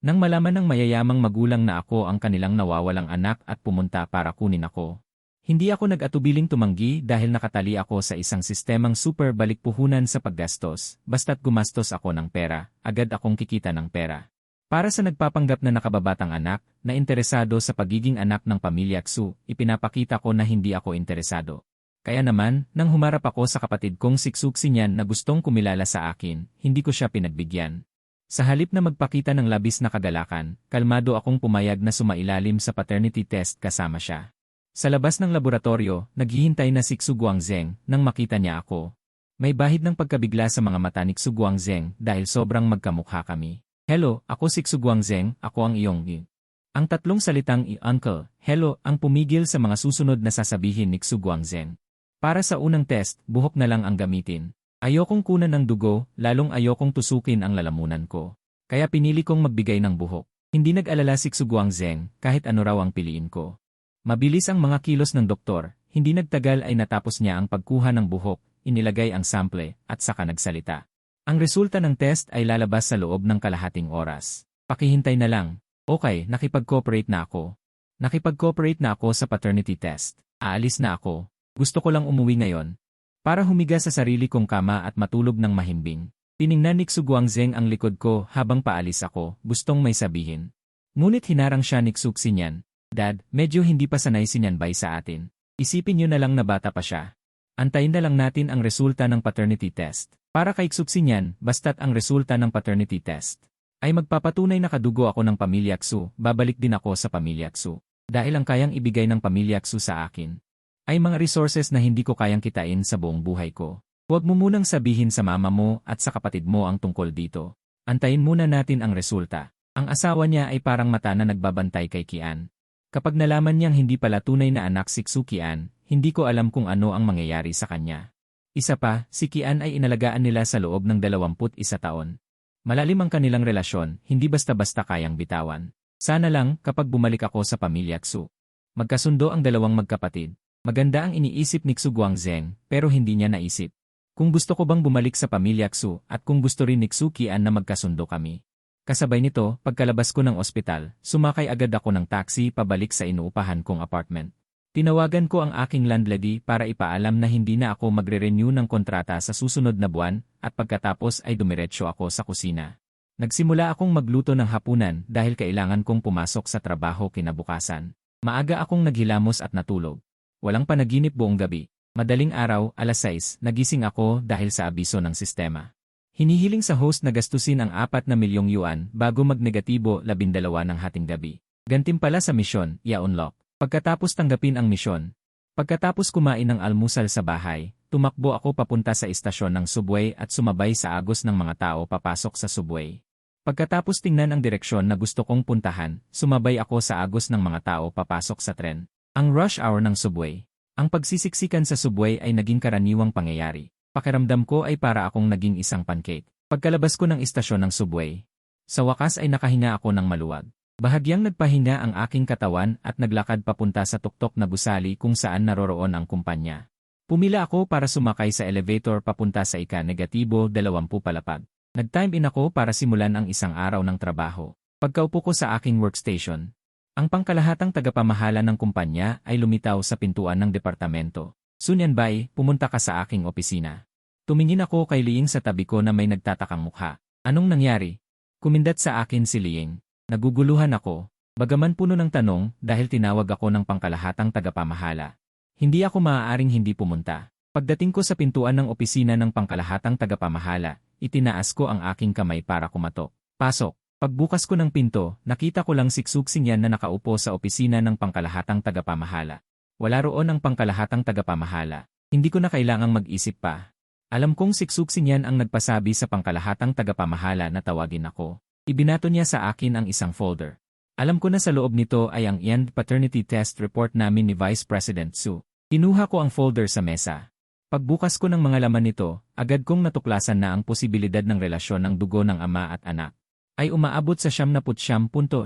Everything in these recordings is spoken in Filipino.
Nang malaman ng mayayamang magulang na ako ang kanilang nawawalang anak at pumunta para kunin ako. Hindi ako nag-atubiling tumanggi dahil nakatali ako sa isang sistemang super balikpuhunan sa paggastos, basta't gumastos ako ng pera, agad akong kikita ng pera. Para sa nagpapanggap na nakababatang anak, na interesado sa pagiging anak ng pamilya Xu, ipinapakita ko na hindi ako interesado. Kaya naman, nang humarap ako sa kapatid kong si Xuxian na gustong kumilala sa akin, hindi ko siya pinagbigyan. Sa halip na magpakita ng labis na kagalakan, kalmado akong pumayag na sumailalim sa paternity test kasama siya. Sa labas ng laboratorio, naghihintay na si Xu Guangzheng nang makita niya ako. May bahid ng pagkabigla sa mga mata ni Xu Guangzheng dahil sobrang magkamukha kami. Hello, ako si Xu Guangzheng, ako ang iyong i. Ang tatlong salitang uncle, hello, ang pumigil sa mga susunod na sasabihin ni Xu Guangzheng. Para sa unang test, buhok na lang ang gamitin. Ayokong kunan ng dugo, lalong ayokong tusukin ang lalamunan ko. Kaya pinili kong magbigay ng buhok. Hindi nag-alala si Xu Guangzheng kahit ano raw ang piliin ko. Mabilis ang mga kilos ng doktor, hindi nagtagal ay natapos niya ang pagkuha ng buhok, inilagay ang sample, at saka nagsalita. Ang resulta ng test ay lalabas sa loob ng kalahating oras. Pakihintay na lang. Okay, nakipag-cooperate na ako. Nakipag-cooperate na ako sa paternity test. Aalis na ako. Gusto ko lang umuwi ngayon. Para humiga sa sarili kong kama at matulog ng mahimbing. Tiningnan ni Xu Guangzheng ang likod ko habang paalis ako, gustong may sabihin. Ngunit hinarang siya ni Xuxian. Dad, medyo hindi pa sanay si Nianbay sa atin. Isipin niyo na lang na bata pa siya. Antayin na lang natin ang resulta ng paternity test. Para kay Xuxian, basta't ang resulta ng paternity test ay magpapatunay na kadugo ako ng pamilya Xu, babalik din ako sa pamilya Xu. Dahil ang kayang ibigay ng pamilya Xu sa akin ay mga resources na hindi ko kayang kitain sa buong buhay ko. Huwag mo munang sabihin sa mama mo at sa kapatid mo ang tungkol dito. Antayin muna natin ang resulta. Ang asawa niya ay parang mata na nagbabantay kay Qian. Kapag nalaman niyang hindi pala tunay na anak si Xu Qian, hindi ko alam kung ano ang mangyayari sa kanya. Isa pa, si Qian ay inalagaan nila sa loob ng 21 taon. Malalim ang kanilang relasyon, hindi basta-basta kayang bitawan. Sana lang, kapag bumalik ako sa pamilya Xu, magkasundo ang dalawang magkapatid. Maganda ang iniisip ni Xu Guangzheng, pero hindi niya naisip. Kung gusto ko bang bumalik sa pamilya Xu at kung gusto rin ni Xu Qian na magkasundo kami. Kasabay nito, pagkalabas ko ng ospital, sumakay agad ako ng taxi pabalik sa inuupahan kong apartment. Tinawagan ko ang aking landlady para ipaalam na hindi na ako magre-renew ng kontrata sa susunod na buwan at pagkatapos ay dumiretso ako sa kusina. Nagsimula akong magluto ng hapunan dahil kailangan kong pumasok sa trabaho kinabukasan. Maaga akong naghilamos at natulog. Walang panaginip buong gabi. Madaling araw, alas 6, nagising ako dahil sa abiso ng sistema. Hinihiling sa host na gastusin ang 4 na milyong yuan bago magnegatibo 12 ng hating gabi. Gantimpala sa misyon, i-unlock. Pagkatapos tanggapin ang misyon. Pagkatapos kumain ng almusal sa bahay, tumakbo ako papunta sa istasyon ng subway at sumabay sa agos ng mga tao papasok sa subway. Pagkatapos tingnan ang direksyon na gusto kong puntahan, sumabay ako sa agos ng mga tao papasok sa tren. Ang rush hour ng subway. Ang pagsisiksikan sa subway ay naging karaniwang pangyayari. Pakiramdam ko ay para akong naging isang pancake. Pagkalabas ko ng istasyon ng subway, sa wakas ay nakahinga ako ng maluwag. Bahagyang nagpahinga ang aking katawan at naglakad papunta sa tuktok na gusali kung saan naroroon ang kumpanya. Pumila ako para sumakay sa elevator papunta sa ika-20 palapag. Nag-time in ako para simulan ang isang araw ng trabaho. Pagkaupo ko sa aking workstation, ang pangkalahatang tagapamahala ng kumpanya ay lumitaw sa pintuan ng departamento. Su Nianbay, pumunta ka sa aking opisina. Tumingin ako kay Liying sa tabi ko na may nagtatakang mukha. Anong nangyari? Kumindat sa akin si Liying. Naguguluhan ako. Bagaman puno ng tanong dahil tinawag ako ng pangkalahatang tagapamahala. Hindi ako maaaring hindi pumunta. Pagdating ko sa pintuan ng opisina ng pangkalahatang tagapamahala, itinaas ko ang aking kamay para kumatok. Pasok. Pagbukas ko ng pinto, nakita ko lang si Xuxian na nakaupo sa opisina ng pangkalahatang tagapamahala. Wala roon ang pangkalahatang tagapamahala. Hindi ko na kailangang mag-isip pa. Alam kong si Xuxian ang nagpasabi sa pangkalahatang tagapamahala na tawagin ako. Ibinato niya sa akin ang isang folder. Alam ko na sa loob nito ay ang end paternity test report namin ni Vice President Su. Kinuha ko ang folder sa mesa. Pagbukas ko ng mga laman nito, agad kong natuklasan na ang posibilidad ng relasyon ng dugo ng ama at anak ay umaabot sa 79.9%.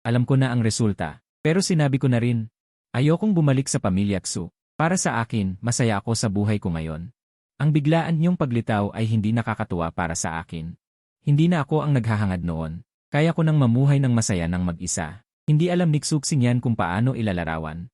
Alam ko na ang resulta, pero sinabi ko na rin, ayokong bumalik sa pamilya Xu. Para sa akin, masaya ako sa buhay ko ngayon. Ang biglaan niyong paglitaw ay hindi nakakatuwa para sa akin. Hindi na ako ang naghahangad noon. Kaya ko nang mamuhay ng masaya ng mag-isa. Hindi alam ni Xuxing yan kung paano ilalarawan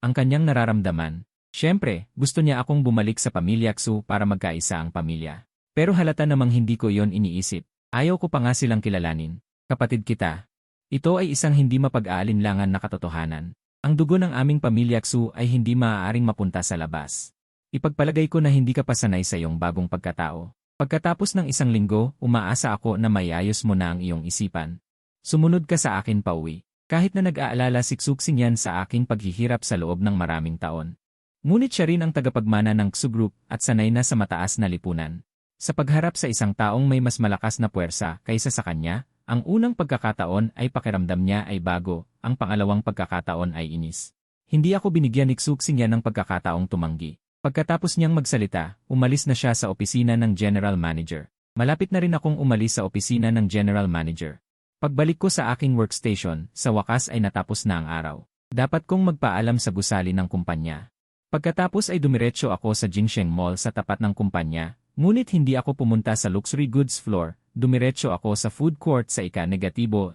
ang kanyang nararamdaman. Siyempre, gusto niya akong bumalik sa pamilya Xu para magkaisa ang pamilya. Pero halata namang hindi ko yon iniisip. Ayaw ko pa nga silang kilalanin. Kapatid kita. Ito ay isang hindi mapag-aalinlangan na katotohanan. Ang dugo ng aming pamilya Xu ay hindi maaaring mapunta sa labas. Ipagpalagay ko na hindi ka pa sanay sa iyong bagong pagkatao. Pagkatapos ng isang linggo, umaasa ako na mayayos mo na ang iyong isipan. Sumunod ka sa akin pauwi. Kahit na nag-aalala si Xuxing yan sa aking paghihirap sa loob ng maraming taon. Ngunit siya rin ang tagapagmana ng Xu Group at sanay na sa mataas na lipunan. Sa pagharap sa isang taong may mas malakas na puwersa kaysa sa kanya, ang unang pagkakataon ay pakiramdam niya ay bago, ang pangalawang pagkakataon ay inis. Hindi ako binigyan ni Xuxing yan ng pagkakataong tumanggi. Pagkatapos niyang magsalita, umalis na siya sa opisina ng General Manager. Malapit na rin akong umalis sa opisina ng General Manager. Pagbalik ko sa aking workstation, sa wakas ay natapos na ang araw. Dapat kong magpaalam sa gusali ng kumpanya. Pagkatapos ay dumiretso ako sa Jinsheng Mall sa tapat ng kumpanya, ngunit hindi ako pumunta sa luxury goods floor, dumiretso ako sa food court sa ika-12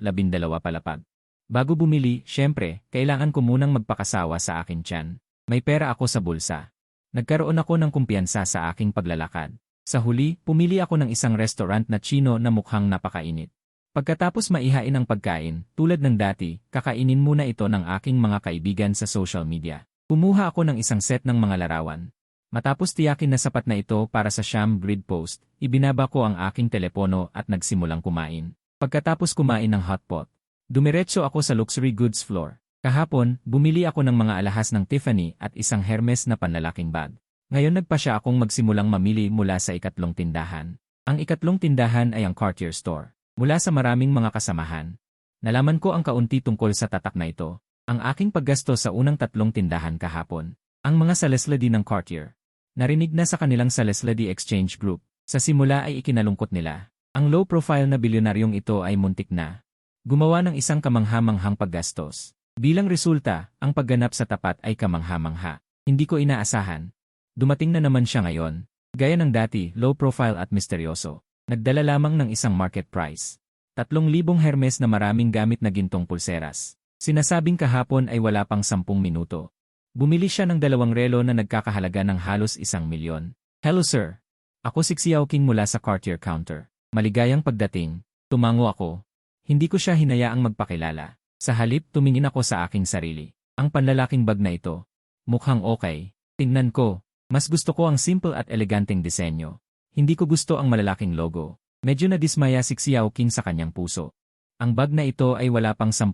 palapag. Bago bumili, syempre, kailangan ko munang magpakasawa sa akin tiyan. May pera ako sa bulsa. Nagkaroon ako ng kumpiyansa sa aking paglalakad. Sa huli, pumili ako ng isang restaurant na Chino na mukhang napakainit. Pagkatapos maihain ang pagkain, tulad ng dati, kakainin muna ito ng aking mga kaibigan sa social media. Kumuha ako ng isang set ng mga larawan. Matapos tiyakin na sapat na ito para sa Sham grid post, ibinaba ko ang aking telepono at nagsimulang kumain. Pagkatapos kumain ng hotpot, dumiretso ako sa luxury goods floor. Kahapon, bumili ako ng mga alahas ng Tiffany at isang Hermes na panlalaking bag. Ngayon nagpasya akong magsimulang mamili mula sa ikatlong tindahan. Ang ikatlong tindahan ay ang Cartier Store. Mula sa maraming mga kasamahan, nalaman ko ang kaunti tungkol sa tatak na ito. Ang aking paggasto sa unang tatlong tindahan kahapon. Ang mga salesladi ng Cartier. Narinig na sa kanilang salesladi exchange group. Sa simula ay ikinalungkot nila. Ang low-profile na bilyonaryong ito ay muntik na gumawa ng isang kamangha-manghang paggastos. Bilang resulta, ang pagganap sa tapat ay kamangha-mangha. Hindi ko inaasahan. Dumating na naman siya ngayon. Gaya ng dati, low-profile at misteryoso. Nagdala lamang ng isang market price. 3,000 Hermes na maraming gamit na gintong pulseras. Sinasabing kahapon ay wala pang 10 minuto. Bumili siya ng 2 relo na nagkakahalaga ng halos 1 milyon. Hello sir. Ako si Xiao King mula sa Cartier counter. Maligayang pagdating. Tumango ako. Hindi ko siya hinayaang magpakilala. Sa halip tumingin ako sa aking sarili. Ang panlalaking bag na ito. Mukhang okay. Tingnan ko. Mas gusto ko ang simple at eleganteng disenyo. Hindi ko gusto ang malalaking logo. Medyo nadismaya si Xiao King sa kanyang puso. Ang bag na ito ay wala pang 10,000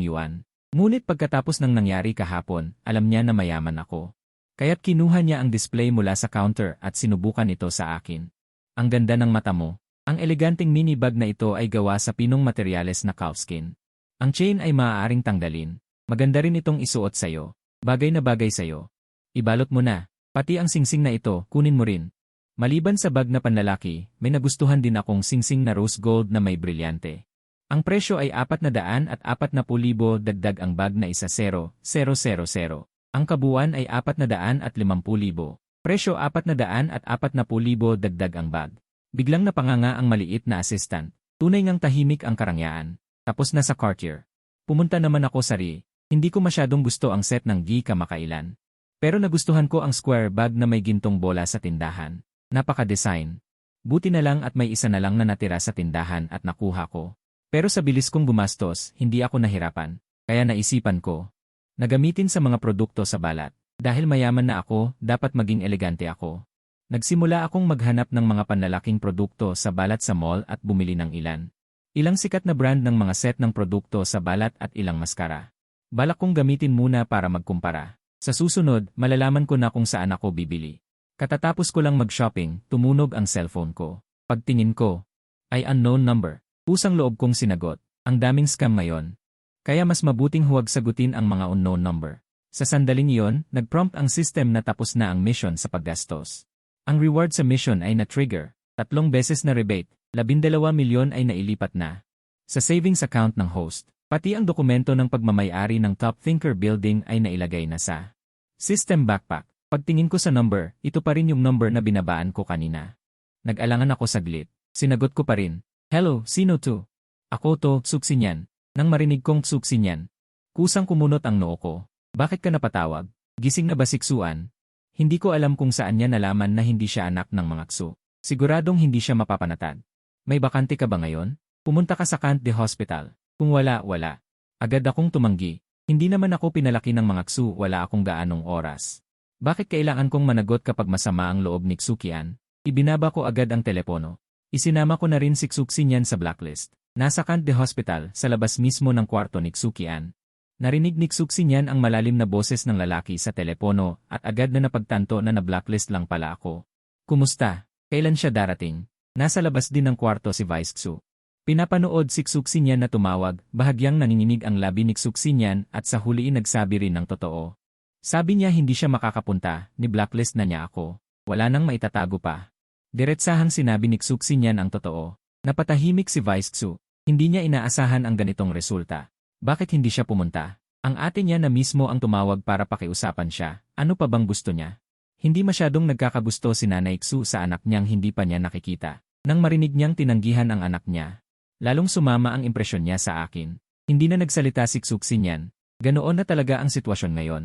yuan. Ngunit pagkatapos ng nangyari kahapon, alam niya na mayaman ako. Kaya't kinuha niya ang display mula sa counter at sinubukan ito sa akin. Ang ganda ng mata mo. Ang eleganteng mini bag na ito ay gawa sa pinong materyales na calfskin. Ang chain ay maaaring tanggalin. Maganda rin itong isuot sa'yo. Bagay na bagay sa'yo. Ibalot mo na. Pati ang singsing na ito, kunin mo rin. Maliban sa bag na panlalaki, may nagustuhan din akong singsing na rose gold na may brilyante. Ang presyo ay 440,000 dagdag ang bag na isa 0,000. Ang kabuuan ay 450,000. Presyo 440,000 dagdag ang bag. Biglang napanganga ang maliit na assistant. Tunay ngang tahimik ang karangyaan. Tapos na sa Cartier. Pumunta naman ako sa Ri. Hindi ko masyadong gusto ang set ng Gi kamakailan. Pero nagustuhan ko ang square bag na may gintong bola sa tindahan. Napaka-design. Buti na lang at may isa na lang na natira sa tindahan at nakuha ko. Pero sa bilis kong gumastos, hindi ako nahirapan. Kaya naisipan ko na gamitin sa mga produkto sa balat. Dahil mayaman na ako, dapat maging elegante ako. Nagsimula akong maghanap ng mga panlalaking produkto sa balat sa mall at bumili ng ilan. Ilang sikat na brand ng mga set ng produkto sa balat at ilang maskara. Balak kong gamitin muna para magkumpara. Sa susunod, malalaman ko na kung saan ako bibili. Katatapos ko lang mag-shopping, tumunog ang cellphone ko. Pagtingin ko, ay unknown number. Pusang loob kong sinagot. Ang daming scam ngayon. Kaya mas mabuting huwag sagutin ang mga unknown number. Sa sandaling iyon, nag-prompt ang system na tapos na ang mission sa paggastos. Ang reward sa mission ay na-trigger. 3 beses na rebate. 12 milyon ay nailipat na sa savings account ng host. Pati ang dokumento ng pagmamayari ng Top Thinker Building ay nailagay na sa system backpack. Pagtingin ko sa number, ito pa rin yung number na binabaan ko kanina. Nag-alangan ako saglit. Sinagot ko pa rin. Hello, sino to? Ako to, Tsuxinyan. Nang marinig kong Tsuxinyan, kusang kumunot ang noo ko. Bakit ka napatawag? Gising na ba siksuan? Hindi ko alam kung saan niya nalaman na hindi siya anak ng mga Tsu. Siguradong hindi siya mapapanatag. May bakante ka ba ngayon? Pumunta ka sa Kant de Hospital. Kung wala, wala. Agad akong tumanggi. Hindi naman ako pinalaki ng mga Tsu, wala akong gaanong oras. Bakit kailangan kong managot kapag masama ang loob ni Tsukian? Ibinaba ko agad ang telepono. Isinama ko na rin si Tsuxinyan sa blacklist. Nasa Kant de Hospital, sa labas mismo ng kwarto ni Tsukian. Narinig ni Tsuxinyan ang malalim na boses ng lalaki sa telepono at agad na napagtanto na na-blacklist lang pala ako. Kumusta? Kailan siya darating? Nasa labas din ng kwarto si Vice Tsu. Pinapanood si Tsuxinyan na tumawag, bahagyang nanginginig ang labi ni Tsuxinyan at sa huliin nagsabi rin ng totoo. Sabi niya hindi siya makakapunta, ni-blacklist na niya ako. Wala nang maitatago pa. Diretsahang sinabi ni Tsuxinyan ang totoo. Napatahimik si Vice Tsu. Hindi niya inaasahan ang ganitong resulta. Bakit hindi siya pumunta? Ang ate niya na mismo ang tumawag para pakiusapan siya. Ano pa bang gusto niya? Hindi masyadong nagkakagusto si Nanay Tsu sa anak niyang hindi pa niya nakikita. Nang marinig niyang tinanggihan ang anak niya, lalong sumama ang impresyon niya sa akin. Hindi na nagsalita si Tsuxinyan. Ganoon na talaga ang sitwasyon ngayon.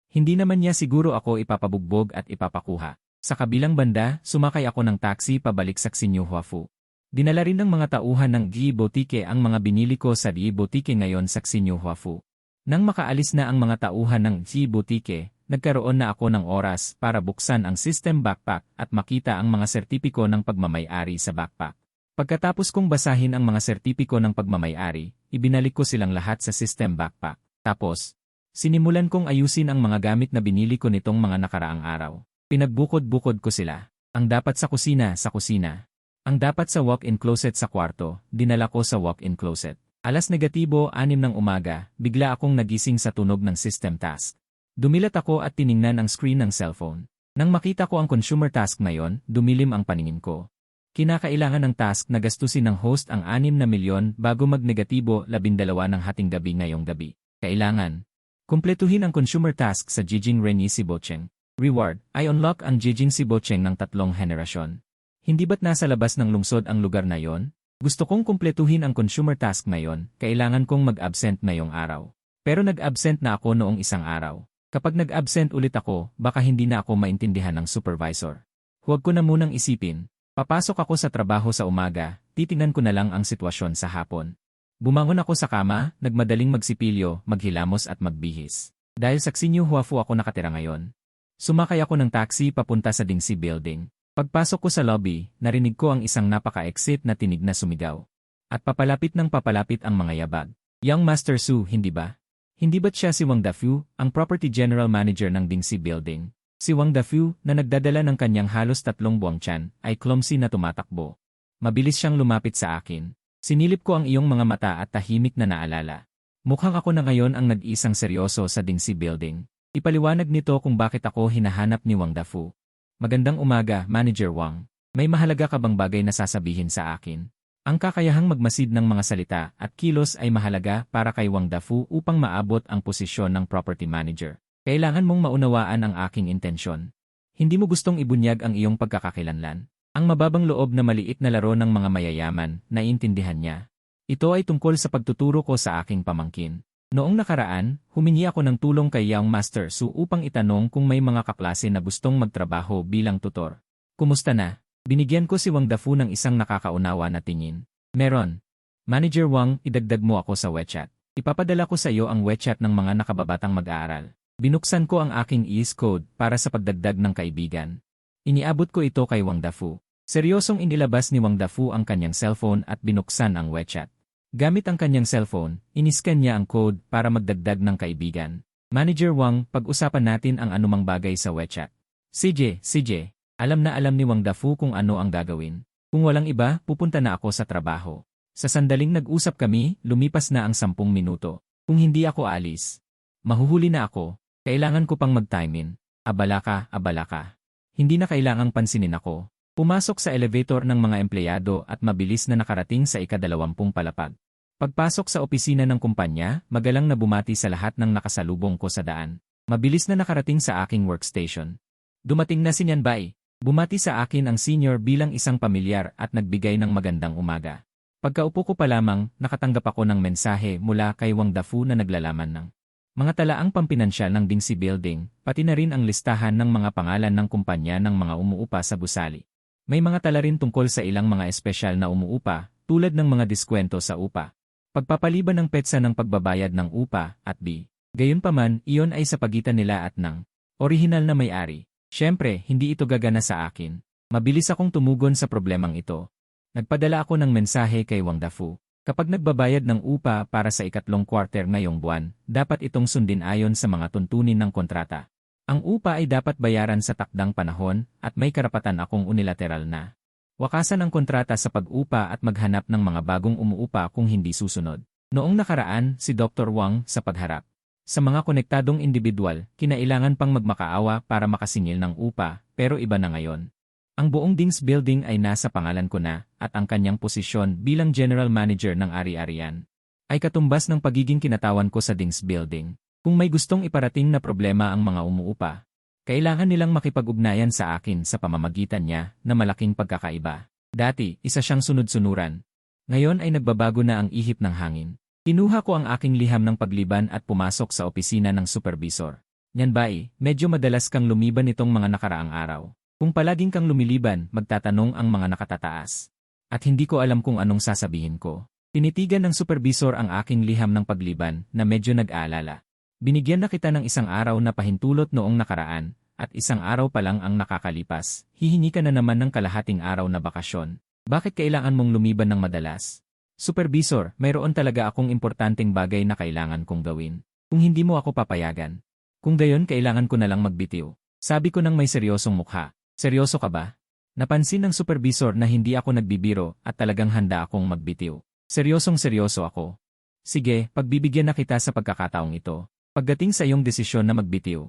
Hindi naman niya siguro ako ipapabugbog at ipapakuha. Sa kabilang banda, sumakay ako ng taxi pabalik sa Xinyu Huafu. Dinala rin ng mga tauhan ng Gi Boutique ang mga binili ko sa Gi Boutique ngayon sa Xinyu Huafu. Nang makaalis na ang mga tauhan ng Gi Boutique, nagkaroon na ako ng oras para buksan ang system backpack at makita ang mga sertipiko ng pagmamay-ari sa backpack. Pagkatapos kong basahin ang mga sertipiko ng pagmamay-ari, ibinalik ko silang lahat sa system backpack. Tapos, sinimulan kong ayusin ang mga gamit na binili ko nitong mga nakaraang araw. Pinagbukod-bukod ko sila. Ang dapat sa kusina, sa kusina. Ang dapat sa walk-in closet sa kwarto, dinala ko sa walk-in closet. Alas negatibo, 6 ng umaga, bigla akong nagising sa tunog ng system task. Dumilat ako at tiningnan ang screen ng cellphone. Nang makita ko ang consumer task ngayon, dumilim ang paningin ko. Kinakailangan ng task na gastusin ng host ang 6 na milyon bago mag-negatibo 12 ng hating gabi ngayong gabi. Kailangan kumpletuhin ang consumer task sa Jijing Renyi Sibocheng. Reward, I unlock ang Jijing Sibocheng ng 3 henerasyon. Hindi ba't nasa labas ng lungsod ang lugar na yon? Gusto kong kumpletuhin ang consumer task ngayon, kailangan kong mag-absent ngayong araw. Pero nag-absent na ako noong isang araw. Kapag nag-absent ulit ako, baka hindi na ako maintindihan ng supervisor. Huwag ko na munang isipin. Papasok ako sa trabaho sa umaga, titingnan ko na lang ang sitwasyon sa hapon. Bumangon ako sa kama, nagmadaling magsipilyo, maghilamos at magbihis. Dahil sa Xinyu Huafu ako nakatira ngayon. Sumakay ako ng taxi papunta sa Dingxi Building. Pagpasok ko sa lobby, narinig ko ang isang napaka-exit na tinig na sumigaw. At papalapit ng papalapit ang mga yabag. Young Master Su, hindi ba? Hindi ba't siya si Wang Dafu, ang Property General Manager ng Dingxi Building? Si Wang Dafu, na nagdadala ng kanyang halos 3 buwang tiyan, ay clumsy na tumatakbo. Mabilis siyang lumapit sa akin. Sinilip ko ang iyong mga mata at tahimik na naalala. Mukhang ako na ngayon ang nag-iisang seryoso sa Dingxi Building. Ipaliwanag nito kung bakit ako hinahanap ni Wang Dafu. Magandang umaga, Manager Wang. May mahalaga ka bang bagay na sasabihin sa akin? Ang kakayahang magmasid ng mga salita at kilos ay mahalaga para kay Wang Dafu upang maabot ang posisyon ng property manager. Kailangan mong maunawaan ang aking intensyon. Hindi mo gustong ibunyag ang iyong pagkakakilanlan. Ang mababang loob na maliit na laro ng mga mayayaman, naiintindihan niya. Ito ay tungkol sa pagtuturo ko sa aking pamangkin. Noong nakaraan, humingi ako ng tulong kay Young Master Su upang itanong kung may mga kaklase na gustong magtrabaho bilang tutor. Kumusta na? Binigyan ko si Wang Dafu ng isang nakakaunawa na tingin. Meron. Manager Wang, idagdag mo ako sa WeChat. Ipapadala ko sa iyo ang WeChat ng mga nakababatang mag-aaral. Binuksan ko ang aking EAS code para sa pagdagdag ng kaibigan. Iniabot ko ito kay Wang Dafu. Seryosong inilabas ni Wang Dafu ang kanyang cellphone at binuksan ang WeChat. Gamit ang kanyang cellphone, iniscan niya ang code para magdagdag ng kaibigan. Manager Wang, pag-usapan natin ang anumang bagay sa WeChat. CJ, alam na alam ni Wang Dafu kung ano ang gagawin. Kung walang iba, pupunta na ako sa trabaho. Sa sandaling nag-usap kami, lumipas na ang 10 minuto. Kung hindi ako alis, mahuhuli na ako. Kailangan ko pang mag-time in. Abala ka. Hindi na kailangang pansinin ako. Pumasok sa elevator ng mga empleyado at mabilis na nakarating sa ika-20 palapag. Pagpasok sa opisina ng kumpanya, magalang na bumati sa lahat ng nakasalubong ko sa daan. Mabilis na nakarating sa aking workstation. Dumating na si Nyanbay. Bumati sa akin ang senior bilang isang pamilyar at nagbigay ng magandang umaga. Pagkaupo ko pa lamang, nakatanggap ako ng mensahe mula kay Wang Dafu na naglalaman ng mga talaang pampinansyal ng Dingxi Building, pati na rin ang listahan ng mga pangalan ng kumpanya ng mga umuupa sa gusali. May mga tala rin tungkol sa ilang mga espesyal na umuupa, tulad ng mga diskwento sa upa, pagpapaliban ng petsa ng pagbabayad ng upa, at b. Gayunpaman, iyon ay sa pagitan nila at ng orihinal na may-ari. Siyempre, hindi ito gagana sa akin. Mabilis akong tumugon sa problemang ito. Nagpadala ako ng mensahe kay Wang Dafu. Kapag nagbabayad ng upa para sa ikatlong quarter ngayong buwan, dapat itong sundin ayon sa mga tuntunin ng kontrata. Ang upa ay dapat bayaran sa takdang panahon at may karapatan akong unilateral na wakasan ang kontrata sa pag-upa at maghanap ng mga bagong umuupa kung hindi susunod. Noong nakaraan, si Dr. Wang sa pagharap sa mga konektadong individual, kinailangan pang magmakaawa para makasingil ng upa, pero iba na ngayon. Ang buong Dingxi Building ay nasa pangalan ko na, at ang kanyang posisyon bilang General Manager ng ari-arian ay katumbas ng pagiging kinatawan ko sa Dingxi Building. Kung may gustong iparating na problema ang mga umuupa, kailangan nilang makipag-ugnayan sa akin sa pamamagitan niya na malaking pagkakaiba. Dati, isa siyang sunod-sunuran. Ngayon ay nagbabago na ang ihip ng hangin. Kinuha ko ang aking liham ng pagliban at pumasok sa opisina ng supervisor. Nyan ba medyo madalas kang lumiban itong mga nakaraang araw. Kung palaging kang lumiliban, magtatanong ang mga nakatataas. At hindi ko alam kung anong sasabihin ko. Tinitigan ng supervisor ang aking liham ng pagliban na medyo nag-aalala. Binigyan na kita ng isang araw na pahintulot noong nakaraan, at isang araw pa lang ang nakakalipas, hihingi ka na naman ng kalahating araw na bakasyon. Bakit kailangan mong lumiban ng madalas? Supervisor, mayroon talaga akong importanteng bagay na kailangan kong gawin. Kung hindi mo ako papayagan. Kung gayon kailangan ko na lang magbitiw. Sabi ko ng may seryosong mukha. Seryoso ka ba? Napansin ng supervisor na hindi ako nagbibiro at talagang handa akong magbitiw. Seryosong-seryoso ako. Sige, pagbibigyan na kita sa pagkakataong ito. Pagdating sa iyong desisyon na magbitiw,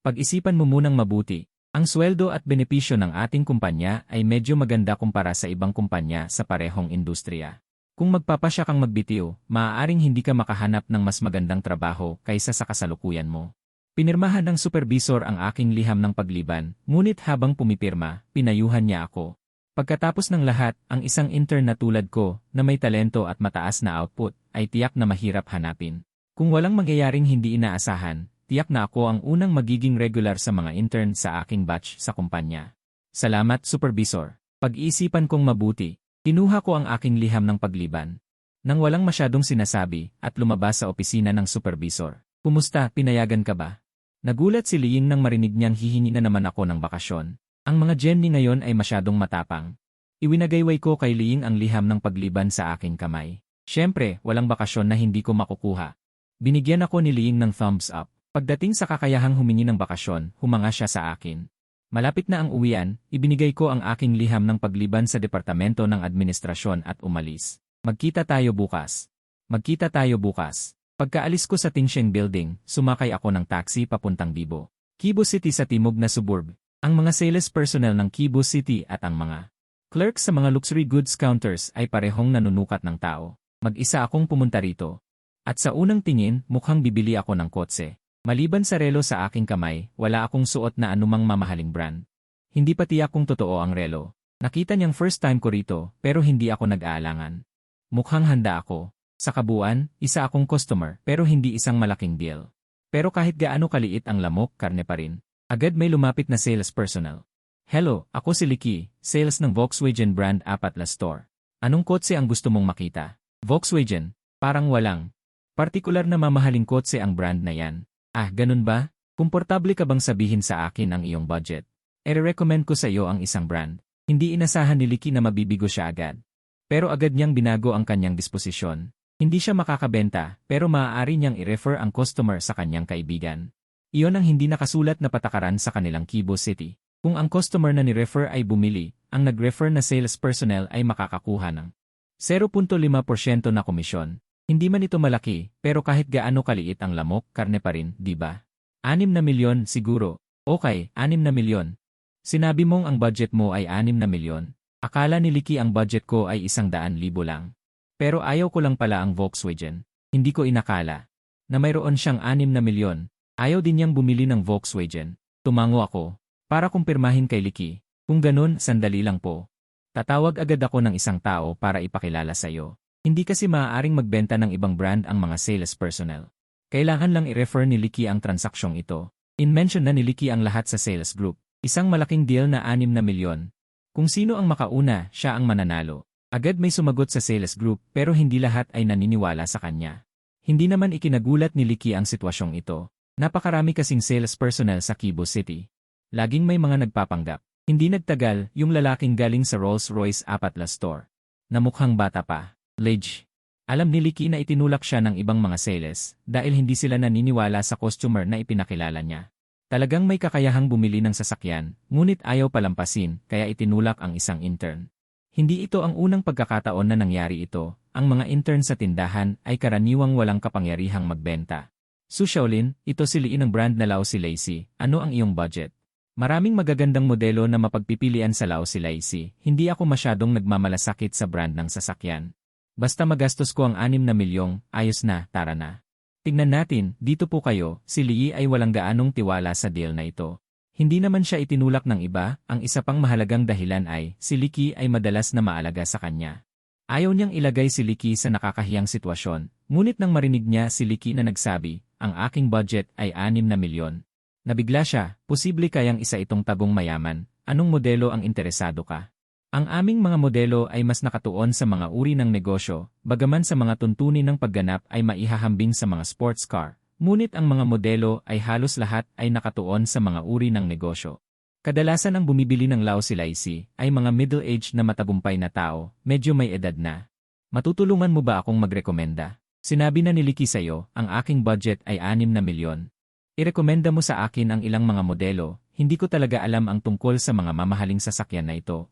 pag-isipan mo munang mabuti. Ang sweldo at benepisyo ng ating kumpanya ay medyo maganda kumpara sa ibang kumpanya sa parehong industriya. Kung magpapasya kang magbitiw, maaaring hindi ka makahanap ng mas magandang trabaho kaysa sa kasalukuyan mo. Pinirmahan ng supervisor ang aking liham ng pagliban, ngunit habang pumipirma, pinayuhan niya ako. Pagkatapos ng lahat, ang isang intern na tulad ko, na may talento at mataas na output, ay tiyak na mahirap hanapin. Kung walang mangyayaring hindi inaasahan, tiyak na ako ang unang magiging regular sa mga intern sa aking batch sa kumpanya. Salamat, supervisor. Pag-iisipan kong mabuti, kinuha ko ang aking liham ng pagliban. Nang walang masyadong sinasabi, at lumabas sa opisina ng supervisor. Kumusta, pinayagan ka ba? Nagulat si Liying nang marinig niyang hihingi na naman ako ng bakasyon. Ang mga Jenny ngayon ay masyadong matapang. Iwinagayway ko kay Liying ang liham ng pagliban sa aking kamay. Siyempre, walang bakasyon na hindi ko makukuha. Binigyan ako ni Liying ng thumbs up. Pagdating sa kakayahang humingi ng bakasyon, humanga siya sa akin. Malapit na ang uwian, ibinigay ko ang aking liham ng pagliban sa Departamento ng Administrasyon at umalis. Magkita tayo bukas. Magkita tayo bukas. Pagkaalis ko sa Tingsheng Building, sumakay ako ng taxi papuntang Bibo, Kibo City sa timog na suburb. Ang mga sales personnel ng Kibo City at ang mga clerks sa mga luxury goods counters ay parehong nanunukat ng tao. Mag-isa akong pumunta rito. At sa unang tingin, mukhang bibili ako ng kotse. Maliban sa relo sa aking kamay, wala akong suot na anumang mamahaling brand. Hindi pa tiyak kung totoo ang relo. Nakita niyang first time ko rito, pero hindi ako nag-aalangan. Mukhang handa ako. Sa kabuuan, isa akong customer pero hindi isang malaking deal. Pero kahit gaano kaliit ang lamok, karne pa rin. Agad may lumapit na sales personnel. Hello, ako si Licky, sales ng Volkswagen brand Apatla Store. Anong kotse ang gusto mong makita? Volkswagen? Parang walang. Partikular na mamahaling kotse ang brand na yan. Ah, ganun ba? Komportable ka bang sabihin sa akin ang iyong budget? I-recommend ko sa iyo ang isang brand. Hindi inasahan ni Licky na mabibigo siya agad. Pero agad niyang binago ang kanyang disposisyon. Hindi siya makakabenta, pero maaari niyang i-refer ang customer sa kanyang kaibigan. Iyon ang hindi nakasulat na patakaran sa kanilang Kibo City. Kung ang customer na ni-refer ay bumili, ang nag-refer na sales personnel ay makakakuha ng 0.5% na komisyon. Hindi man ito malaki, pero kahit gaano kaliit ang lamok, karne pa rin, di ba? 6 na milyon siguro. Okay, 6 na milyon. Sinabi mong ang budget mo ay 6 na milyon. Akala ni Licky ang budget ko ay 100,000 lang. Pero ayaw ko lang pala ang Volkswagen. Hindi ko inakala na mayroon siyang 6 na milyon. Ayaw din niyang bumili ng Volkswagen. Tumango ako para kumpirmahin kay Licky. Kung ganun, sandali lang po. Tatawag agad ako ng isang tao para ipakilala sa iyo. Hindi kasi maaaring magbenta ng ibang brand ang mga sales personnel. Kailangan lang i-refer ni Licky ang transaksyong ito. In-mention na ni Licky ang lahat sa sales group. Isang malaking deal na 6 na milyon. Kung sino ang makauna, siya ang mananalo. Agad may sumagot sa sales group pero hindi lahat ay naniniwala sa kanya. Hindi naman ikinagulat ni Licky ang sitwasyong ito. Napakarami kasing sales personnel sa Cebu City. Laging may mga nagpapanggap. Hindi nagtagal, yung lalaking galing sa Rolls-Royce Apatla store. Na mukhang bata pa. Ledge. Alam ni Licky na itinulak siya ng ibang mga sales dahil hindi sila naniniwala sa customer na ipinakilala niya. Talagang may kakayahang bumili ng sasakyan, ngunit ayaw palampasin kaya itinulak ang isang intern. Hindi ito ang unang pagkakataon na nangyari ito. Ang mga intern sa tindahan ay karaniwang walang kapangyarihang magbenta. Su Shaolin, ito si Lee ng brand na Lao Si Lacy. Ano ang iyong budget? Maraming magagandang modelo na mapagpipilian sa Lao Si Lacy. Hindi ako masyadong nagmamalasakit sa brand ng sasakyan. Basta magastos ko ang 6 na milyong, ayos na, tara na. Tingnan natin, dito po kayo, si Lee ay walang gaanong tiwala sa deal na ito. Hindi naman siya itinulak ng iba, ang isa pang mahalagang dahilan ay, si Licky ay madalas na maalaga sa kanya. Ayaw niyang ilagay si Licky sa nakakahiyang sitwasyon, ngunit nang marinig niya si Licky na nagsabi, ang aking budget ay 6 na milyon. Nabigla siya, posible kayang isa itong tagong mayaman, anong modelo ang interesado ka? Ang aming mga modelo ay mas nakatuon sa mga uri ng negosyo, bagaman sa mga tuntunin ng pagganap ay maihahambing sa mga sports car, ngunit ang mga modelo ay halos lahat ay nakatuon sa mga uri ng negosyo. Kadalasan ang bumibili ng Lao Si Lacy ay mga middle-aged na matagumpay na tao, medyo may edad na. Matutulungan mo ba akong magrekomenda? Sinabi na ni Licky sa'yo, ang aking budget ay 6 na milyon. Irekomenda mo sa akin ang ilang mga modelo, hindi ko talaga alam ang tungkol sa mga mamahaling sasakyan na ito,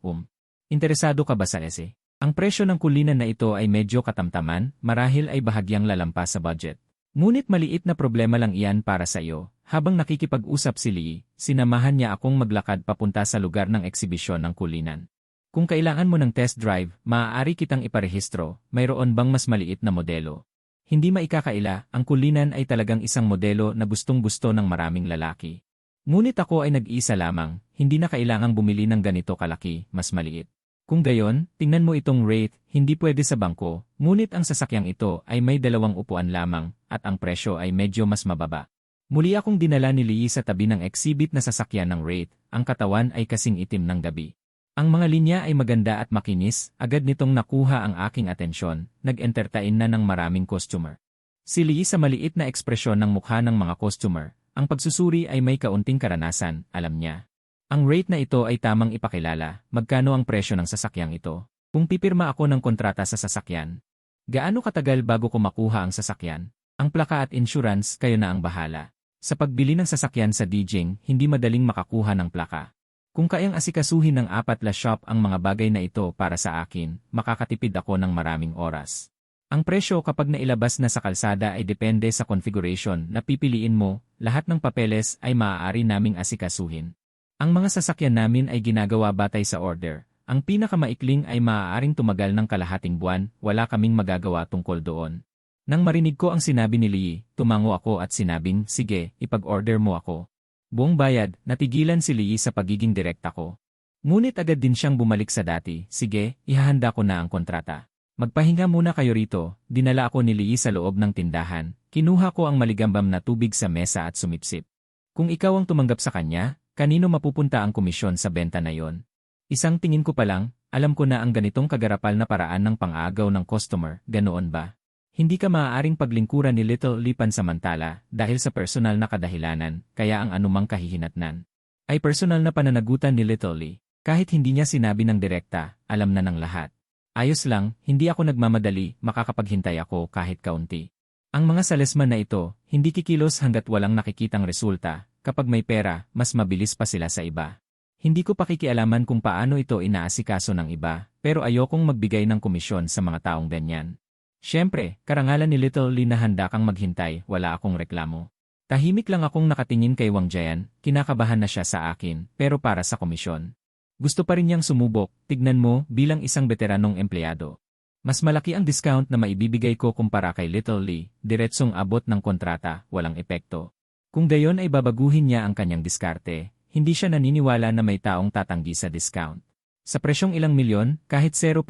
Interesado ka ba sa ese? Ang presyo ng kulinan na ito ay medyo katamtaman, marahil ay bahagyang lalampas sa budget. Ngunit maliit na problema lang iyan para sa iyo. Habang nakikipag-usap si Lee, sinamahan niya akong maglakad papunta sa lugar ng eksibisyon ng kulinan. Kung kailangan mo ng test drive, maaari kitang iparehistro, mayroon bang mas maliit na modelo? Hindi maikakaila, ang kulinan ay talagang isang modelo na gustong-gusto ng maraming lalaki. Ngunit ako ay nag-iisa lamang, hindi na kailangang bumili ng ganito kalaki, mas maliit. Kung gayon, tingnan mo itong rate, hindi pwede sa bangko, ngunit ang sasakyang ito ay may 2 upuan lamang, at ang presyo ay medyo mas mababa. Muli akong dinala ni Lee sa tabi ng exhibit na sasakyan ng rate, ang katawan ay kasing itim ng gabi. Ang mga linya ay maganda at makinis, agad nitong nakuha ang aking atensyon, nag-entertain na ng maraming customer. Si Lee sa maliit na ekspresyon ng mukha ng mga customer, ang pagsusuri ay may kaunting karanasan, alam niya. Ang rate na ito ay tamang ipakilala, magkano ang presyo ng sasakyang ito. Kung pipirma ako ng kontrata sa sasakyan, gaano katagal bago ko makuha ang sasakyan? Ang plaka at insurance, kayo na ang bahala. Sa pagbili ng sasakyan sa Dijing, hindi madaling makakuha ng plaka. Kung kayang asikasuhin ng Apatla shop ang mga bagay na ito para sa akin, makakatipid ako ng maraming oras. Ang presyo kapag nailabas na sa kalsada ay depende sa configuration na pipiliin mo, lahat ng papeles ay maaari naming asikasuhin. Ang mga sasakyan namin ay ginagawa batay sa order. Ang pinakamaikling ay maaaring tumagal ng kalahating buwan, wala kaming magagawa tungkol doon. Nang marinig ko ang sinabi ni Lee, tumango ako at sinabing, sige, ipag-order mo ako. Buong bayad, natigilan si Lee sa pagiging direkta ko. Ngunit agad din siyang bumalik sa dati, sige, ihahanda ko na ang kontrata. Magpahinga muna kayo rito, dinala ako ni Lee sa loob ng tindahan, kinuha ko ang maligambam na tubig sa mesa at sumipsip. Kung ikaw ang tumanggap sa kanya, kanino mapupunta ang komisyon sa benta na yon? Isang tingin ko pa lang, alam ko na ang ganitong kagarapal na paraan ng pang-aagaw ng customer, ganoon ba? Hindi ka maaaring paglingkuran ni Little Lee pansamantala dahil sa personal na kadahilanan, kaya ang anumang kahihinatnan ay personal na pananagutan ni Little Lee. Kahit hindi niya sinabi ng direkta, alam na ng lahat. Ayos lang, hindi ako nagmamadali, makakapaghintay ako kahit kaunti. Ang mga salesman na ito, hindi kikilos hanggat walang nakikitang resulta. Kapag may pera, mas mabilis pa sila sa iba. Hindi ko pakikialaman kung paano ito inaasikaso ng iba, pero ayokong magbigay ng komisyon sa mga taong ganyan. Siyempre, karangalan ni Little Lee na handa kang maghintay, wala akong reklamo. Tahimik lang akong nakatingin kay Wang Jayan, kinakabahan na siya sa akin, pero para sa komisyon. Gusto pa rin niyang sumubok, tignan mo, bilang isang veteranong empleyado. Mas malaki ang discount na maibibigay ko kumpara kay Little Lee, diretsong abot ng kontrata, walang epekto. Kung gayon ay babaguhin niya ang kanyang diskarte, hindi siya naniniwala na may taong tatanggi sa discount. Sa presyong ilang milyon, kahit 0.1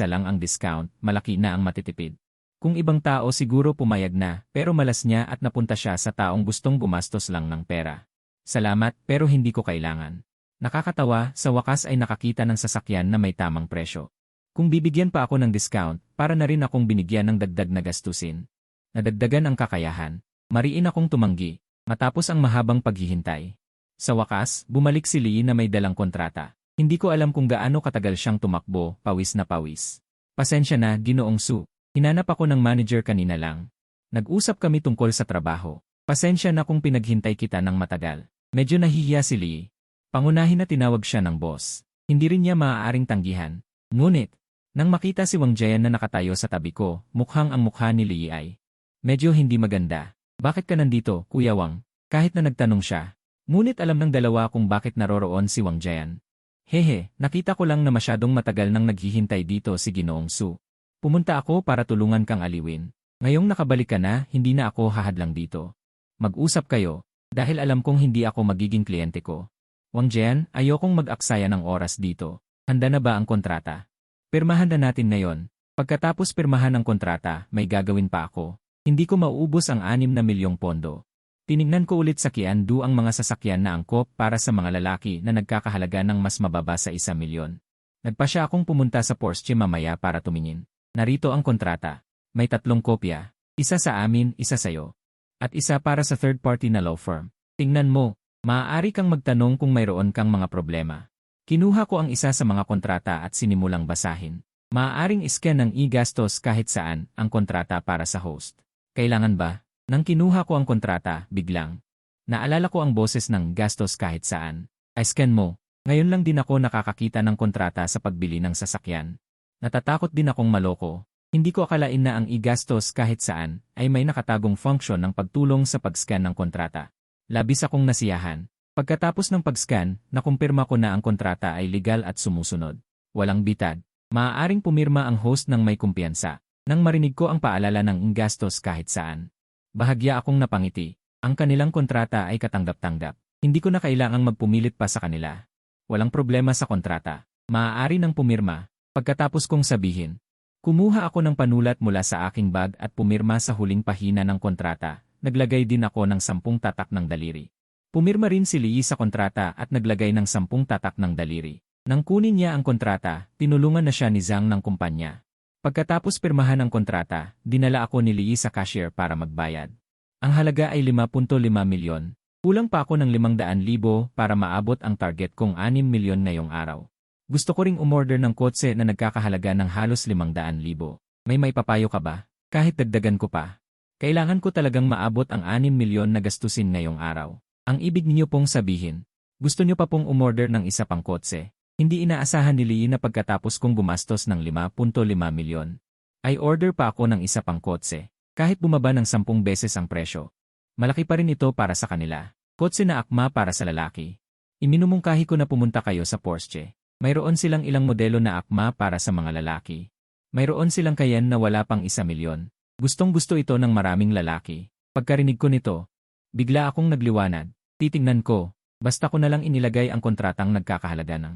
lang ang discount, malaki na ang matitipid. Kung ibang tao siguro pumayag na, pero malas niya at napunta siya sa taong gustong gumastos lang ng pera. Salamat, pero hindi ko kailangan. Nakakatawa, sa wakas ay nakakita ng sasakyan na may tamang presyo. Kung bibigyan pa ako ng discount, para na rin akong binigyan ng dagdag na gastusin. Nadagdagan ang kakayahan. Mariin akong tumanggi, matapos ang mahabang paghihintay. Sa wakas, bumalik si Lee na may dalang kontrata. Hindi ko alam kung gaano katagal siyang tumakbo, pawis na pawis. Pasensya na, Ginoong Su. Hinanap ako ng manager kanina lang. Nag-usap kami tungkol sa trabaho. Pasensya na kung pinaghintay kita ng matagal. Medyo nahihiya si Lee. Pangunahin na tinawag siya ng boss. Hindi rin niya maaaring tanggihan. Ngunit, nang makita si Wang Jian na nakatayo sa tabi ko, mukhang ang mukha ni Lee ay medyo hindi maganda. Bakit ka nandito, Kuya Wang? Kahit na nagtanong siya. Ngunit alam ng dalawa kung bakit naroroon si Wang Jian. Hehe, nakita ko lang na masyadong matagal nang naghihintay dito si Ginoong Su. Pumunta ako para tulungan kang aliwin. Ngayong nakabalik ka na, hindi na ako hahadlang dito. Mag-usap kayo, dahil alam kong hindi ako magiging kliyente ko. Wang Jian, ayokong mag-aksaya ng oras dito. Handa na ba ang kontrata? Pirmahan na natin ngayon. Pagkatapos pirmahan ng kontrata, may gagawin pa ako. Hindi ko mauubos ang 6 na milyong pondo. Tinignan ko ulit sa Qiandu ang mga sasakyan na angkop para sa mga lalaki na nagkakahalaga ng mas mababa sa 1 milyon. Nagpasya akong pumunta sa Porsche mamaya para tumingin. Narito ang kontrata. May 3 kopya. Isa sa amin, isa sa'yo. At isa para sa third party na law firm. Tingnan mo, maaari kang magtanong kung mayroon kang mga problema. Kinuha ko ang isa sa mga kontrata at sinimulang basahin. Maaaring iscan ng e-gastos kahit saan ang kontrata para sa host. Kailangan ba? Nang kinuha ko ang kontrata, biglang naalala ko ang boses ng gastos kahit saan. I-scan mo. Ngayon lang din ako nakakakita ng kontrata sa pagbili ng sasakyan. Natatakot din akong maloko. Hindi ko akalain na ang e-gastos kahit saan ay may nakatagong function ng pagtulong sa pag-scan ng kontrata. Labis akong nasiyahan. Pagkatapos ng pag-scan, nakumpirma ko na ang kontrata ay legal at sumusunod. Walang bitad. Maaaring pumirma ang host ng may kumpiyansa. Nang marinig ko ang paalala ng e-gastos kahit saan. Bahagya akong napangiti. Ang kanilang kontrata ay katanggap-tanggap. Hindi ko na kailangang magpumilit pa sa kanila. Walang problema sa kontrata. Maaari nang pumirma. Pagkatapos kong sabihin, kumuha ako ng panulat mula sa aking bag at pumirma sa huling pahina ng kontrata. Naglagay din ako ng 10 tatak ng daliri. Pumirma rin si Lee sa kontrata at naglagay ng 10 tatak ng daliri. Nang kunin niya ang kontrata, tinulungan na siya ni Zhang ng kumpanya. Pagkatapos pirmahan ang kontrata, dinala ako ni Lee sa cashier para magbayad. Ang halaga ay 5.5 milyon. Kulang pa ako ng 500,000 para maabot ang target kong 6 milyon ngayong araw. Gusto ko ring umorder ng kotse na nagkakahalaga ng halos 500,000. May maipapayo ka ba? Kahit dagdagan ko pa. Kailangan ko talagang maabot ang 6 milyon na gastusin ngayong araw. Ang ibig niyo pong sabihin, gusto niyo pa pong umorder ng isa pang kotse. Hindi inaasahan ni Lee na pagkatapos kong gumastos ng 5.5 milyon, ay order pa ako ng isa pang kotse, kahit bumaba ng 10 beses ang presyo. Malaki pa rin ito para sa kanila. Kotse na akma para sa lalaki. Iminumungkahi ko na pumunta kayo sa Porsche. Mayroon silang ilang modelo na akma para sa mga lalaki. Mayroon silang Cayenne na wala pang 1 milyon. Gustong-gusto ito ng maraming lalaki. Pagkarinig ko nito, bigla akong nagliwanag. Titingnan ko, basta ko na lang inilagay ang kontratang nagkakahalaga ng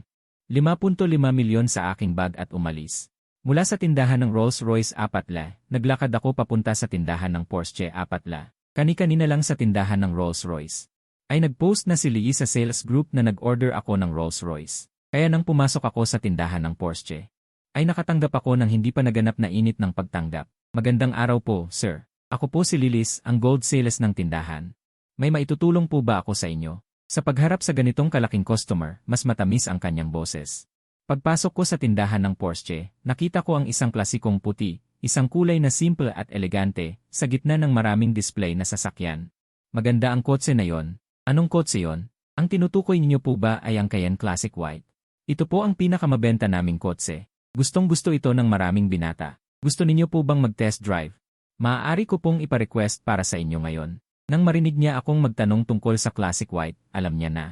5.5 milyon sa aking bag at umalis. Mula sa tindahan ng Rolls-Royce Apatla, naglakad ako papunta sa tindahan ng Porsche Apatla. Kani-kanina lang sa tindahan ng Rolls-Royce. Ay nag-post na si Lee sa sales group na nag-order ako ng Rolls-Royce. Kaya nang pumasok ako sa tindahan ng Porsche, ay nakatanggap ako ng hindi pa naganap na init ng pagtanggap. Magandang araw po, sir. Ako po si Lilis, ang gold sales ng tindahan. May maitutulong po ba ako sa inyo? Sa pagharap sa ganitong kalaking customer, mas matamis ang kanyang boses. Pagpasok ko sa tindahan ng Porsche, nakita ko ang isang klasikong puti, isang kulay na simple at elegante, sa gitna ng maraming display na sasakyan. Maganda ang kotse na yon. Anong kotse yon? Ang tinutukoy ninyo po ba ay ang Cayenne Classic White? Ito po ang pinakamabenta naming kotse. Gustong-gusto ito ng maraming binata. Gusto ninyo po bang mag-test drive? Maaari ko pong ipa-request para sa inyo ngayon. Nang marinig niya akong magtanong tungkol sa Classic White, alam niya na.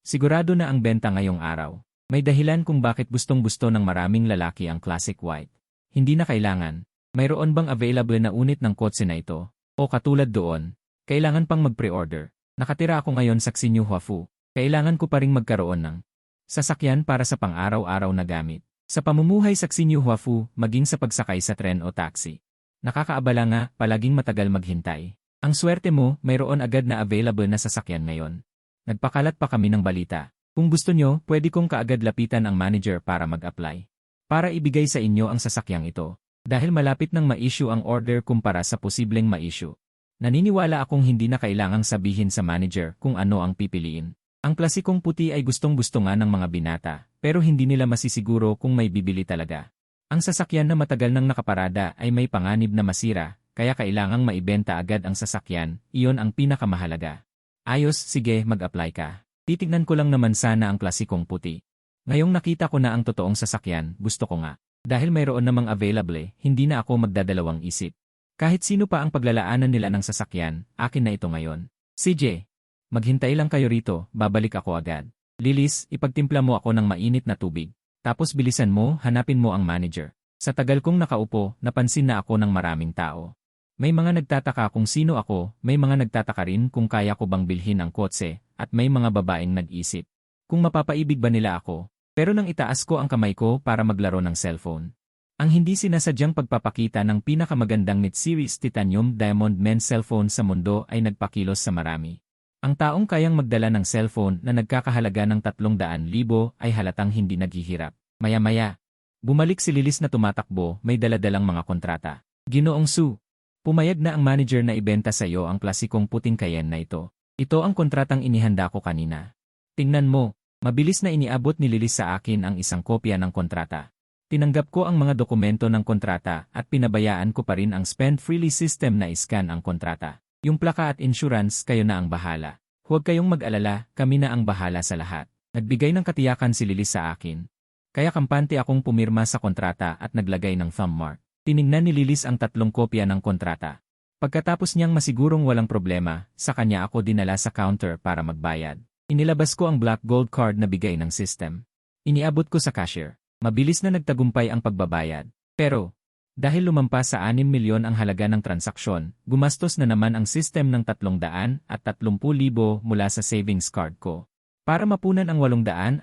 Sigurado na ang benta ngayong araw. May dahilan kung bakit gustong-gusto ng maraming lalaki ang Classic White. Hindi na kailangan. Mayroon bang available na unit ng kotse na ito? O katulad doon, kailangan pang mag-pre-order. Nakatira ako ngayon sa Xinyu Huafu. Kailangan ko pa ring magkaroon ng Sasakyan para sa pang-araw-araw na gamit. Sa pamumuhay sa Xinyu Huafu, maging sa pagsakay sa tren o taxi. Nakakaabala nga, palaging matagal maghintay. Ang swerte mo, mayroon agad na available na sasakyan ngayon. Nagpakalat pa kami ng balita. Kung gusto nyo, pwede kong kaagad lapitan ang manager para mag-apply. Para ibigay sa inyo ang sasakyang ito. Dahil malapit nang ma-issue ang order kumpara sa posibleng ma-issue. Naniniwala akong hindi na kailangang sabihin sa manager kung ano ang pipiliin. Ang klasikong puti ay gustong-gusto nga ng mga binata, pero hindi nila masisiguro kung may bibili talaga. Ang sasakyan na matagal nang nakaparada ay may panganib na masira, kaya kailangang maibenta agad ang sasakyan, iyon ang pinakamahalaga. Ayos, sige, mag-apply ka. Titignan ko lang naman sana ang klasikong puti. Ngayong nakita ko na ang totoong sasakyan, gusto ko nga. Dahil mayroon namang available, hindi na ako magdadalawang isip. Kahit sino pa ang paglalaanan nila ng sasakyan, akin na ito ngayon. CJ, maghintay lang kayo rito, babalik ako agad. Lilis, ipagtimpla mo ako ng mainit na tubig. Tapos bilisan mo, hanapin mo ang manager. Sa tagal kong nakaupo, napansin na ako ng maraming tao. May mga nagtataka kung sino ako, may mga nagtataka rin kung kaya ko bang bilhin ang kotse, at may mga babaeng nag-isip. Kung mapapaibig ba nila ako? Pero nang itaas ko ang kamay ko para maglaro ng cellphone. Ang hindi sinasadyang pagpapakita ng pinakamagandang mid-series titanium diamond men's cellphone sa mundo ay nagpakilos sa marami. Ang taong kayang magdala ng cellphone na nagkakahalaga ng 300,000 ay halatang hindi naghihirap. Maya-maya, bumalik si Lilis na tumatakbo, may daladalang mga kontrata. Ginoong Su, pumayag na ang manager na ibenta sa iyo ang klasikong puting Cayenne na ito. Ito ang kontratang inihanda ko kanina. Tingnan mo. Mabilis na iniabot ni Lilis sa akin ang isang kopya ng kontrata. Tinanggap ko ang mga dokumento ng kontrata at pinabayaan ko pa rin ang spend freely system na iscan ang kontrata. Yung plaka at insurance, kayo na ang bahala. Huwag kayong mag-alala, kami na ang bahala sa lahat. Nagbigay ng katiyakan si Lilis sa akin. Kaya kampante akong pumirma sa kontrata at naglagay ng thumb mark. Tiningnan ni Lilis ang 3 kopya ng kontrata. Pagkatapos niyang masigurong walang problema, sa kanya ako dinala sa counter para magbayad. Inilabas ko ang black gold card na bigay ng system. Iniabot ko sa cashier. Mabilis na nagtagumpay ang pagbabayad. Pero, dahil lumampas sa 6 milyon ang halaga ng transaksyon, gumastos na naman ang system ng 330,000 mula sa savings card ko. Para mapunan ang 880,000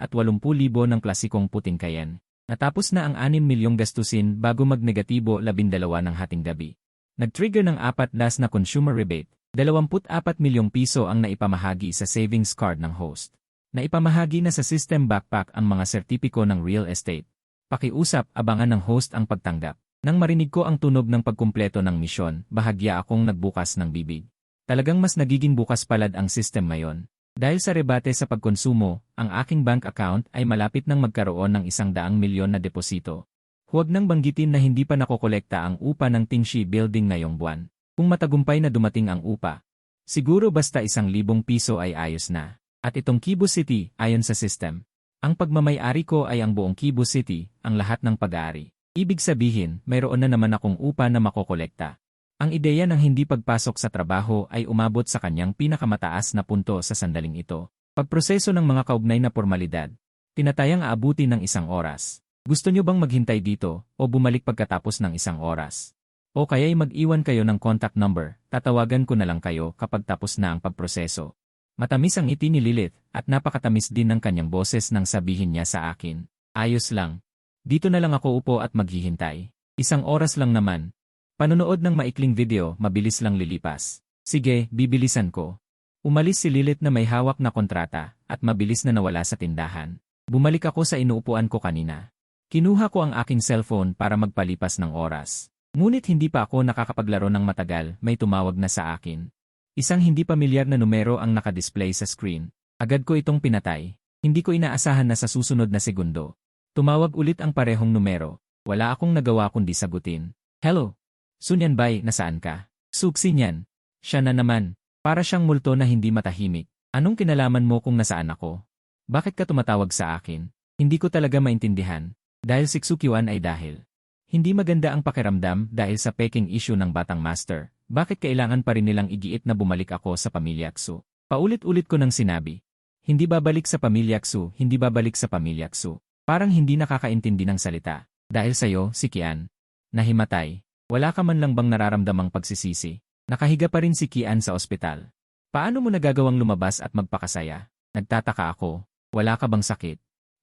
ng klasikong puting Cayenne. Natapos na ang 6 milyong gastusin bago magnegatibo 12 ng hating gabi. Nag-trigger ng 4 na consumer rebate. 24 milyong piso ang naipamahagi sa savings card ng host. Naipamahagi na sa system backpack ang mga sertipiko ng real estate. Pakiusap, abangan ng host ang pagtanggap. Nang marinig ko ang tunog ng pagkumpleto ng misyon, bahagya akong nagbukas ng bibig. Talagang mas nagiging bukas palad ang system ngayon. Dahil sa rebate sa pagkonsumo, ang aking bank account ay malapit nang magkaroon ng 100 milyon na deposito. Huwag nang banggitin na hindi pa nakokolekta ang upa ng Tingshi Building ngayong buwan. Kung matagumpay na dumating ang upa, siguro basta 1,000 piso ay ayos na. At itong Kibu City, ayon sa system, ang pagmamay-ari ko ay ang buong Kibu City, ang lahat ng pag-aari. Ibig sabihin, mayroon na naman akong upa na makokolekta. Ang ideya ng hindi pagpasok sa trabaho ay umabot sa kanyang pinakamataas na punto sa sandaling ito. Pagproseso ng mga kaugnay na pormalidad, tinatayang aabuti ng 1 oras. Gusto nyo bang maghintay dito o bumalik pagkatapos ng 1 oras? O kaya'y mag-iwan kayo ng contact number, tatawagan ko na lang kayo kapag tapos na ang pagproseso. Matamis ang ngiti ni Lilith at napakatamis din ng kanyang boses nang sabihin niya sa akin. Ayos lang. Dito na lang ako upo at maghihintay. 1 oras lang naman. Panonood ng maikling video, mabilis lang lilipas. Sige, bibilisan ko. Umalis si Lilith na may hawak na kontrata at mabilis na nawala sa tindahan. Bumalik ako sa inuupuan ko kanina. Kinuha ko ang aking cellphone para magpalipas ng oras. Ngunit hindi pa ako nakakapaglaro ng matagal, may tumawag na sa akin. Isang hindi pamilyar na numero ang nakadisplay sa screen. Agad ko itong pinatay. Hindi ko inaasahan na sa susunod na segundo. Tumawag ulit ang parehong numero. Wala akong nagawa kundi sagutin. Hello? Sunyan Bay, nasaan ka? Suksi niyan. Siya na naman. Para siyang multo na hindi matahimik. Anong kinalaman mo kung nasaan ako? Bakit ka tumatawag sa akin? Hindi ko talaga maintindihan. Dahil 6Q1 ay dahil. Hindi maganda ang pakiramdam dahil sa peking issue ng batang master. Bakit kailangan pa rin nilang igiit na bumalik ako sa pamilya Xu? Paulit-ulit ko nang sinabi. Hindi babalik sa pamilya Xu, hindi babalik sa pamilya Xu. Parang hindi nakakaintindi ng salita. Dahil sa'yo, si Kian. Nahimatay. Wala ka man lang bang nararamdamang pagsisisi? Nakahiga pa rin si Kian sa ospital. Paano mo nagagawang lumabas at magpakasaya? Nagtataka ako. Wala ka bang sakit?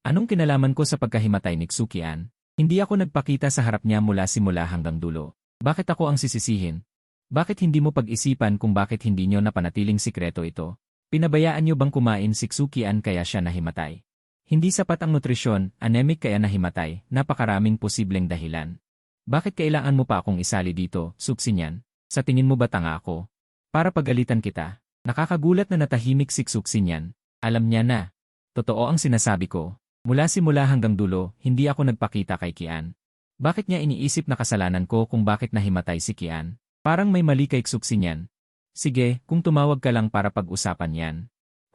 Anong kinalaman ko sa pagkahimatay ni Xuqian? Hindi ako nagpakita sa harap niya mula simula hanggang dulo. Bakit ako ang sisisihin? Bakit hindi mo pag-isipan kung bakit hindi nyo napanatiling sikreto ito? Pinabayaan nyo bang kumain si Xuqian kaya siya nahimatay? Hindi sapat ang nutrisyon, anemic kaya nahimatay, napakaraming posibleng dahilan. Bakit kailangan mo pa akong isali dito, Xuqin? Sa tingin mo ba tanga ako? Para pagalitan kita? Nakakagulat na natahimik si Xuqin. Alam niya na. Totoo ang sinasabi ko. Mula simula hanggang dulo, hindi ako nagpakita kay Qian. Bakit niya iniisip na kasalanan ko kung bakit nahimatay si Qian? Parang may mali kay Xuqin. Sige, kung tumawag ka lang para pag-usapan yan.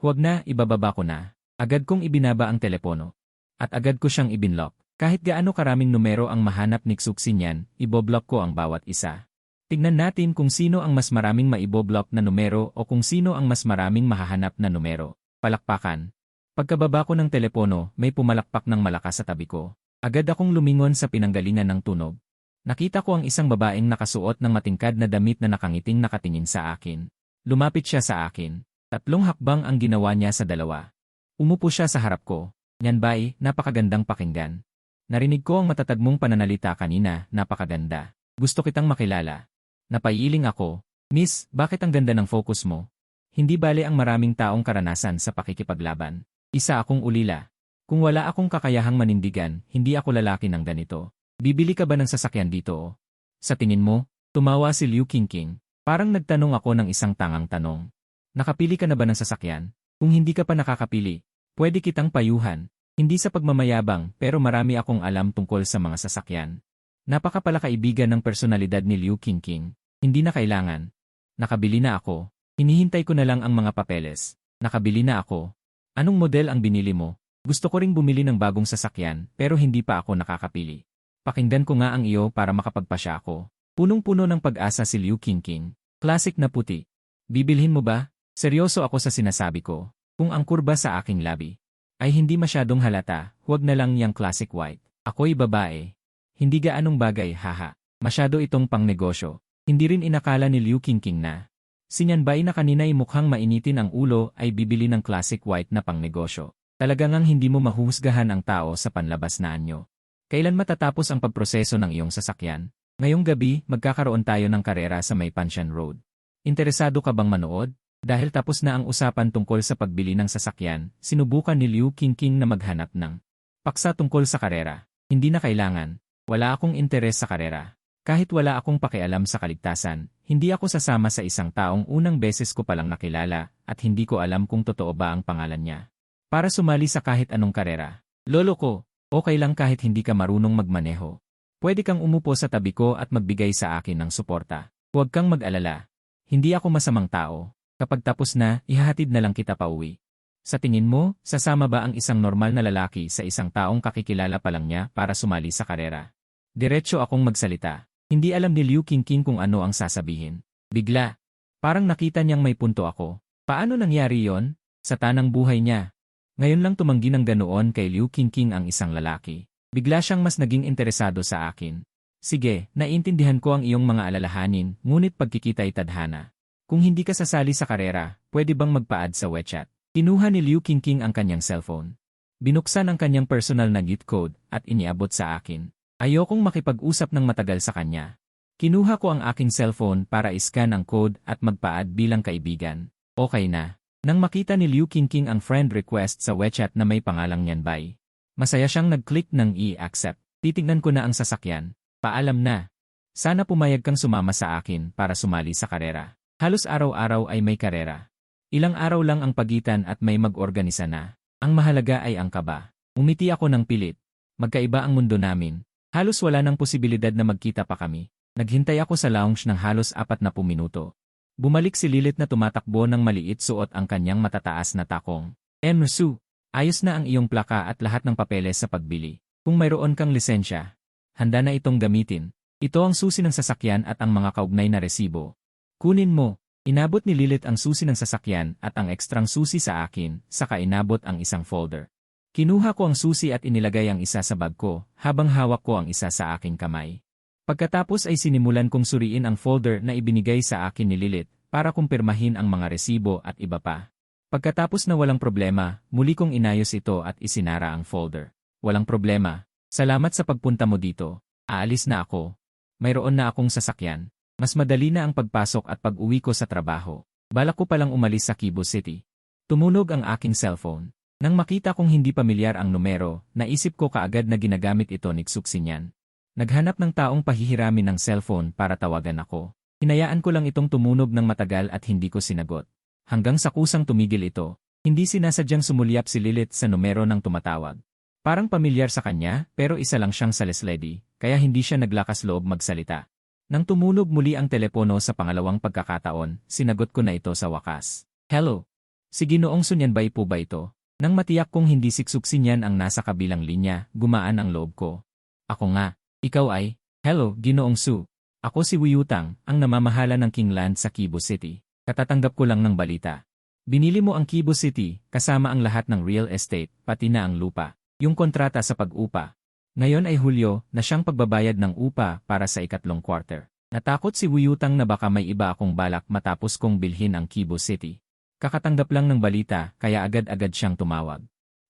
Huwag na, ibababa ko na. Agad kong ibinaba ang telepono. At agad ko siyang ibinlock. Kahit gaano karaming numero ang mahanap ni Xuqin, iboblock ko ang bawat isa. Tignan natin kung sino ang mas maraming maiboblock na numero o kung sino ang mas maraming mahahanap na numero. Palakpakan. Pagkababa ko ng telepono, may pumalakpak ng malakas sa tabi ko. Agad akong lumingon sa pinanggalingan ng tunog. Nakita ko ang isang babaeng nakasuot ng matingkad na damit na nakangiting nakatingin sa akin. Lumapit siya sa akin. 3 hakbang ang ginawa niya sa 2. Umupo siya sa harap ko. Yan ba'y, napakagandang pakinggan. Narinig ko ang matatag mong pananalita kanina, napakaganda. Gusto kitang makilala. Napaiiling ako. Miss, bakit ang ganda ng focus mo? Hindi bale ang maraming taong karanasan sa pakikipaglaban. Isa akong ulila. Kung wala akong kakayahang manindigan, hindi ako lalaki ng ganito. Bibili ka ba ng sasakyan dito? Sa tingin mo, tumawa si Liu Qingqing. Parang nagtanong ako ng isang tangang tanong. Nakapili ka na ba ng sasakyan? Kung hindi ka pa nakakapili, pwede kitang payuhan. Hindi sa pagmamayabang, pero marami akong alam tungkol sa mga sasakyan. Napakapalakaibigan ng personalidad ni Liu Qingqing. Hindi na kailangan. Nakabili na ako. Hinihintay ko na lang ang mga papeles. Nakabili na ako. Anong model ang binili mo? Gusto ko ring bumili ng bagong sasakyan, pero hindi pa ako nakakapili. Pakinggan ko nga ang iyo para makapagpasya ako. Punong-puno ng pag-asa si Liu Qingqing. Classic na puti. Bibilhin mo ba? Seryoso ako sa sinasabi ko. Kung ang kurba sa aking labi ay hindi masyadong halata, huwag na lang yang classic white. Ako'y babae. Hindi gaanong bagay, haha. Masyado itong pangnegosyo. Hindi rin inakala ni Liu Qingqing na sinyan ba'y na kanina'y mukhang mainitin ang ulo ay bibili ng classic white na pangnegosyo. Talaga ngang hindi mo mahuhusgahan ang tao sa panlabas na anyo. Kailan matatapos ang pagproseso ng iyong sasakyan? Ngayong gabi, magkakaroon tayo ng karera sa may Panshan Road. Interesado ka bang manood? Dahil tapos na ang usapan tungkol sa pagbili ng sasakyan, sinubukan ni Liu Qingqing na maghanap ng paksa tungkol sa karera. Hindi na kailangan. Wala akong interes sa karera. Kahit wala akong pakialam sa kaligtasan, hindi ako sasama sa isang taong unang beses ko palang nakilala at hindi ko alam kung totoo ba ang pangalan niya. Para sumali sa kahit anong karera. Lolo ko, okay lang kahit hindi ka marunong magmaneho. Pwede kang umupo sa tabi ko at magbigay sa akin ng suporta. Huwag kang mag-alala. Hindi ako masamang tao. Kapag tapos na, ihahatid na lang kita pauwi. Sa tingin mo, sasama ba ang isang normal na lalaki sa isang taong kakikilala pa lang niya para sumali sa karera? Diretso akong magsalita. Hindi alam ni Liu Qingqing kung ano ang sasabihin. Bigla. Parang nakita niyang may punto ako. Paano nangyari yon? Sa tanang buhay niya. Ngayon lang tumanggi ng ganoon kay Liu Qingqing ang isang lalaki. Bigla siyang mas naging interesado sa akin. Sige, naiintindihan ko ang iyong mga alalahanin, ngunit pagkikita'y tadhana. Kung hindi ka sasali sa karera, pwede bang magpa-add sa WeChat? Kinuha ni Liu Qingqing ang kanyang cellphone. Binuksan ang kanyang personal na git code at iniabot sa akin. Ayokong makipag-usap ng matagal sa kanya. Kinuha ko ang aking cellphone para iscan ang code at magpa-add bilang kaibigan. Okay na. Nang makita ni Liu Qingqing ang friend request sa WeChat na may pangalang Yanbay, masaya siyang nag-click ng i-accept. Titignan ko na ang sasakyan. Paalam na. Sana pumayag kang sumama sa akin para sumali sa karera. Halos araw-araw ay may karera. Ilang araw lang ang pagitan at may mag-organisa na. Ang mahalaga ay ang kaba. Umiti ako ng pilit. Magkaiba ang mundo namin. Halos wala ng posibilidad na magkita pa kami. Naghintay ako sa lounge ng halos 40 minuto. Bumalik si Lilith na tumatakbo ng maliit suot ang kanyang matataas na takong. Su, ayos na ang iyong plaka at lahat ng papeles sa pagbili. Kung mayroon kang lisensya, handa na itong gamitin. Ito ang susi ng sasakyan at ang mga kaugnay na resibo. Kunin mo. Inabot ni Lilith ang susi ng sasakyan at ang ekstrang susi sa akin, saka inabot ang isang folder. Kinuha ko ang susi at inilagay ang isa sa bag ko, habang hawak ko ang isa sa aking kamay. Pagkatapos ay sinimulan kong suriin ang folder na ibinigay sa akin ni Lilith, para kumpirmahin ang mga resibo at iba pa. Pagkatapos na walang problema, muli kong inayos ito at isinara ang folder. Walang problema. Salamat sa pagpunta mo dito. Aalis na ako. Mayroon na akong sasakyan. Mas madali na ang pagpasok at pag-uwi ko sa trabaho. Balak ko palang umalis sa Cebu City. Tumunog ang aking cellphone. Nang makita kong hindi pamilyar ang numero, naisip ko kaagad na ginagamit ito ni Xuksinyan. Naghanap ng taong pahihiramin ng cellphone para tawagan ako. Hinayaan ko lang itong tumunog ng matagal at hindi ko sinagot. Hanggang sa kusang tumigil ito, hindi sinasadyang sumulyap si Lilith sa numero ng tumatawag. Parang pamilyar sa kanya, pero isa lang siyang salesledi, kaya hindi siya naglakas loob magsalita. Nang tumunog muli ang telepono sa pangalawang pagkakataon, sinagot ko na ito sa wakas. Hello? Si Ginoong Sunyan ba ito? Nang matiyak kong hindi si Xuksinyan ang nasa kabilang linya, gumaan ang loob ko. Ako nga, ikaw ay, hello, Ginoong Su. Ako si Wuyutang, ang namamahala ng Kingland sa Cebu City. Katatanggap ko lang ng balita. Binili mo ang Cebu City, kasama ang lahat ng real estate, pati na ang lupa. Yung kontrata sa pag-upa. Ngayon ay Hulyo, na siyang pagbabayad ng upa para sa ikatlong quarter. Natakot si Wuyutang na baka may iba akong balak matapos kong bilhin ang Cebu City. Kakatanggap lang ng balita, kaya agad-agad siyang tumawag.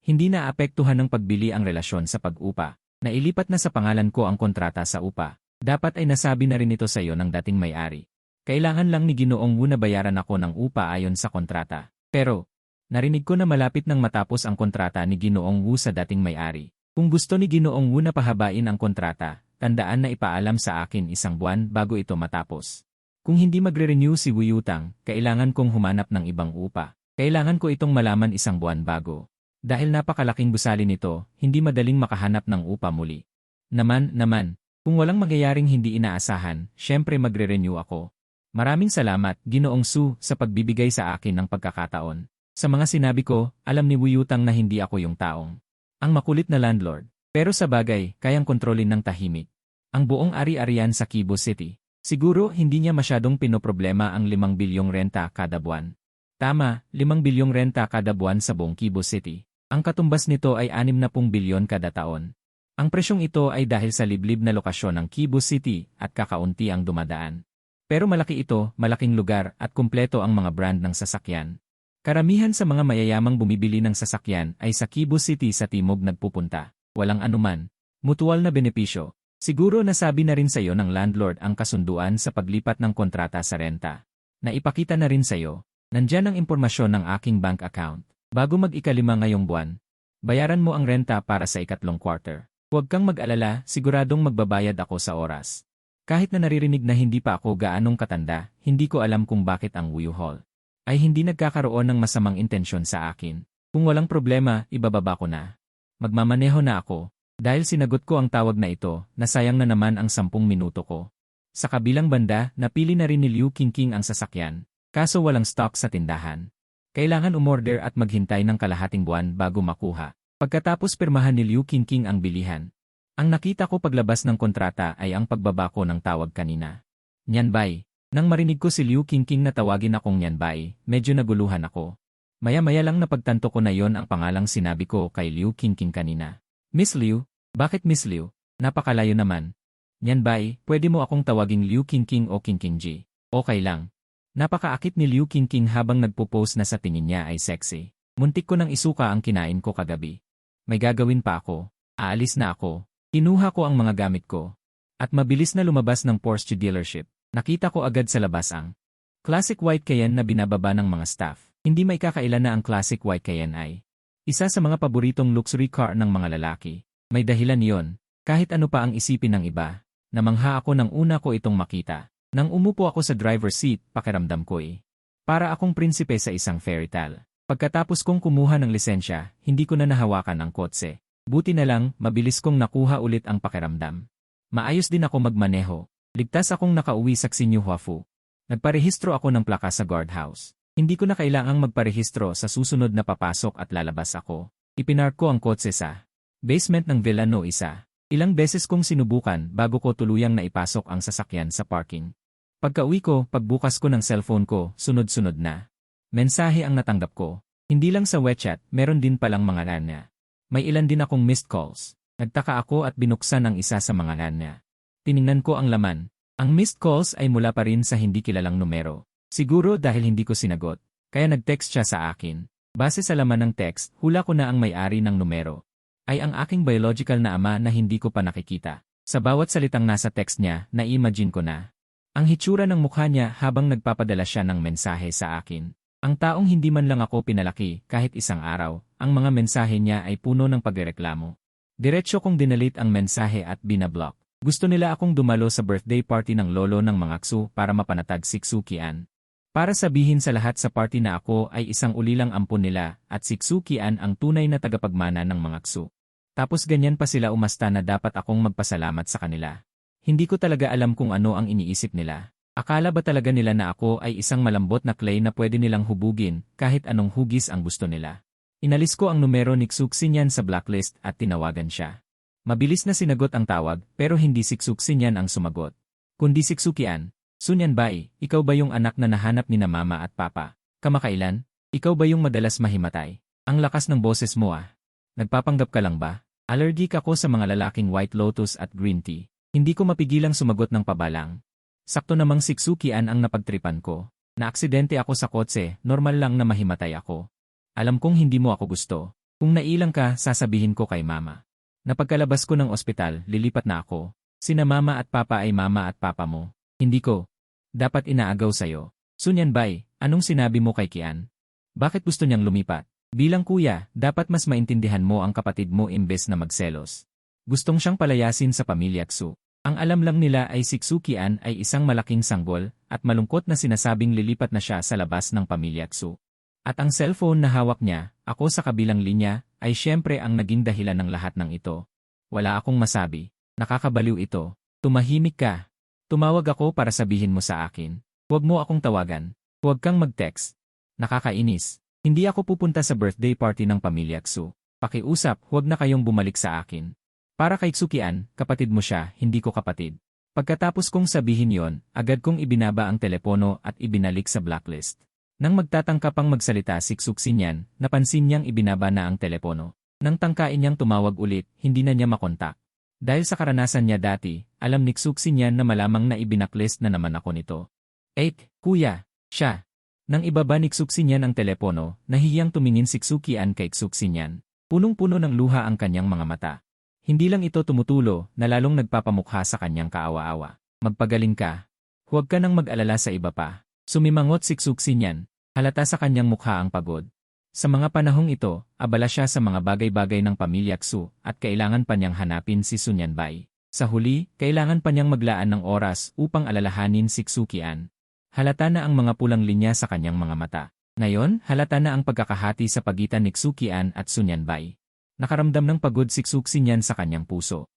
Hindi na apektuhan ng pagbili ang relasyon sa pag-upa. Nailipat na sa pangalan ko ang kontrata sa upa. Dapat ay nasabi na rin ito sa iyo ng dating may-ari. Kailangan lang ni Ginoong Wu na bayaran ako ng upa ayon sa kontrata. Pero, narinig ko na malapit nang matapos ang kontrata ni Ginoong Wu sa dating may-ari. Kung gusto ni Ginoong Wu na pahabain ang kontrata, tandaan na ipaalam sa akin 1 buwan bago ito matapos. Kung hindi magre-renew si Wuyutang, kailangan kong humanap ng ibang upa. Kailangan ko itong malaman 1 buwan bago. Dahil napakalaking gusali nito, hindi madaling makahanap ng upa muli. Naman, kung walang mangyayaring hindi inaasahan, syempre magre-renew ako. Maraming salamat, Ginoong Su, sa pagbibigay sa akin ng pagkakataon. Sa mga sinabi ko, alam ni Wuyutang na hindi ako yung taong ang makulit na landlord. Pero sa bagay, kayang kontrolin ng tahimik ang buong ari-arian sa Cebu City. Siguro hindi niya masyadong pinoproblema ang 5 bilyong renta kada buwan. Tama, 5 bilyong renta kada buwan sa buong Cebu City. Ang katumbas nito ay 60 bilyon kada taon. Ang presyong ito ay dahil sa liblib na lokasyon ng Cebu City at kakaunti ang dumadaan. Pero malaki ito, malaking lugar at kumpleto ang mga brand ng sasakyan. Karamihan sa mga mayayamang bumibili ng sasakyan ay sa Cebu City sa timog nagpupunta. Walang anuman. Mutual na benepisyo. Siguro nasabi na rin sa iyo ng landlord ang kasunduan sa paglipat ng kontrata sa renta. Naipakita na rin sa iyo. Nandyan ang impormasyon ng aking bank account. Bago mag-5 ngayong buwan, bayaran mo ang renta para sa ikatlong quarter. Huwag kang mag-alala, siguradong magbabayad ako sa oras. Kahit na naririnig na hindi pa ako gaanong katanda, hindi ko alam kung bakit ang Wuyu Hall ay hindi nagkakaroon ng masamang intensyon sa akin. Kung walang problema, ibababa ko na. Magmamaneho na ako. Dahil sinagot ko ang tawag na ito, nasayang na naman ang 10 minuto ko. Sa kabilang banda, napili na rin ni Liu Qingqing ang sasakyan, kaso walang stock sa tindahan. Kailangan umorder at maghintay ng kalahating buwan bago makuha. Pagkatapos pirmahan ni Liu Qingqing ang bilihan. Ang nakita ko paglabas ng kontrata ay ang pagbaba ko ng tawag kanina. Nyanbay. Nang marinig ko si Liu Qingqing na tawagin akong Nyanbay, medyo naguluhan ako. Maya-maya lang napagtanto ko na yon ang pangalang sinabi ko kay Liu Qingqing kanina. Miss Liu? Bakit Miss Liu? Napakalayo naman. Nyanbay, pwede mo akong tawaging Liu Qingqing o Qingqingji. Okay lang. Napakaakit ni Liu Qingqing habang nagpo-pose na sa tingin niya ay sexy. Muntik ko nang isuka ang kinain ko kagabi. May gagawin pa ako. Aalis na ako. Kinuha ko ang mga gamit ko. At mabilis na lumabas ng Porsche dealership. Nakita ko agad sa labas ang Classic White Cayenne na binababa ng mga staff. Hindi may kakailan na ang Classic White Cayenne ay isa sa mga paboritong luxury car ng mga lalaki. May dahilan yon. Kahit ano pa ang isipin ng iba. Namangha ako nang una ko itong makita. Nang umupo ako sa driver's seat, pakiramdam ko para akong prinsipe sa isang fairy tale. Pagkatapos kong kumuha ng lisensya, hindi ko na nahawakan ang kotse. Buti na lang, mabilis kong nakuha ulit ang pakiramdam. Maayos din ako magmaneho. Ligtas akong nakauwi sa Xinyu Huafu. Nagparehistro ako ng plaka sa guardhouse. Hindi ko na kailangang magparehistro sa susunod na papasok at lalabas ako. Ipinark ko ang kotse sa basement ng Villa No 1. Ilang beses kong sinubukan bago ko tuluyang naipasok ang sasakyan sa parking. Pagka-uwi ko, pagbukas ko ng cellphone ko, sunod-sunod na mensahe ang natanggap ko. Hindi lang sa WeChat, meron din palang mga lanya. May ilan din akong missed calls. Nagtaka ako at binuksan ang isa sa mga lanya. Tiningnan ko ang laman. Ang missed calls ay mula pa rin sa hindi kilalang numero. Siguro dahil hindi ko sinagot. Kaya nag-text siya sa akin. Base sa laman ng text, hula ko na ang may-ari ng numero. Ay ang aking biological na ama na hindi ko pa nakikita. Sa bawat salitang nasa text niya, na-imagine ko na. Ang hitsura ng mukha niya habang nagpapadala siya ng mensahe sa akin. Ang taong hindi man lang ako pinalaki kahit isang araw, ang mga mensahe niya ay puno ng pagrereklamo. Diretso kong dinalit ang mensahe at binablock. Gusto nila akong dumalo sa birthday party ng lolo ng mga Ksu para mapanatag si Ksukian. Para sabihin sa lahat sa party na ako ay isang ulilang ampon nila at si Ksukian ang tunay na tagapagmana ng mga Ksu. Tapos ganyan pa sila umasta na dapat akong magpasalamat sa kanila. Hindi ko talaga alam kung ano ang iniisip nila. Akala ba talaga nila na ako ay isang malambot na clay na pwede nilang hubugin kahit anong hugis ang gusto nila? Inalis ko ang numero ni Ksukian sa blacklist at tinawagan siya. Mabilis na sinagot ang tawag pero hindi si Ksukian ang sumagot. Kundi si Ksukian. Sunyan Bai, ikaw ba yung anak na nahanap ni na mama at papa? Kamakailan? Ikaw ba yung madalas mahimatay? Ang lakas ng boses mo ah. Nagpapanggap ka lang ba? Allergic ako sa mga lalaking White Lotus at green tea. Hindi ko mapigilang sumagot ng pabalang. Sakto namang si Ksukian ang napagtripan ko. Naaksidente ako sa kotse, normal lang na mahimatay ako. Alam kong hindi mo ako gusto. Kung nailang ka, sasabihin ko kay mama. Napagkalabas ko ng ospital, lilipat na ako. Sina mama at papa ay mama at papa mo. Hindi ko. Dapat inaagaw sa'yo. Sunyan Bai, anong sinabi mo kay Kian? Bakit gusto niyang lumipat? Bilang kuya, dapat mas maintindihan mo ang kapatid mo imbes na magselos. Gustong siyang palayasin sa pamilya Ksu. Ang alam lang nila ay si Ksukian ay isang malaking sanggol at malungkot na sinasabing lilipat na siya sa labas ng pamilya Ksu. At ang cellphone na hawak niya, ako sa kabilang linya, ay siyempre ang naging dahilan ng lahat ng ito. Wala akong masabi. Nakakabaliw ito. Tumahimik ka. Tumawag ako para sabihin mo sa akin. Huwag mo akong tawagan. Huwag kang mag-text. Nakakainis. Hindi ako pupunta sa birthday party ng pamilya Ksu. Pakiusap, huwag na kayong bumalik sa akin. Para kay Ksukian, kapatid mo siya, hindi ko kapatid. Pagkatapos kong sabihin yon, agad kong ibinaba ang telepono at ibinalik sa blacklist. Nang magtatangka pang magsalita si Ksukian, napansin niyang ibinaba na ang telepono. Nang tangkain niyang tumawag ulit, hindi na niya makontak. Dahil sa karanasan niya dati, alam ni Ksukian na malamang na ibinacklist na naman ako nito. Kuya, siya. Nang ibaba ni Ksukian ang telepono, nahihiyang tumingin si Ksukian kay Ksukian. Punong-puno ng luha ang kanyang mga mata. Hindi lang ito tumutulo, na lalong nagpapamukha sa kanyang kaawa-awa. Magpagaling ka. Huwag ka nang mag-alala sa iba pa. Sumimangot si Ksukian. Halata sa kanyang mukha ang pagod. Sa mga panahong ito, abala siya sa mga bagay-bagay ng pamilya Ksu at kailangan pa niyang hanapin si Sunyan Bai. Sa huli, kailangan pa niyang maglaan ng oras upang alalahanin si Ksukian. Halata na ang mga pulang linya sa kanyang mga mata. Ngayon, halata na ang pagkakahati sa pagitan ni Ksukian at Sunyan Bai. Nakaramdam ng pagod si Ksukian sa kanyang puso.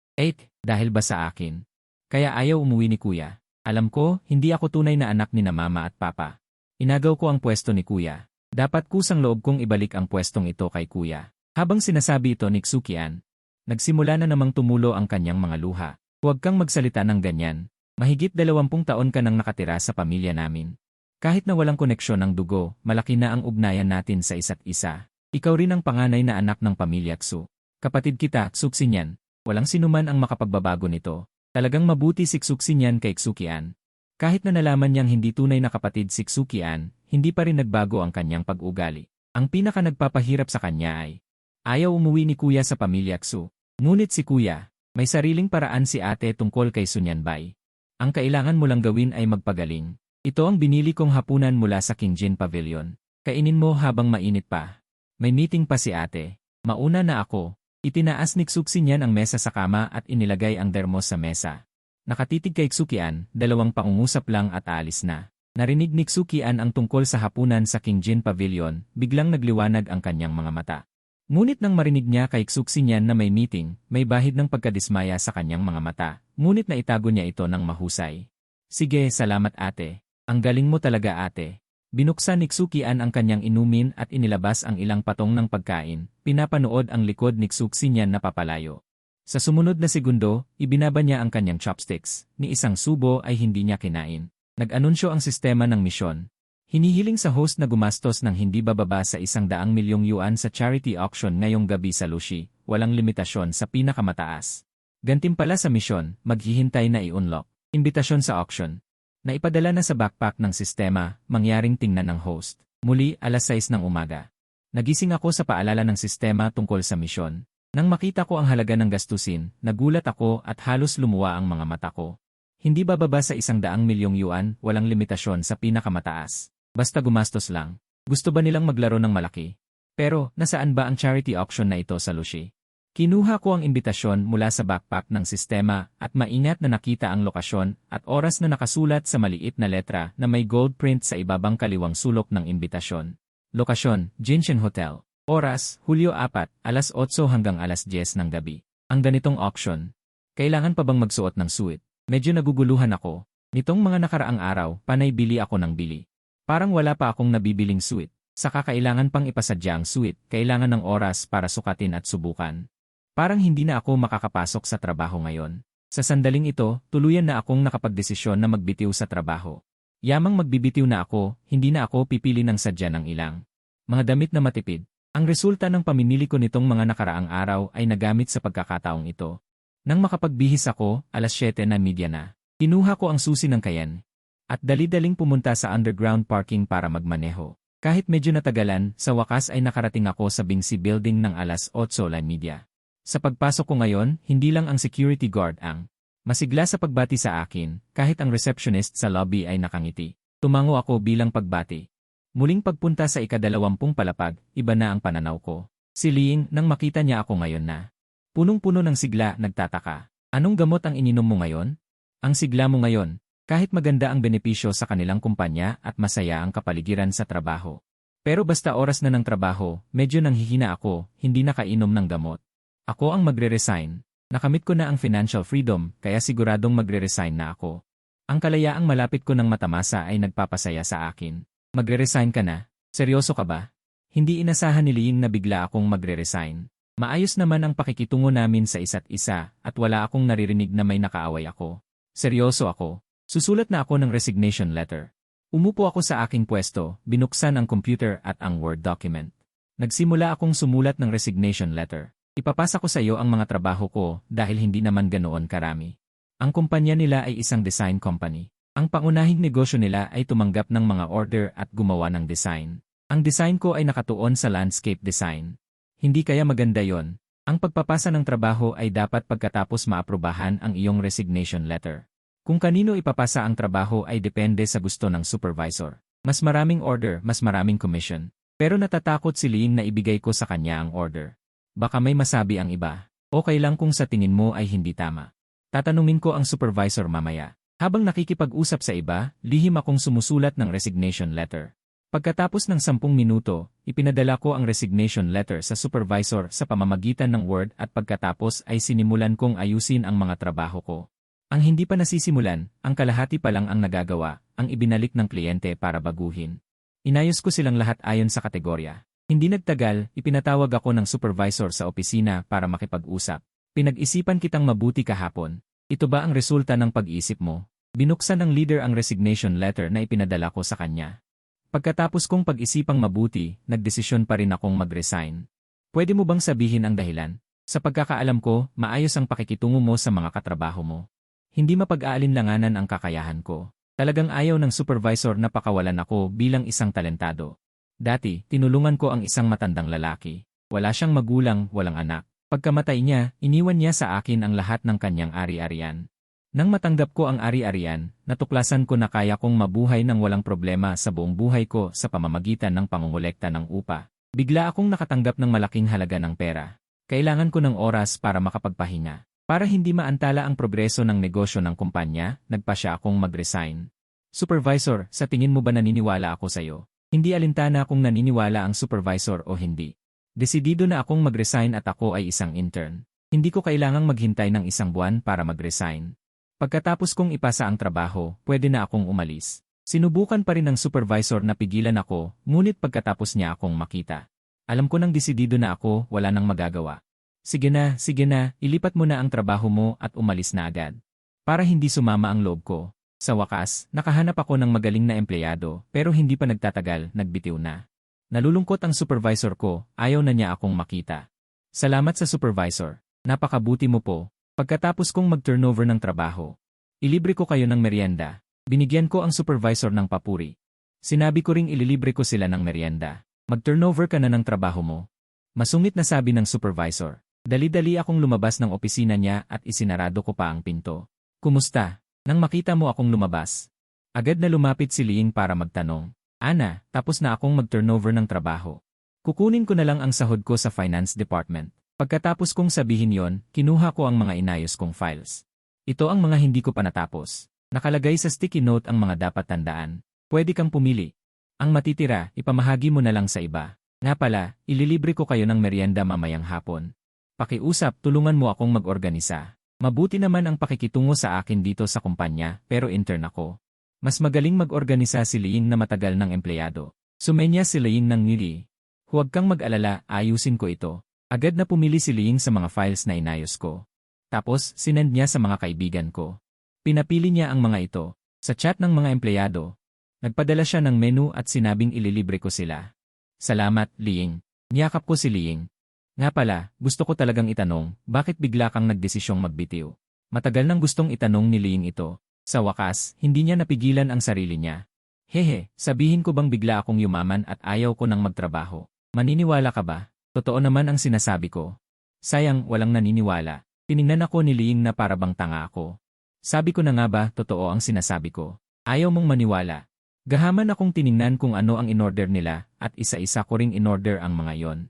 Dahil ba sa akin? Kaya ayaw umuwi ni kuya. Alam ko, hindi ako tunay na anak ni na mama at papa. Inagaw ko ang pwesto ni kuya. Dapat kusang loob kong ibalik ang pwestong ito kay kuya. Habang sinasabi ito ni Ksukian, nagsimula na namang tumulo ang kanyang mga luha. Huwag kang magsalita ng ganyan. Mahigit 20 taon ka nang nakatira sa pamilya namin. Kahit na walang koneksyon ng dugo, malaki na ang ugnayan natin sa isa't isa. Ikaw rin ang panganay na anak ng pamilya Ksu. Kapatid kita, Ksukian. Walang sinuman ang makapagbabago nito. Talagang mabuti si Ksukian kay Ksukian. Kahit na nalaman niyang hindi tunay na kapatid si Ksukian, hindi pa rin nagbago ang kanyang pag-ugali. Ang pinaka nagpapahirap sa kanya ay ayaw umuwi ni kuya sa pamilya Ksu. Ngunit si kuya, may sariling paraan si ate tungkol kay Sunyan Bai. Ang kailangan mo lang gawin ay magpagaling. Ito ang binili kong hapunan mula sa King Jin Pavilion. Kainin mo habang mainit pa. May meeting pa si ate. Mauna na ako. Itinaas ni Ksukian ang mesa sa kama at inilagay ang dermos sa mesa. Nakatitig kay Ksukian, 2 pangungusap lang at aalis na. Narinig ni Ksukian ang tungkol sa hapunan sa King Jin Pavilion, biglang nagliwanag ang kanyang mga mata. Ngunit nang marinig niya kay Ksukian na may meeting, may bahid ng pagkadismaya sa kanyang mga mata, ngunit naitago niya ito ng mahusay. Sige, salamat ate. Ang galing mo talaga ate. Binuksan ni Ksukian ang kanyang inumin at inilabas ang ilang patong ng pagkain, pinapanood ang likod ni Ksukian na papalayo. Sa sumunod na segundo, ibinaba niya ang kanyang chopsticks, ni isang subo ay hindi niya kinain. Nag-anunsyo ang sistema ng misyon. Hinihiling sa host na gumastos ng hindi bababa sa 100 milyong yuan sa charity auction ngayong gabi sa Lushi, walang limitasyon sa pinakamataas. Gantimpala sa misyon, maghihintay na i-unlock. Imbitasyon sa auction. Naipadala na sa backpack ng sistema, mangyaring tingnan ng host. Muli, 6:00 ng umaga. Nagising ako sa paalala ng sistema tungkol sa misyon. Nang makita ko ang halaga ng gastusin, nagulat ako at halos lumuwa ang mga mata ko. Hindi bababa sa 100 milyong yuan, walang limitasyon sa pinakamataas. Basta gumastos lang. Gusto ba nilang maglaro ng malaki? Pero, nasaan ba ang charity auction na ito sa Lushi? Kinuha ko ang imbitasyon mula sa backpack ng sistema at maingat na nakita ang lokasyon at oras na nakasulat sa maliit na letra na may gold print sa ibabang kaliwang sulok ng imbitasyon. Lokasyon, Jinshin Hotel. Oras, Hulyo 4, alas 8 hanggang alas 10 ng gabi. Ang ganitong auction. Kailangan pa bang magsuot ng suit? Medyo naguguluhan ako. Nitong mga nakaraang araw, panay bili ako ng bili. Parang wala pa akong nabibiling suit. Saka kailangan pang ipasadya ang suit, kailangan ng oras para sukatin at subukan. Parang hindi na ako makakapasok sa trabaho ngayon. Sa sandaling ito, tuluyan na akong nakapagdesisyon na magbitiw sa trabaho. Yamang magbibitiw na ako, hindi na ako pipili ng sadya ng ilang mga damit na matipid. Ang resulta ng pamimili ko nitong mga nakaraang araw ay nagamit sa pagkakataong ito. Nang makapagbihis ako, alas 7:30 na. Kinuha ko ang susi ng Cayenne. At dali-daling pumunta sa underground parking para magmaneho. Kahit medyo natagalan, sa wakas ay nakarating ako sa Bingsi Building ng alas 8:30. Sa pagpasok ko ngayon, hindi lang ang security guard ang masigla sa pagbati sa akin, kahit ang receptionist sa lobby ay nakangiti. Tumango ako bilang pagbati. Muling pagpunta sa ika-20 palapag, iba na ang pananaw ko. Si Ling, nang makita niya ako ngayon na punong-puno ng sigla, nagtataka. Anong gamot ang ininom mo ngayon? Ang sigla mo ngayon, kahit maganda ang benepisyo sa kanilang kumpanya at masaya ang kapaligiran sa trabaho. Pero basta oras na ng trabaho, medyo nanghihina ako, hindi nakainom ng gamot. Ako ang magre-resign. Nakamit ko na ang financial freedom, kaya siguradong magre-resign na ako. Ang kalayaang malapit ko ng matamasa ay nagpapasaya sa akin. Magre-resign ka na? Seryoso ka ba? Hindi inasahan ni Ling na bigla akong magre-resign. Maayos naman ang pakikitungo namin sa isa't isa at wala akong naririnig na may nakaaway ako. Seryoso ako. Susulat na ako ng resignation letter. Umupo ako sa aking pwesto, binuksan ang computer at ang Word document. Nagsimula akong sumulat ng resignation letter. Ipapasa ko sa iyo ang mga trabaho ko dahil hindi naman ganoon karami. Ang kumpanya nila ay isang design company. Ang pangunahing negosyo nila ay tumanggap ng mga order at gumawa ng design. Ang design ko ay nakatuon sa landscape design. Hindi kaya maganda yon? Ang pagpapasa ng trabaho ay dapat pagkatapos maaprubahan ang iyong resignation letter. Kung kanino ipapasa ang trabaho ay depende sa gusto ng supervisor. Mas maraming order, mas maraming commission. Pero natatakot si Ling na ibigay ko sa kanya ang order. Baka may masabi ang iba. Okay lang kung sa tingin mo ay hindi tama. Tatanungin ko ang supervisor mamaya. Habang nakikipag-usap sa iba, lihim akong sumusulat ng resignation letter. Pagkatapos ng 10 minuto, ipinadala ko ang resignation letter sa supervisor sa pamamagitan ng Word at pagkatapos ay sinimulan kong ayusin ang mga trabaho ko. Ang hindi pa nasisimulan, ang kalahati pa lang ang nagagawa, ang ibinalik ng kliyente para baguhin. Inayos ko silang lahat ayon sa kategorya. Hindi nagtagal, ipinatawag ako ng supervisor sa opisina para makipag-usap. Pinag-isipan kitang mabuti kahapon. Ito ba ang resulta ng pag-iisip mo? Binuksan ng leader ang resignation letter na ipinadala ko sa kanya. Pagkatapos kong pag-isipang mabuti, nagdesisyon pa rin akong mag-resign. Pwede mo bang sabihin ang dahilan? Sa pagkakaalam ko, maayos ang pakikitungo mo sa mga katrabaho mo. Hindi mapag-aalinlanganan ang kakayahan ko. Talagang ayaw ng supervisor na pakawalan ako bilang isang talentado. Dati, tinulungan ko ang isang matandang lalaki. Wala siyang magulang, walang anak. Pagkamatay niya, iniwan niya sa akin ang lahat ng kanyang ari-arian. Nang matanggap ko ang ari-arian, natuklasan ko na kaya kong mabuhay ng walang problema sa buong buhay ko sa pamamagitan ng pangungulekta ng upa. Bigla akong nakatanggap ng malaking halaga ng pera. Kailangan ko ng oras para makapagpahinga. Para hindi maantala ang progreso ng negosyo ng kumpanya, nagpasya akong mag-resign. Supervisor, sa tingin mo ba naniniwala ako sa iyo? Hindi alintana kung naniniwala ang supervisor o hindi. Desidido na akong mag-resign at ako ay isang intern. Hindi ko kailangang maghintay ng 1 buwan para mag-resign. Pagkatapos kong ipasa ang trabaho, pwede na akong umalis. Sinubukan pa rin ng supervisor na pigilan ako, ngunit pagkatapos niya akong makita. Alam ko nang desidido na ako, wala nang magagawa. Sige na, ilipat mo na ang trabaho mo at umalis na agad. Para hindi sumama ang loob ko. Sa wakas, nakahanap ako ng magaling na empleyado, pero hindi pa nagtatagal, nagbitiw na. Nalulungkot ang supervisor ko, ayaw na niya akong makita. Salamat sa supervisor. Napakabuti mo po. Pagkatapos kong mag-turnover ng trabaho, ilibre ko kayo ng merienda. Binigyan ko ang supervisor ng papuri. Sinabi ko ring ililibre ko sila ng merienda. Mag-turnover ka na ng trabaho mo. Masungit na sabi ng supervisor. Dali-dali akong lumabas ng opisina niya at isinarado ko pa ang pinto. Kumusta? Nang makita mo akong lumabas. Agad na lumapit si Liing para magtanong. Ana, tapos na akong mag-turnover ng trabaho. Kukunin ko na lang ang sahod ko sa finance department. Pagkatapos kong sabihin yon, kinuha ko ang mga inayos kong files. Ito ang mga hindi ko pa natapos. Nakalagay sa sticky note ang mga dapat tandaan. Pwede kang pumili. Ang matitira, ipamahagi mo na lang sa iba. Nga pala, ililibre ko kayo ng merienda mamayang hapon. Pakiusap, tulungan mo akong mag-organisa. Mabuti naman ang pakikitungo sa akin dito sa kumpanya, pero intern ako. Mas magaling mag-organisa si Liing na matagal ng empleyado. Sumenya si Liing ng ngili. Huwag kang mag-alala, ayusin ko ito. Agad na pumili si Liing sa mga files na inayos ko. Tapos, sinend niya sa mga kaibigan ko. Pinapili niya ang mga ito. Sa chat ng mga empleyado, nagpadala siya ng menu at sinabing ililibre ko sila. Salamat, Liing. Niyakap ko si Liing. Nga pala, gusto ko talagang itanong, bakit bigla kang nagdesisyong magbitiw? Matagal nang gustong itanong ni Liing ito. Sa wakas, hindi niya napigilan ang sarili niya. Hehe, sabihin ko bang bigla akong yumaman at ayaw ko nang magtrabaho? Maniniwala ka ba? Totoo naman ang sinasabi ko. Sayang, walang naniniwala. Tiningnan ako ni Liing na para bang tanga ako. Sabi ko na nga ba, totoo ang sinasabi ko. Ayaw mong maniwala. Gahaman akong tiningnan kung ano ang inorder nila at isa-isa ko ring inorder ang mga yon.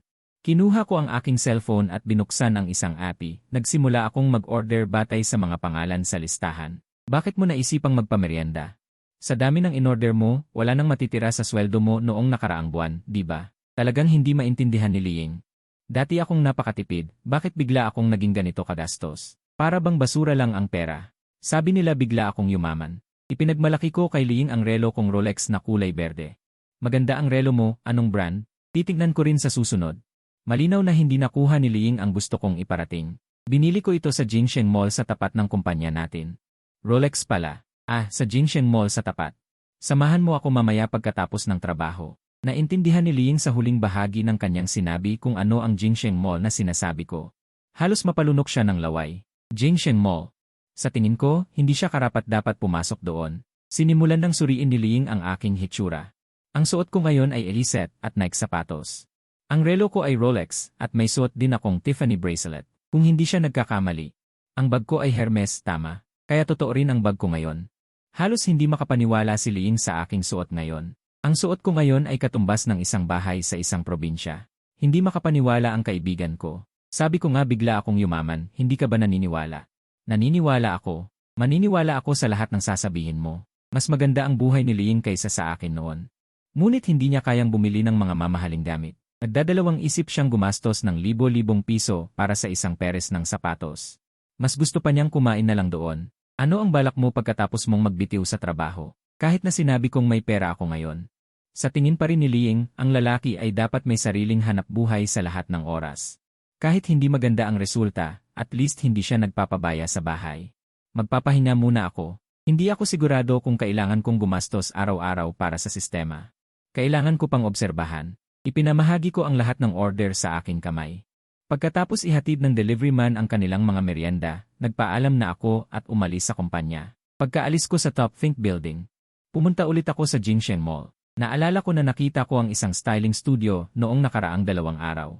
Kinuha ko ang aking cellphone at binuksan ang isang API. Nagsimula akong mag-order batay sa mga pangalan sa listahan. Bakit mo naisipang magpamerienda? Sa dami ng inorder mo, wala nang matitira sa sweldo mo noong nakaraang buwan, di ba? Talagang hindi maintindihan ni Liing. Dati akong napakatipid, bakit bigla akong naging ganito kagastos? Para bang basura lang ang pera? Sabi nila bigla akong yumaman. Ipinagmalaki ko kay Liing ang relo kong Rolex na kulay berde. Maganda ang relo mo, anong brand? Titignan ko rin sa susunod. Malinaw na hindi nakuha ni Liing ang gusto kong iparating. Binili ko ito sa Jinsheng Mall sa tapat ng kumpanya natin. Rolex pala. Sa Jinsheng Mall sa tapat. Samahan mo ako mamaya pagkatapos ng trabaho. Naintindihan ni Liing sa huling bahagi ng kanyang sinabi kung ano ang Jinsheng Mall na sinasabi ko. Halos mapalunok siya ng laway. Jinsheng Mall. Sa tingin ko, hindi siya karapat-dapat pumasok doon. Sinimulan ng suriin ni Liing ang aking hitsura. Ang suot ko ngayon ay Elisette at Nike sapatos. Ang relo ko ay Rolex at may suot din akong Tiffany bracelet. Kung hindi siya nagkakamali. Ang bag ko ay Hermes, tama. Kaya totoo rin ang bag ko ngayon. Halos hindi makapaniwala si Liing sa aking suot ngayon. Ang suot ko ngayon ay katumbas ng isang bahay sa isang probinsya. Hindi makapaniwala ang kaibigan ko. Sabi ko nga bigla akong yumaman, hindi ka ba naniniwala? Naniniwala ako. Maniniwala ako sa lahat ng sasabihin mo. Mas maganda ang buhay ni Liing kaysa sa akin noon. Ngunit hindi niya kayang bumili ng mga mamahaling gamit. Nagdadalawang isip siyang gumastos ng libo-libong piso para sa isang peres ng sapatos. Mas gusto pa niyang kumain na lang doon. Ano ang balak mo pagkatapos mong magbitiw sa trabaho? Kahit na sinabi kong may pera ako ngayon. Sa tingin pa rin ni Liing, ang lalaki ay dapat may sariling hanap buhay sa lahat ng oras. Kahit hindi maganda ang resulta, at least hindi siya nagpapabaya sa bahay. Magpapahinga muna ako. Hindi ako sigurado kung kailangan kong gumastos araw-araw para sa sistema. Kailangan ko pang obserbahan. Ipinamahagi ko ang lahat ng order sa aking kamay. Pagkatapos ihatid ng delivery man ang kanilang mga merienda, nagpaalam na ako at umalis sa kumpanya. Pagkaalis ko sa Top Think Building, pumunta ulit ako sa Jinsheng Mall. Naalala ko na nakita ko ang isang styling studio noong nakaraang 2 araw.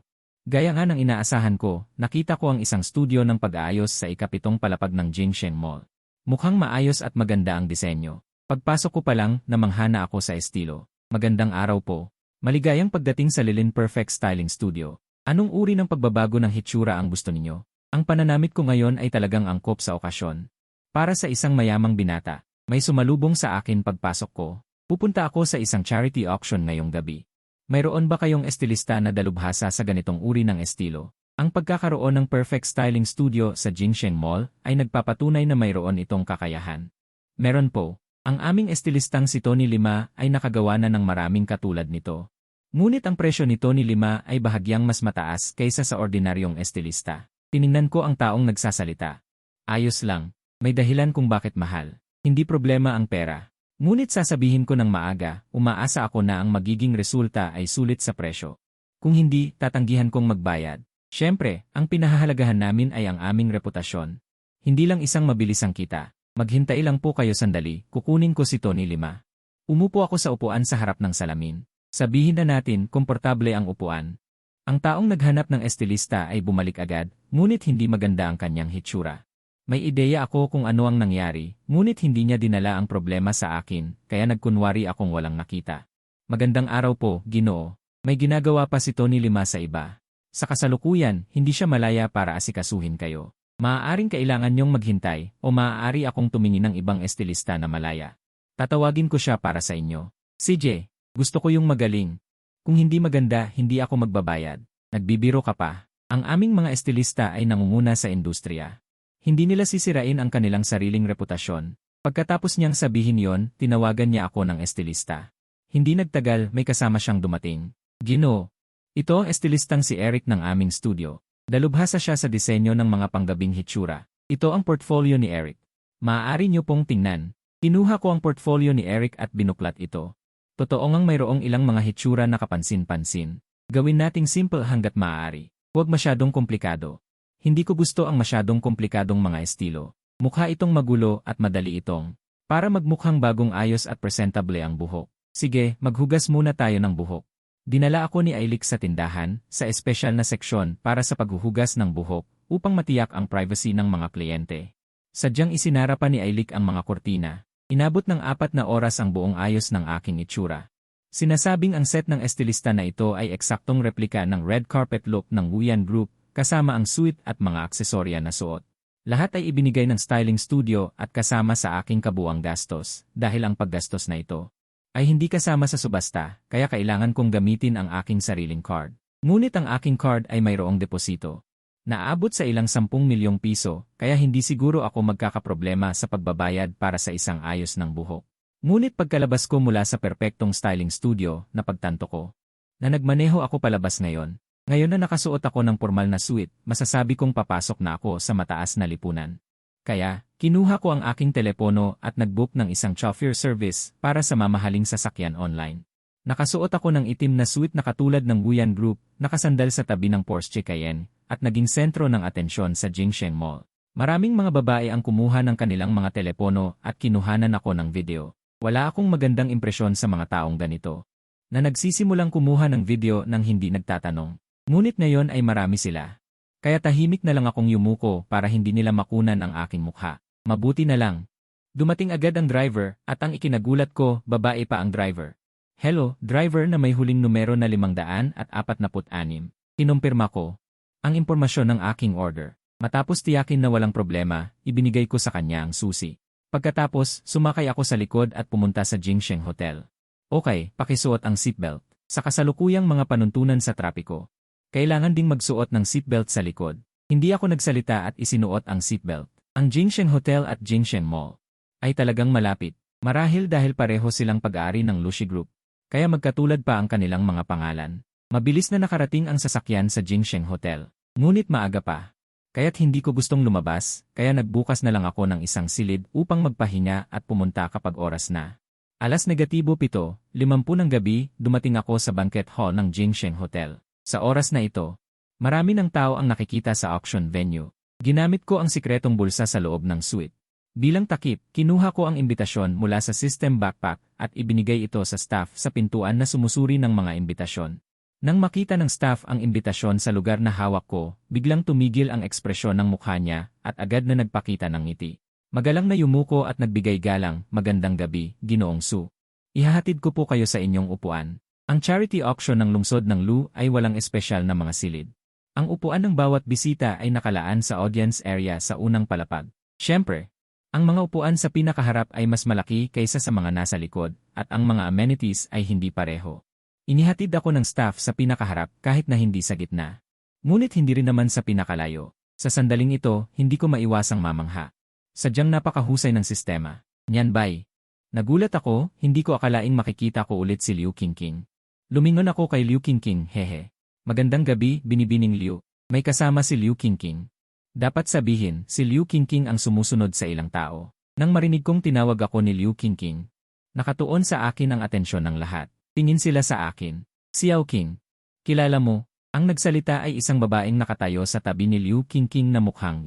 Gaya nga ng inaasahan ko, nakita ko ang isang studio ng pag-aayos sa ikapitong palapag ng Jinsheng Mall. Mukhang maayos at maganda ang disenyo. Pagpasok ko pa lang, namanghana ako sa estilo. Magandang araw po. Maligayang pagdating sa Lilin Perfect Styling Studio. Anong uri ng pagbabago ng hitsura ang gusto ninyo? Ang pananamit ko ngayon ay talagang angkop sa okasyon. Para sa isang mayamang binata, may sumalubong sa akin pagpasok ko. Pupunta ako sa isang charity auction ngayong gabi. Mayroon ba kayong estilista na dalubhasa sa ganitong uri ng estilo? Ang pagkakaroon ng Perfect Styling Studio sa Jinsheng Mall ay nagpapatunay na mayroon itong kakayahan. Meron po. Ang aming estilistang si Tony Lima ay nakagawa na ng maraming katulad nito. Ngunit ang presyo ni Tony Lima ay bahagyang mas mataas kaysa sa ordinaryong estilista. Tiningnan ko ang taong nagsasalita. Ayos lang. May dahilan kung bakit mahal. Hindi problema ang pera. Ngunit sasabihin ko ng maaga, umaasa ako na ang magiging resulta ay sulit sa presyo. Kung hindi, tatanggihan kong magbayad. Siyempre, ang pinahahalagahan namin ay ang aming reputasyon. Hindi lang isang mabilisang kita. Maghintay lang po kayo sandali, kukunin ko si Tony Lima. Umupo ako sa upuan sa harap ng salamin. Sabihin na natin, komportable ang upuan. Ang taong naghanap ng estilista ay bumalik agad, ngunit hindi maganda ang kanyang hitsura. May ideya ako kung ano ang nangyari, ngunit hindi niya dinala ang problema sa akin, kaya nagkunwari akong walang nakita. Magandang araw po, Ginoo. May ginagawa pa si Tony Lima sa iba. Sa kasalukuyan, hindi siya malaya para asikasuhin kayo. Maaaring kailangan niyong maghintay, o maaari akong tumingin ng ibang estilista na malaya. Tatawagin ko siya para sa inyo. CJ, gusto ko yung magaling. Kung hindi maganda, hindi ako magbabayad. Nagbibiro ka pa. Ang aming mga estilista ay nangunguna sa industriya. Hindi nila sisirain ang kanilang sariling reputasyon. Pagkatapos niyang sabihin yon, tinawagan niya ako ng estilista. Hindi nagtagal, may kasama siyang dumating. Ginoo. Ito ang estilistang si Eric ng aming studio. Dalubhasa siya sa disenyo ng mga panggabing hitsura. Ito ang portfolio ni Eric. Maaari niyo pong tingnan. Kinuha ko ang portfolio ni Eric at binuklat ito. Totoo ngang mayroong ilang mga hitsura na kapansin-pansin. Gawin nating simple hanggat maaari. Huwag masyadong komplikado. Hindi ko gusto ang masyadong komplikadong mga estilo. Mukha itong magulo at madali itong. Para magmukhang bagong ayos at presentable ang buhok. Sige, maghugas muna tayo ng buhok. Dinala ako ni Ailik sa tindahan, sa espesyal na seksyon para sa paghuhugas ng buhok, upang matiyak ang privacy ng mga kliyente. Sadyang isinara pa ni Ailik ang mga kurtina. Inabot ng 4 na oras ang buong ayos ng aking itsura. Sinasabing ang set ng estilista na ito ay eksaktong replika ng red carpet look ng Wuyan Group, kasama ang suite at mga aksesorya na suot. Lahat ay ibinigay ng styling studio at kasama sa aking kabuang gastos, dahil ang paggastos na ito ay hindi kasama sa subasta, kaya kailangan kong gamitin ang aking sariling card. Ngunit ang aking card ay mayroong deposito. Naabot sa ilang 10 milyong piso, kaya hindi siguro ako magkakaproblema sa pagbabayad para sa isang ayos ng buhok. Ngunit pagkalabas ko mula sa perpektong styling studio, napagtanto ko na nagmaneho ako palabas ngayon. Ngayon na nakasuot ako ng formal na suit, masasabi kong papasok na ako sa mataas na lipunan. Kaya, kinuha ko ang aking telepono at nag-book ng isang chauffeur service para sa mamahaling sasakyan online. Nakasuot ako ng itim na suit na katulad ng Wuyan Group, nakasandal sa tabi ng Porsche Cayenne, at naging sentro ng atensyon sa Jingsheng Mall. Maraming mga babae ang kumuha ng kanilang mga telepono at kinuhanan ako ng video. Wala akong magandang impresyon sa mga taong ganito, na nagsisimulang kumuha ng video nang hindi nagtatanong. Ngunit ngayon ay marami sila. Kaya tahimik na lang akong yumuko para hindi nila makunan ang aking mukha. Mabuti na lang. Dumating agad ang driver at ang ikinagulat ko, babae pa ang driver. Hello, driver na may huling numero na 546. Kinumpirma ko ang impormasyon ng aking order. Matapos tiyakin na walang problema, ibinigay ko sa kanya ang susi. Pagkatapos, sumakay ako sa likod at pumunta sa Jingsheng Hotel. Okay, pakisuot ang seatbelt. Sa kasalukuyang mga panuntunan sa trapiko, kailangan ding magsuot ng seatbelt sa likod. Hindi ako nagsalita at isinuot ang seatbelt. Ang Jingsheng Hotel at Jingsheng Mall ay talagang malapit. Marahil dahil pareho silang pag-aari ng Lushi Group. Kaya magkatulad pa ang kanilang mga pangalan. Mabilis na nakarating ang sasakyan sa Jingsheng Hotel. Ngunit maaga pa. Kaya't hindi ko gustong lumabas, kaya nagbukas na lang ako ng isang silid upang magpahinga at pumunta kapag oras na. -7:50 ng gabi, dumating ako sa banquet hall ng Jingsheng Hotel. Sa oras na ito, marami ng tao ang nakikita sa auction venue. Ginamit ko ang sikretong bulsa sa loob ng suite. Bilang takip, kinuha ko ang imbitasyon mula sa system backpack at ibinigay ito sa staff sa pintuan na sumusuri ng mga imbitasyon. Nang makita ng staff ang imbitasyon sa lugar na hawak ko, biglang tumigil ang ekspresyon ng mukha niya at agad na nagpakita ng ngiti. Magalang na yumuko at nagbigay galang, magandang gabi, Ginoong Su. Ihahatid ko po kayo sa inyong upuan. Ang charity auction ng lungsod ng Lu ay walang espesyal na mga silid. Ang upuan ng bawat bisita ay nakalaan sa audience area sa unang palapag. Siyempre, ang mga upuan sa pinakaharap ay mas malaki kaysa sa mga nasa likod, at ang mga amenities ay hindi pareho. Inihatid ako ng staff sa pinakaharap kahit na hindi sa gitna. Ngunit hindi rin naman sa pinakalayo. Sa sandaling ito, hindi ko maiwasang mamangha. Sadyang napakahusay ng sistema. Nyan bay. Nagulat ako, hindi ko akalaing makikita ko ulit si Liu Qingqing. Lumingon ako kay Liu Qingqing, hehe. Magandang gabi, binibining Liu. May kasama si Liu Qingqing. Dapat sabihin, si Liu Qingqing ang sumusunod sa ilang tao. Nang marinig kong tinawag ako ni Liu Qingqing, nakatuon sa akin ang atensyon ng lahat. Tingin sila sa akin. Xiao Qing. Kilala mo, ang nagsalita ay isang babaeng nakatayo sa tabi ni Liu Qingqing na mukhang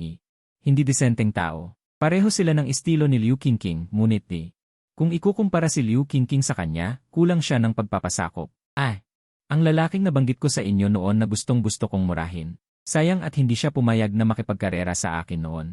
hindi disenteng tao. Pareho sila ng estilo ni Liu Qingqing, ngunit kung ikukumpara si Liu Qingqing sa kanya, kulang siya ng pagpapasakop. Ah, ang lalaking nabanggit ko sa inyo noon na gustong-gusto kong murahin. Sayang at hindi siya pumayag na makipagkarera sa akin noon.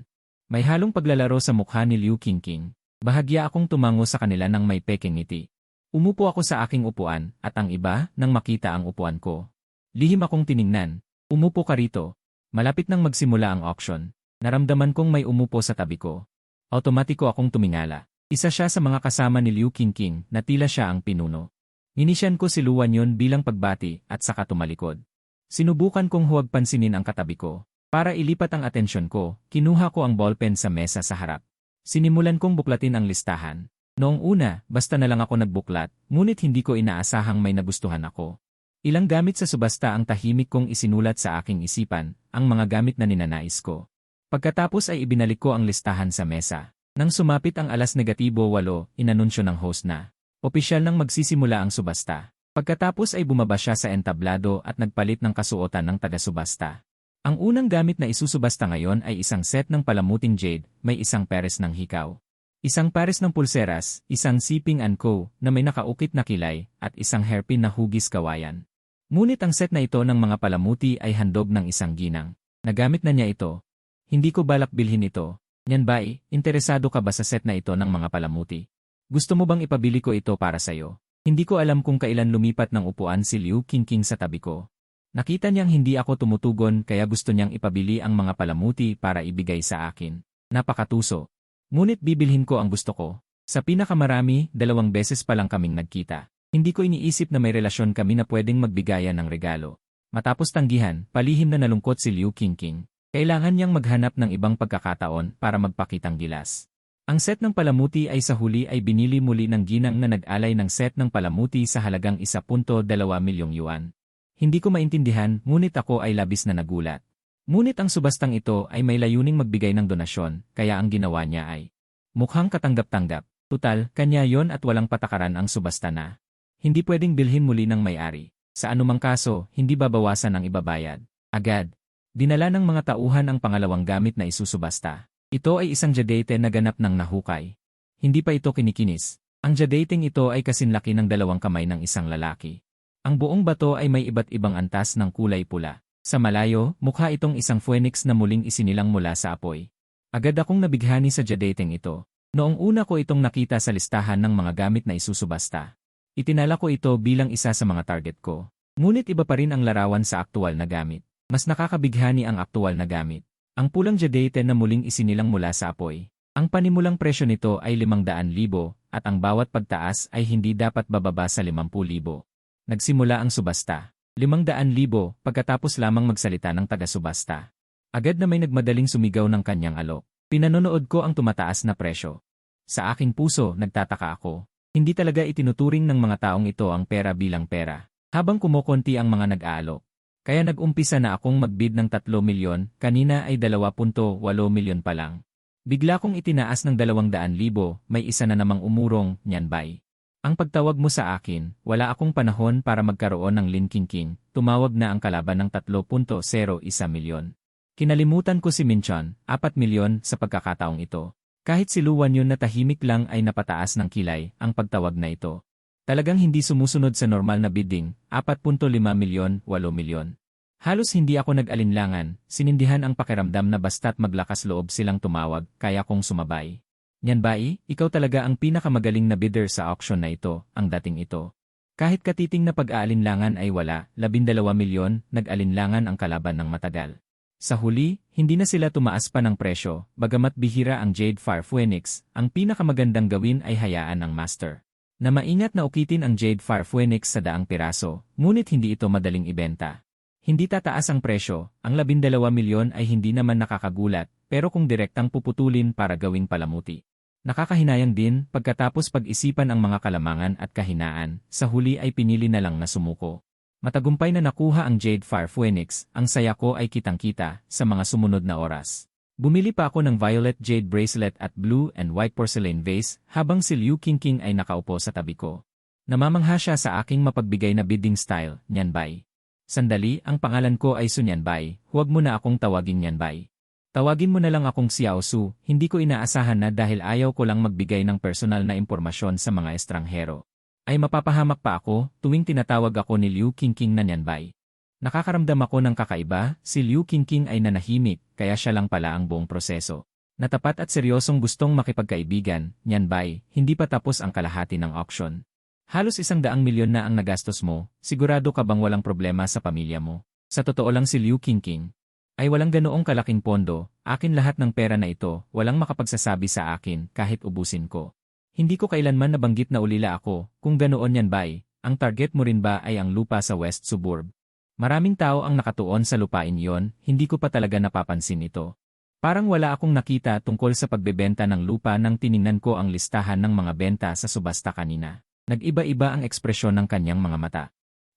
May halong paglalaro sa mukha ni Liu Qingqing. Bahagya akong tumango sa kanila ng may pekeng ngiti. Umupo ako sa aking upuan at ang iba nang makita ang upuan ko. Lihim akong tiningnan. Umupo ka rito. Malapit nang magsimula ang auction. Naramdaman kong may umupo sa tabi ko. Automatiko akong tumingala. Isa siya sa mga kasama ni Liu Qingqing na tila siya ang pinuno. Inisyan ko si Luan yon bilang pagbati at saka tumalikod. Sinubukan kong huwag pansinin ang katabi ko. Para ilipat ang atensyon ko, kinuha ko ang ballpen sa mesa sa harap. Sinimulan kong buklatin ang listahan. Noong una, basta na lang ako nagbuklat, ngunit hindi ko inaasahang may nagustuhan ako. Ilang gamit sa subasta ang tahimik kong isinulat sa aking isipan, ang mga gamit na ninanais ko. Pagkatapos ay ibinalik ko ang listahan sa mesa. Nang sumapit ang 8:08, inanunsyo ng host na opisyal nang magsisimula ang subasta. Pagkatapos ay bumaba siya sa entablado at nagpalit ng kasuotan ng taga-subasta. Ang unang gamit na isusubasta ngayon ay isang set ng palamuting jade, may isang pares ng hikaw. Isang pares ng pulseras, isang Siping & Co. na may nakaukit na kilay, at isang hairpin na hugis kawayan. Ngunit ang set na ito ng mga palamuti ay handog ng isang ginang. Nagamit na niya ito. Hindi ko balak bilhin ito. Nyan ba interesado ka ba sa set na ito ng mga palamuti? Gusto mo bang ipabili ko ito para sa'yo? Hindi ko alam kung kailan lumipat ng upuan si Liu Qingqing sa tabi ko. Nakita niyang hindi ako tumutugon kaya gusto niyang ipabili ang mga palamuti para ibigay sa akin. Napakatuso. Ngunit bibilhin ko ang gusto ko. Sa pinakamarami, 2 beses pa lang kaming nagkita. Hindi ko iniisip na may relasyon kami na pwedeng magbigayan ng regalo. Matapos tanggihan, palihim na nalungkot si Liu Qingqing. Kailangan niyang maghanap ng ibang pagkakataon para magpakitang gilas. Ang set ng palamuti ay sa huli ay binili muli ng ginang na nag-alay ng set ng palamuti sa halagang 1.2 milyong yuan. Hindi ko maintindihan, ngunit ako ay labis na nagulat. Ngunit ang subastang ito ay may layuning magbigay ng donasyon, kaya ang ginawa niya ay mukhang katanggap-tanggap. Tutal, kanya yon at walang patakaran ang subasta na. Hindi pwedeng bilhin muli ng may-ari. Sa anumang kaso, hindi babawasan ang ibabayad. Agad. Dinala ng mga tauhan ang pangalawang gamit na isusubasta. Ito ay isang jadate na ganap ng nahukay. Hindi pa ito kinikinis. Ang jadating ito ay kasinlaki ng 2 kamay ng isang lalaki. Ang buong bato ay may iba't ibang antas ng kulay pula. Sa malayo, mukha itong isang phoenix na muling isinilang mula sa apoy. Agad akong nabighani sa jadating ito. Noong una ko itong nakita sa listahan ng mga gamit na isusubasta. Itinala ko ito bilang isa sa mga target ko. Ngunit iba pa rin ang larawan sa aktual na gamit. Mas nakakabighani ang aktual na gamit. Ang pulang jadate na muling isinilang mula sa apoy. Ang panimulang presyo nito ay 500,000 at ang bawat pagtaas ay hindi dapat bababa sa 50,000. Nagsimula ang subasta. 500,000 pagkatapos lamang magsalita ng taga-subasta. Agad na may nagmadaling sumigaw ng kanyang alok. Pinanonood ko ang tumataas na presyo. Sa aking puso, nagtataka ako. Hindi talaga itinuturing ng mga taong ito ang pera bilang pera. Habang kumukonti ang mga nag-aalok. Kaya nag-umpisa na akong magbid ng 3 milyon, kanina ay 2.8 milyon pa lang. Bigla kong itinaas ng 200,000, may isa na namang umurong, Nyan Bai. Ang pagtawag mo sa akin, wala akong panahon para magkaroon ng Lin Qingqing, tumawag na ang kalaban ng 3.01 milyon. Kinalimutan ko si Minchon, 4 milyon sa pagkakataong ito. Kahit si Luan yun na tahimik lang ay napataas ng kilay, ang pagtawag na ito. Talagang hindi sumusunod sa normal na bidding, 4.5 milyon, 8 milyon. Halos hindi ako nag-alinlangan, sinindihan ang pakiramdam na basta't maglakas loob silang tumawag, kaya kong sumabay. Nyan Bai, ikaw talaga ang pinakamagaling na bidder sa auction na ito, ang dating ito. Kahit katiting na pag-aalinlangan ay wala, 12 milyon, nag-alinlangan ang kalaban ng matagal. Sa huli, hindi na sila tumaas pa ng presyo, bagamat bihira ang Jade Fire Phoenix, ang pinakamagandang gawin ay hayaan ang master. Na maingat na ukitin ang Jade Fire Phoenix sa 100 piraso, ngunit hindi ito madaling ibenta. Hindi tataas ang presyo, ang 12 milyon ay hindi naman nakakagulat, pero kung direktang puputulin para gawing palamuti. Nakakahinayang din, pagkatapos pag-isipan ang mga kalamangan at kahinaan, sa huli ay pinili na lang na sumuko. Matagumpay na nakuha ang Jade Fire Phoenix, ang saya ko ay kitang-kita sa mga sumunod na oras. Bumili pa ako ng violet jade bracelet at blue and white porcelain vase habang si Liu Qingqing ay nakaupo sa tabi ko. Namamangha siya sa aking mapagbigay na bidding style, Nyan Bai. Sandali, ang pangalan ko ay Su Nyan Bai, huwag mo na akong tawagin Nyan Bai. Tawagin mo na lang akong Xiao Su, hindi ko inaasahan na dahil ayaw ko lang magbigay ng personal na impormasyon sa mga estranghero. ay mapapahamak pa ako tuwing tinatawag ako ni Liu Qingqing na Nianbay. Nakakaramdam ako ng kakaiba, si Liu Qingqing ay nanahimik, kaya siya lang pala ang buong proseso. Natapat at seryosong gustong makipagkaibigan, Nianbay, hindi pa tapos ang kalahati ng auction. Halos 100 milyon na ang nagastos mo, sigurado ka bang walang problema sa pamilya mo? Sa totoo lang si Liu Qingqing ay walang ganoong kalaking pondo, akin lahat ng pera na ito, walang makapagsasabi sa akin kahit ubusin ko. Hindi ko kailanman nabanggit na ulila ako, kung ganoon Nianbay, ang target mo rin ba ay ang lupa sa West Suburb? Maraming tao ang nakatuon sa lupain yon, hindi ko pa talaga napapansin ito. Parang wala akong nakita tungkol sa pagbebenta ng lupa nang tiningnan ko ang listahan ng mga benta sa subasta kanina. Nag-iba-iba ang ekspresyon ng kanyang mga mata.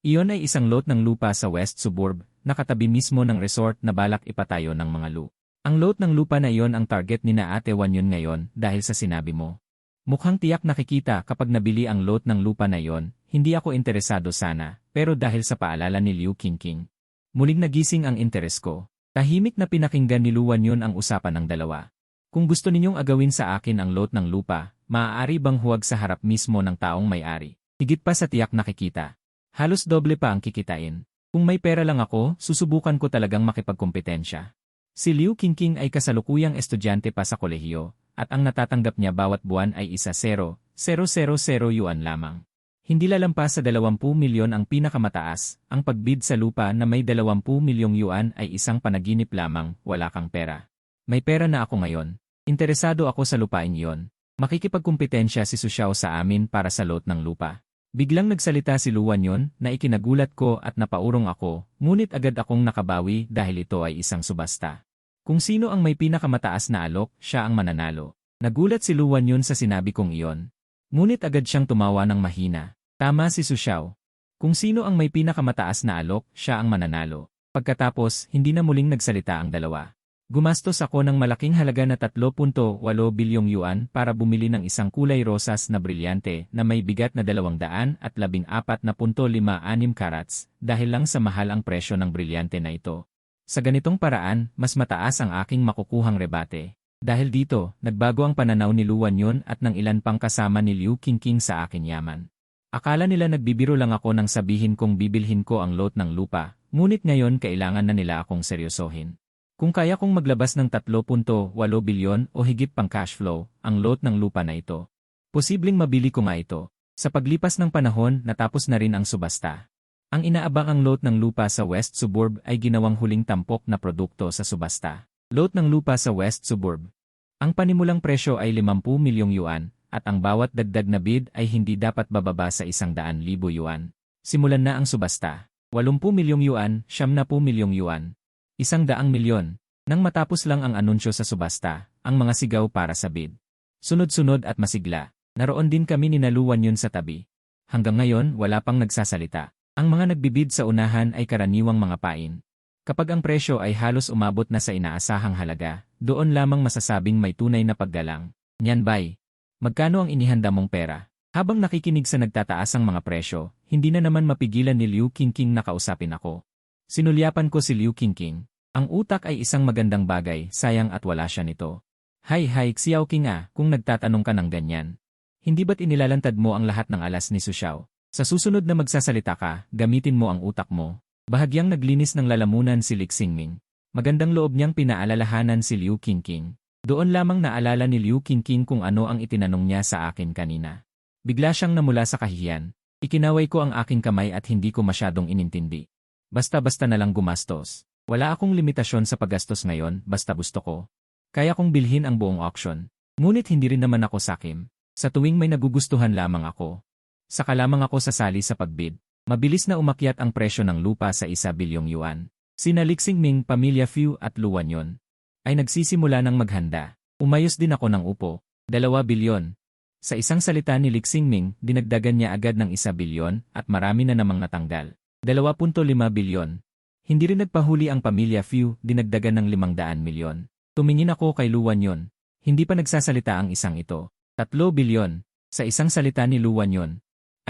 Iyon ay isang lot ng lupa sa West Suburb, nakatabi mismo ng resort na balak ipatayo ng mga lu. Ang lot ng lupa na iyon ang target ni na Ate Wan yun ngayon dahil sa sinabi mo. Mukhang tiyak nakikita kapag nabili ang lot ng lupa na iyon, hindi ako interesado sana, pero dahil sa paalala ni Liu Qingqing, muling nagising ang interes ko. Tahimik na pinakinggan ni Luan yun ang usapan ng dalawa. Kung gusto ninyong agawin sa akin ang lot ng lupa, maaari bang huwag sa harap mismo ng taong may-ari? Higit pa sa tiyak nakikita. Halos doble pa ang kikitain. Kung may pera lang ako, susubukan ko talagang makipagkompetensya. Si Liu Qingqing ay kasalukuyang estudyante pa sa kolehiyo, at ang natatanggap niya bawat buwan ay 1,000,000 yuan lamang. Hindi lalampas sa 20 milyon ang pinakamataas, ang pagbid sa lupa na may 20 milyong yuan ay isang panaginip lamang, wala kang pera. May pera na ako ngayon. Interesado ako sa lupain iyon. Makikipagkumpetensya si Su Xiao sa amin para sa lot ng lupa. Biglang nagsalita si Luan yon na ikinagulat ko at napaurong ako, ngunit agad akong nakabawi dahil ito ay isang subasta. Kung sino ang may pinakamataas na alok, siya ang mananalo. Nagulat si Luan yon sa sinabi kong iyon. Ngunit agad siyang tumawa ng mahina. Tama si Su Xiao. Kung sino ang may pinakamataas na alok, siya ang mananalo. Pagkatapos, hindi na muling nagsalita ang dalawa. Gumastos ako ng malaking halaga na 3.8 bilyong yuan para bumili ng isang kulay rosas na brilyante na may bigat na 214.56 carats dahil lang sa mahal ang presyo ng brilyante na ito. Sa ganitong paraan, mas mataas ang aking makukuhang rebate. Dahil dito, nagbago ang pananaw ni Luan yon at ng ilan pang kasama ni Liu Qingqing sa aking yaman. Akala nila nagbibiro lang ako nang sabihin kong bibilhin ko ang lot ng lupa, ngunit ngayon kailangan na nila akong seryosohin. Kung kaya kong maglabas ng 3.8 bilyon o higit pang cash flow, ang lot ng lupa na ito, posibleng mabili ko nga ito. Sa paglipas ng panahon, natapos na rin ang subasta. Ang inaabang ang lot ng lupa sa West Suburb ay ginawang huling tampok na produkto sa subasta. Lot ng lupa sa West Suburb. Ang panimulang presyo ay 50 milyong yuan, at ang bawat dagdag na bid ay hindi dapat bababa sa 100,000 yuan. Simulan na ang subasta. 80 milyong yuan, 70 milyong yuan. 100 milyon. Nang matapos lang ang anunsyo sa subasta, ang mga sigaw para sa bid. Sunod-sunod at masigla. Naroon din kami ni Luan yun sa tabi. Hanggang ngayon, wala pang nagsasalita. Ang mga nagbibid sa unahan ay karaniwang mga pain. Kapag ang presyo ay halos umabot na sa inaasahang halaga, doon lamang masasabing may tunay na paggalang. Nianbay. Magkano ang inihanda mong pera? Habang nakikinig sa nagtataas ang mga presyo, hindi na naman mapigilan ni Liu Qingqing na kausapin ako. Sinulyapan ko si Liu Qingqing. Ang utak ay isang magandang bagay, sayang at wala siya nito. Hay, Xiao Qing kung nagtatanong ka ng ganyan. Hindi ba't inilalantad mo ang lahat ng alas ni Su Xiao? Sa susunod na magsasalita ka, gamitin mo ang utak mo. Bahagyang naglinis ng lalamunan si Lik Xingming. Magandang loob niyang pinaalalahanan si Liu Qingqing. Doon lamang naalala ni Liu Qingqing kung ano ang itinanong niya sa akin kanina. Bigla siyang namula sa kahihiyan. Ikinaway ko ang aking kamay at hindi ko masyadong inintindi. Basta-basta na lang gumastos. Wala akong limitasyon sa paggastos ngayon, basta gusto ko. Kaya kong bilhin ang buong auction. Ngunit hindi rin naman ako sakim. Sa tuwing may nagugustuhan lamang ako. Saka lamang ako sasali sa pagbid. Mabilis na umakyat ang presyo ng lupa sa 1 bilyong yuan. Sina Lik Xingming, Pamilya Fu at Luan yon ay nagsisimula ng maghanda. Umayos din ako ng upo. 2 bilyon. Sa isang salita ni Lik Xingming, dinagdagan niya agad ng 1 bilyon at marami na namang natanggal. 2.5 bilyon. Hindi rin nagpahuli ang Pamilya Fu, dinagdagan ng 500 milyon. Tumingin ako kay Luan yon. Hindi pa nagsasalita ang isang ito. 3 bilyon. Sa isang salita ni Luan yon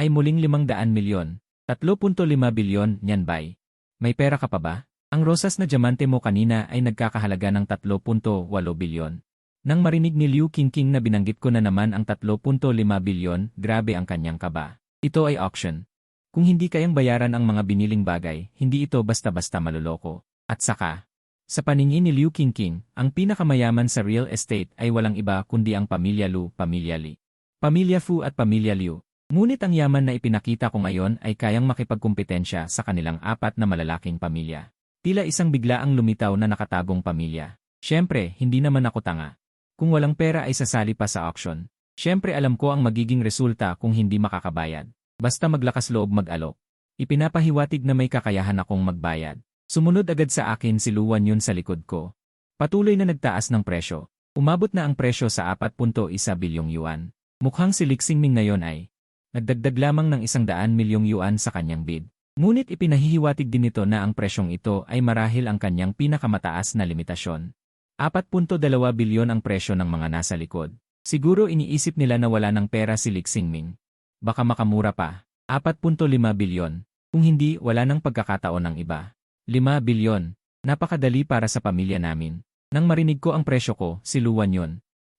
ay muling 500 milyon. 3.5 bilyon, Nianbay. May pera ka pa ba? Ang rosas na diamante mo kanina ay nagkakahalaga ng 3.8 bilyon. Nang marinig ni Liu Qingqing na binanggit ko na naman ang 3.5 bilyon, grabe ang kanyang kaba. Ito ay auction. Kung hindi kayang bayaran ang mga biniling bagay, hindi ito basta-basta maluloko. At saka, sa paningin ni Liu Qingqing, ang pinakamayaman sa real estate ay walang iba kundi ang Pamilya Lu, Pamilya Li, Pamilya Fu at Pamilya Liu. Ngunit ang yaman na ipinakita ko ngayon ay kayang makipagkumpetensya sa kanilang apat na malalaking pamilya. Tila isang biglaang lumitaw na nakatagong pamilya. Siyempre, hindi naman ako tanga. Kung walang pera ay sasali pa sa auction. Siyempre alam ko ang magiging resulta kung hindi makakabayad. Basta maglakas loob mag-alok. Ipinapahiwatig na may kakayahan akong magbayad. Sumunod agad sa akin si Luwan Yun sa likod ko. Patuloy na nagtaas ng presyo. Umabot na ang presyo sa 4.1 bilyong yuan. Mukhang si Lik Xingming ngayon ay nagdagdag lamang ng 100 milyong yuan sa kanyang bid. Ngunit ipinahihiwatig din nito na ang presyong ito ay marahil ang kanyang pinakamataas na limitasyon. 4.2 bilyon ang presyo ng mga nasa likod. Siguro iniisip nila na wala ng pera si Lik Xingming. Baka makamura pa. 4.5 bilyon. Kung hindi, wala nang pagkakataon ng iba. 5 bilyon. Napakadali para sa pamilya namin. Nang marinig ko ang presyo ko, si Luwan Yun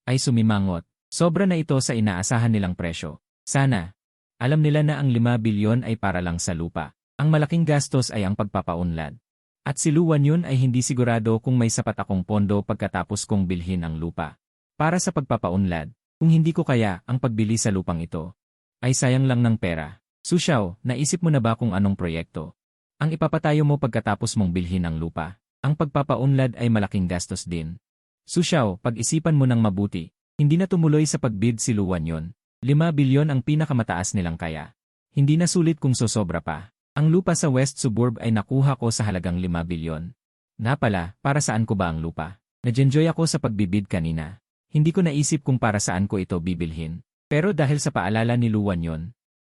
ay sumimangot. Sobra na ito sa inaasahan nilang presyo. Sana. Alam nila na ang 5 bilyon ay para lang sa lupa. Ang malaking gastos ay ang pagpapaunlad. At si Luwan Yun ay hindi sigurado kung may sapat akong pondo pagkatapos kong bilhin ang lupa. Para sa pagpapaunlad, kung hindi ko kaya ang pagbili sa lupang ito, ay sayang lang ng pera. Su Xiao, naisip mo na ba kung anong proyekto ang ipapatayo mo pagkatapos mong bilhin ang lupa? Ang pagpapaunlad ay malaking gastos din. Su Xiao, pag-isipan mo ng mabuti. Hindi na tumuloy sa pagbid si Luwan Yun. 5 bilyon ang pinakamataas nilang kaya. Hindi na sulit kung sosobra pa. Ang lupa sa West Suburb ay nakuha ko sa halagang 5 bilyon. Nga pala, para saan ko ba ang lupa? Nag-enjoy ako sa pagbibid kanina. Hindi ko naisip kung para saan ko ito bibilhin. Pero dahil sa paalala ni Luwan Yun,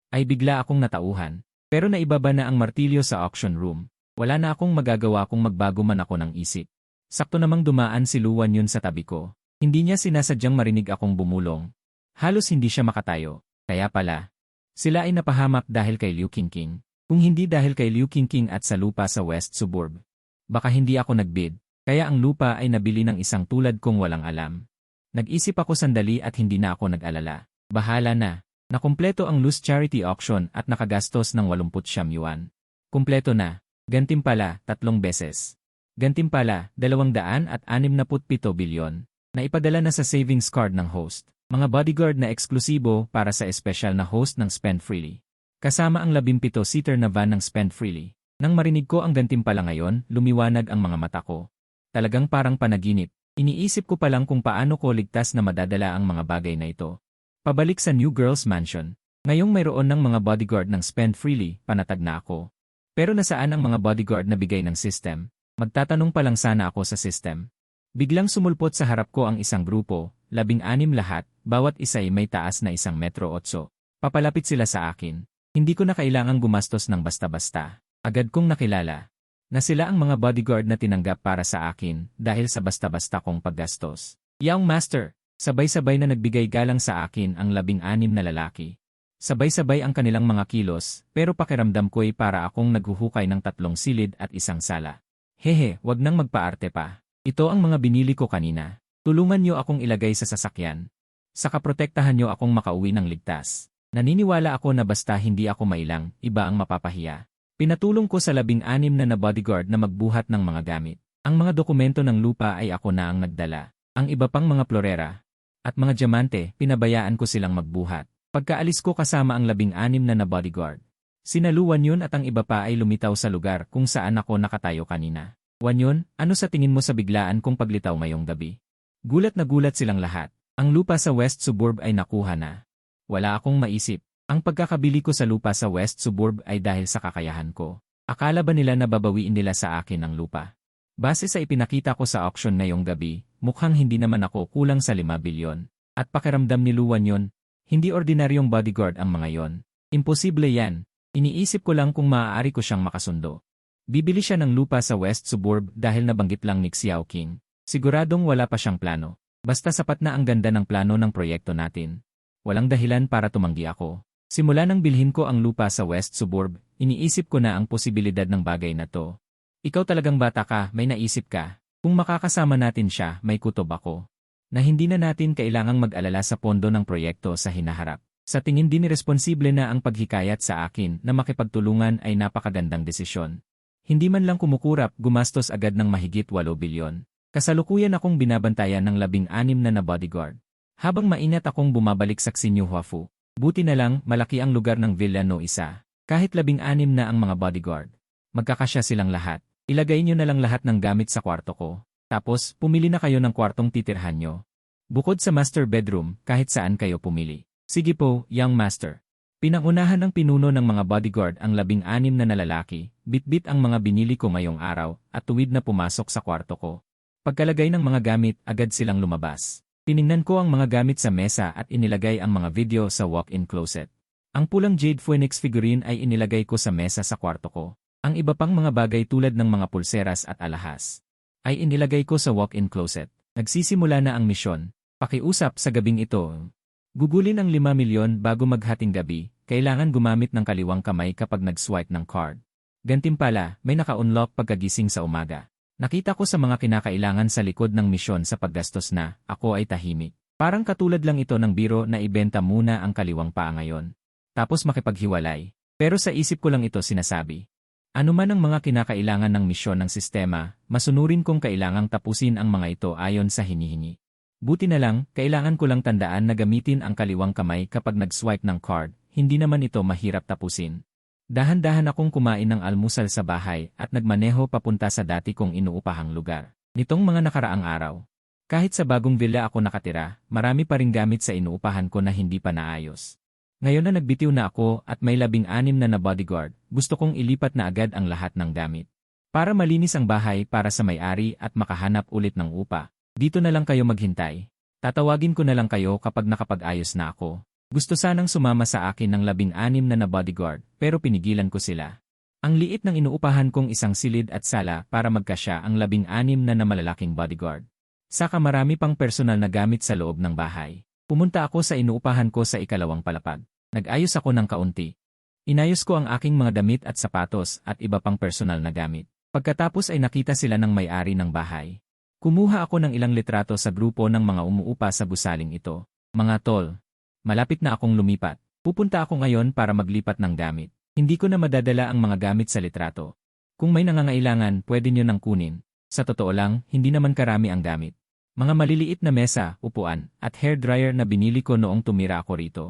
ay bigla akong natauhan. Pero naibaba na ang martilyo sa auction room. Wala na akong magagawa kung magbago man ako ng isip. Sakto namang dumaan si Luwan Yun sa tabi ko. Hindi niya sinasadyang marinig akong bumulong. Halos hindi siya makatayo. Kaya pala, sila ay napahamak dahil kay Liu Qingqing. Kung hindi dahil kay Liu Qingqing at sa lupa sa West Suburb, baka hindi ako nagbid. Kaya ang lupa ay nabili ng isang tulad kong walang alam. Nag-isip ako sandali at hindi na ako nag-alala. Bahala na. Nakumpleto ang loose charity auction at nakagastos ng 89 yuan. Kumpleto na. Gantimpala, 3 beses. Gantimpala, 267 bilyon. Naipadala na sa savings card ng host. Mga bodyguard na eksklusibo para sa espesyal na host ng Spend Freely. Kasama ang 17-seater na van ng Spend Freely. Nang marinig ko ang gantimpala ngayon, lumiwanag ang mga mata ko. Talagang parang panaginip. Iniisip ko pa lang kung paano ko ligtas na madadala ang mga bagay na ito. Pabalik sa New Girls Mansion. Ngayong mayroon ng mga bodyguard ng Spend Freely, panatag na ako. Pero nasaan ang mga bodyguard na bigay ng system? Magtatanong pa lang sana ako sa system. Biglang sumulpot sa harap ko ang isang grupo, 16 lahat, bawat isa ay may taas na 1 metro 8. Papalapit sila sa akin. Hindi ko na kailangang gumastos ng basta-basta. Agad kong nakilala na sila ang mga bodyguard na tinanggap para sa akin dahil sa basta-basta kong paggastos. Young Master, sabay-sabay na nagbigay galang sa akin ang 16 na lalaki. Sabay-sabay ang kanilang mga kilos, pero pakiramdam ko'y para akong naghuhukay ng 3 silid at 1 sala. Hehe, wag nang magpaarte pa. Ito ang mga binili ko kanina. Tulungan niyo akong ilagay sa sasakyan. Saka protektahan niyo akong makauwi ng ligtas. Naniniwala ako na basta hindi ako mailang, iba ang mapapahiya. Pinatulong ko sa 16 na bodyguard na magbuhat ng mga gamit. Ang mga dokumento ng lupa ay ako na ang nagdala. Ang iba pang mga florera at mga diamante, pinabayaan ko silang magbuhat. Pagkaalis ko kasama ang 16 na bodyguard. Sina Luwan Yun at ang iba pa ay lumitaw sa lugar kung saan ako nakatayo kanina. Wan Yun, ano sa tingin mo sa biglaan kong paglitaw ngayong gabi? Gulat na gulat silang lahat. Ang lupa sa West Suburb ay nakuha na. Wala akong maisip. Ang pagkakabili ko sa lupa sa West Suburb ay dahil sa kakayahan ko. Akala ba nila na babawiin nila sa akin ang lupa? Base sa ipinakita ko sa auction ngayong gabi, mukhang hindi naman ako kulang sa 5 bilyon. At pakiramdam ni Luwan Yun, hindi ordinaryong bodyguard ang mga yon. Imposible yan. Iniisip ko lang kung maaari ko siyang makasundo. Bibili siya ng lupa sa West Suburb dahil nabanggit lang ni Xiao King. Siguradong wala pa siyang plano. Basta sapat na ang ganda ng plano ng proyekto natin. Walang dahilan para tumanggi ako. Simula nang bilhin ko ang lupa sa West Suburb, iniisip ko na ang posibilidad ng bagay na to. Ikaw talagang bata ka, may naisip ka. Kung makakasama natin siya, may kutob ako. Na hindi na natin kailangang mag-alala sa pondo ng proyekto sa hinaharap. Sa tingin din responsible na ang paghikayat sa akin na makipagtulungan ay napakagandang desisyon. Hindi man lang kumukurap, gumastos agad ng mahigit 8 bilyon. Kasalukuyan akong binabantayan ng 16 na bodyguard. Habang mainat akong bumabalik sa Xinyu Huafu. Buti na lang, malaki ang lugar ng Villa No isa. Kahit 16 na ang mga bodyguard. Magkakasya silang lahat. Ilagay nyo na lang lahat ng gamit sa kwarto ko. Tapos, pumili na kayo ng kwartong titirhan nyo. Bukod sa master bedroom, kahit saan kayo pumili. Sige po, young master. Pinangunahan ng pinuno ng mga bodyguard ang 16 na lalaki, bitbit ang mga binili ko ngayong araw, at tuwid na pumasok sa kwarto ko. Pagkalagay ng mga gamit, agad silang lumabas. Tiningnan ko ang mga gamit sa mesa at inilagay ang mga video sa walk-in closet. Ang pulang Jade Phoenix figurine ay inilagay ko sa mesa sa kwarto ko. Ang iba pang mga bagay tulad ng mga pulseras at alahas ay inilagay ko sa walk-in closet. Nagsisimula na ang misyon. Pakiusap sa gabing ito. Gugulin ang 5 milyon bago maghating gabi, kailangan gumamit ng kaliwang kamay kapag nag-swipe ng card. Gantimpala, may naka-unlock pagkagising sa umaga. Nakita ko sa mga kinakailangan sa likod ng misyon sa paggastos na, ako ay tahimik. Parang katulad lang ito ng biro na ibenta muna ang kaliwang paa ngayon. Tapos makipaghiwalay. Pero sa isip ko lang ito sinasabi. Ano man ang mga kinakailangan ng misyon ng sistema, masunurin kong kailangang tapusin ang mga ito ayon sa hinihingi. Buti na lang, kailangan ko lang tandaan na gamitin ang kaliwang kamay kapag nag-swipe ng card, hindi naman ito mahirap tapusin. Dahan-dahan akong kumain ng almusal sa bahay at nagmaneho papunta sa dati kong inuupahang lugar. Nitong mga nakaraang araw. Kahit sa bagong villa ako nakatira, marami pa ring gamit sa inuupahan ko na hindi pa naayos. Ngayon na nagbitiw na ako at may 16 na bodyguard, gusto kong ilipat na agad ang lahat ng gamit. Para malinis ang bahay para sa may-ari at makahanap ulit ng upa. Dito na lang kayo maghintay. Tatawagin ko na lang kayo kapag nakapag-ayos na ako. Gusto sanang sumama sa akin ng 16 na bodyguard, pero pinigilan ko sila. Ang liit ng inuupahan kong isang silid at sala para magkasya ang 16 na malalaking bodyguard. Saka marami pang personal na gamit sa loob ng bahay. Pumunta ako sa inuupahan ko sa ikalawang palapag. Nag-ayos ako ng kaunti. Inayos ko ang aking mga damit at sapatos at iba pang personal na gamit. Pagkatapos ay nakita sila ng may-ari ng bahay. Kumuha ako ng ilang litrato sa grupo ng mga umuupa sa gusaling ito. Mga tol, malapit na akong lumipat. Pupunta ako ngayon para maglipat ng gamit. Hindi ko na madadala ang mga gamit sa litrato. Kung may nangangailangan, pwede nyo nang kunin. Sa totoo lang, hindi naman karami ang gamit. Mga maliliit na mesa, upuan, at hairdryer na binili ko noong tumira ako rito.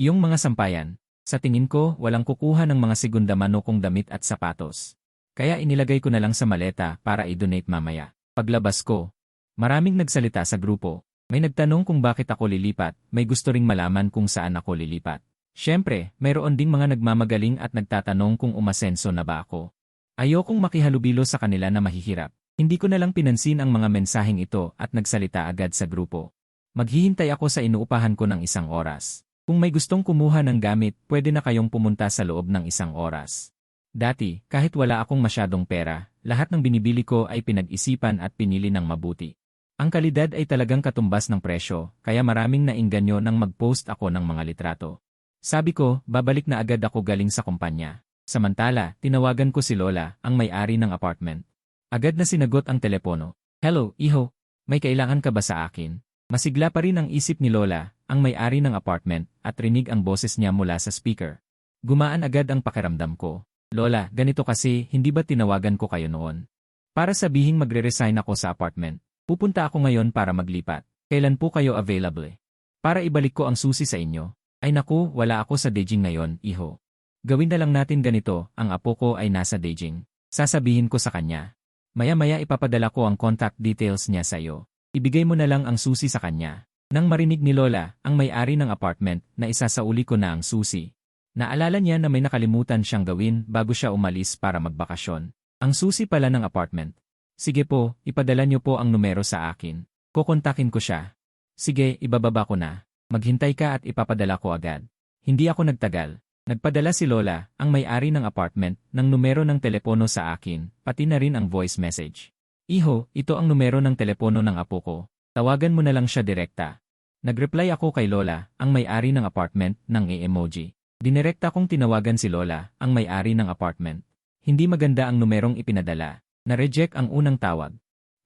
Iyong mga sampayan. Sa tingin ko, walang kukuha ng mga segunda mano kong damit at sapatos. Kaya inilagay ko na lang sa maleta para i-donate mamaya. Paglabas ko, maraming nagsalita sa grupo. May nagtanong kung bakit ako lilipat, may gusto ring malaman kung saan ako lilipat. Siyempre, mayroon ding mga nagmamagaling at nagtatanong kung umasenso na ba ako. Ayokong makihalubilo sa kanila na mahihirap. Hindi ko na lang pinansin ang mga mensaheng ito at nagsalita agad sa grupo. Maghihintay ako sa inuupahan ko ng 1 oras. Kung may gustong kumuha ng gamit, pwede na kayong pumunta sa loob ng 1 oras. Dati, kahit wala akong masyadong pera, lahat ng binibili ko ay pinag-isipan at pinili ng mabuti. Ang kalidad ay talagang katumbas ng presyo, kaya maraming nainganyo nang mag-post ako ng mga litrato. Sabi ko, babalik na agad ako galing sa kumpanya. Samantala, tinawagan ko si Lola, ang may-ari ng apartment. Agad na sinagot ang telepono. Hello, iho. May kailangan ka ba sa akin? Masigla pa rin ang isip ni Lola, ang may-ari ng apartment, at rinig ang boses niya mula sa speaker. Gumaan agad ang pakiramdam ko. Lola, ganito kasi, hindi ba tinawagan ko kayo noon? Para sabihing magre-resign ako sa apartment. Pupunta ako ngayon para maglipat. Kailan po kayo available? Para ibalik ko ang susi sa inyo. Ay naku, wala ako sa Beijing ngayon, iho. Gawin na lang natin ganito, ang apo ko ay nasa Beijing. Sasabihin ko sa kanya. Maya-maya ipapadala ko ang contact details niya sa iyo. Ibigay mo na lang ang susi sa kanya. Nang marinig ni Lola, ang may-ari ng apartment, na isasauli ko na ang susi. Naalala niya na may nakalimutan siyang gawin bago siya umalis para magbakasyon. Ang susi pala ng apartment. Sige po, ipadala niyo po ang numero sa akin. Kukontakin ko siya. Sige, ibababa ko na. Maghintay ka at ipapadala ko agad. Hindi ako nagtagal. Nagpadala si Lola, ang may-ari ng apartment, ng numero ng telepono sa akin, pati na rin ang voice message. Iho, ito ang numero ng telepono ng apo ko. Tawagan mo na lang siya direkta. Nagreply ako kay Lola, ang may-ari ng apartment, ng e-emoji. Dinirekta kong tinawagan si Lola, ang may-ari ng apartment. Hindi maganda ang numerong ipinadala. Na-reject ang unang tawag.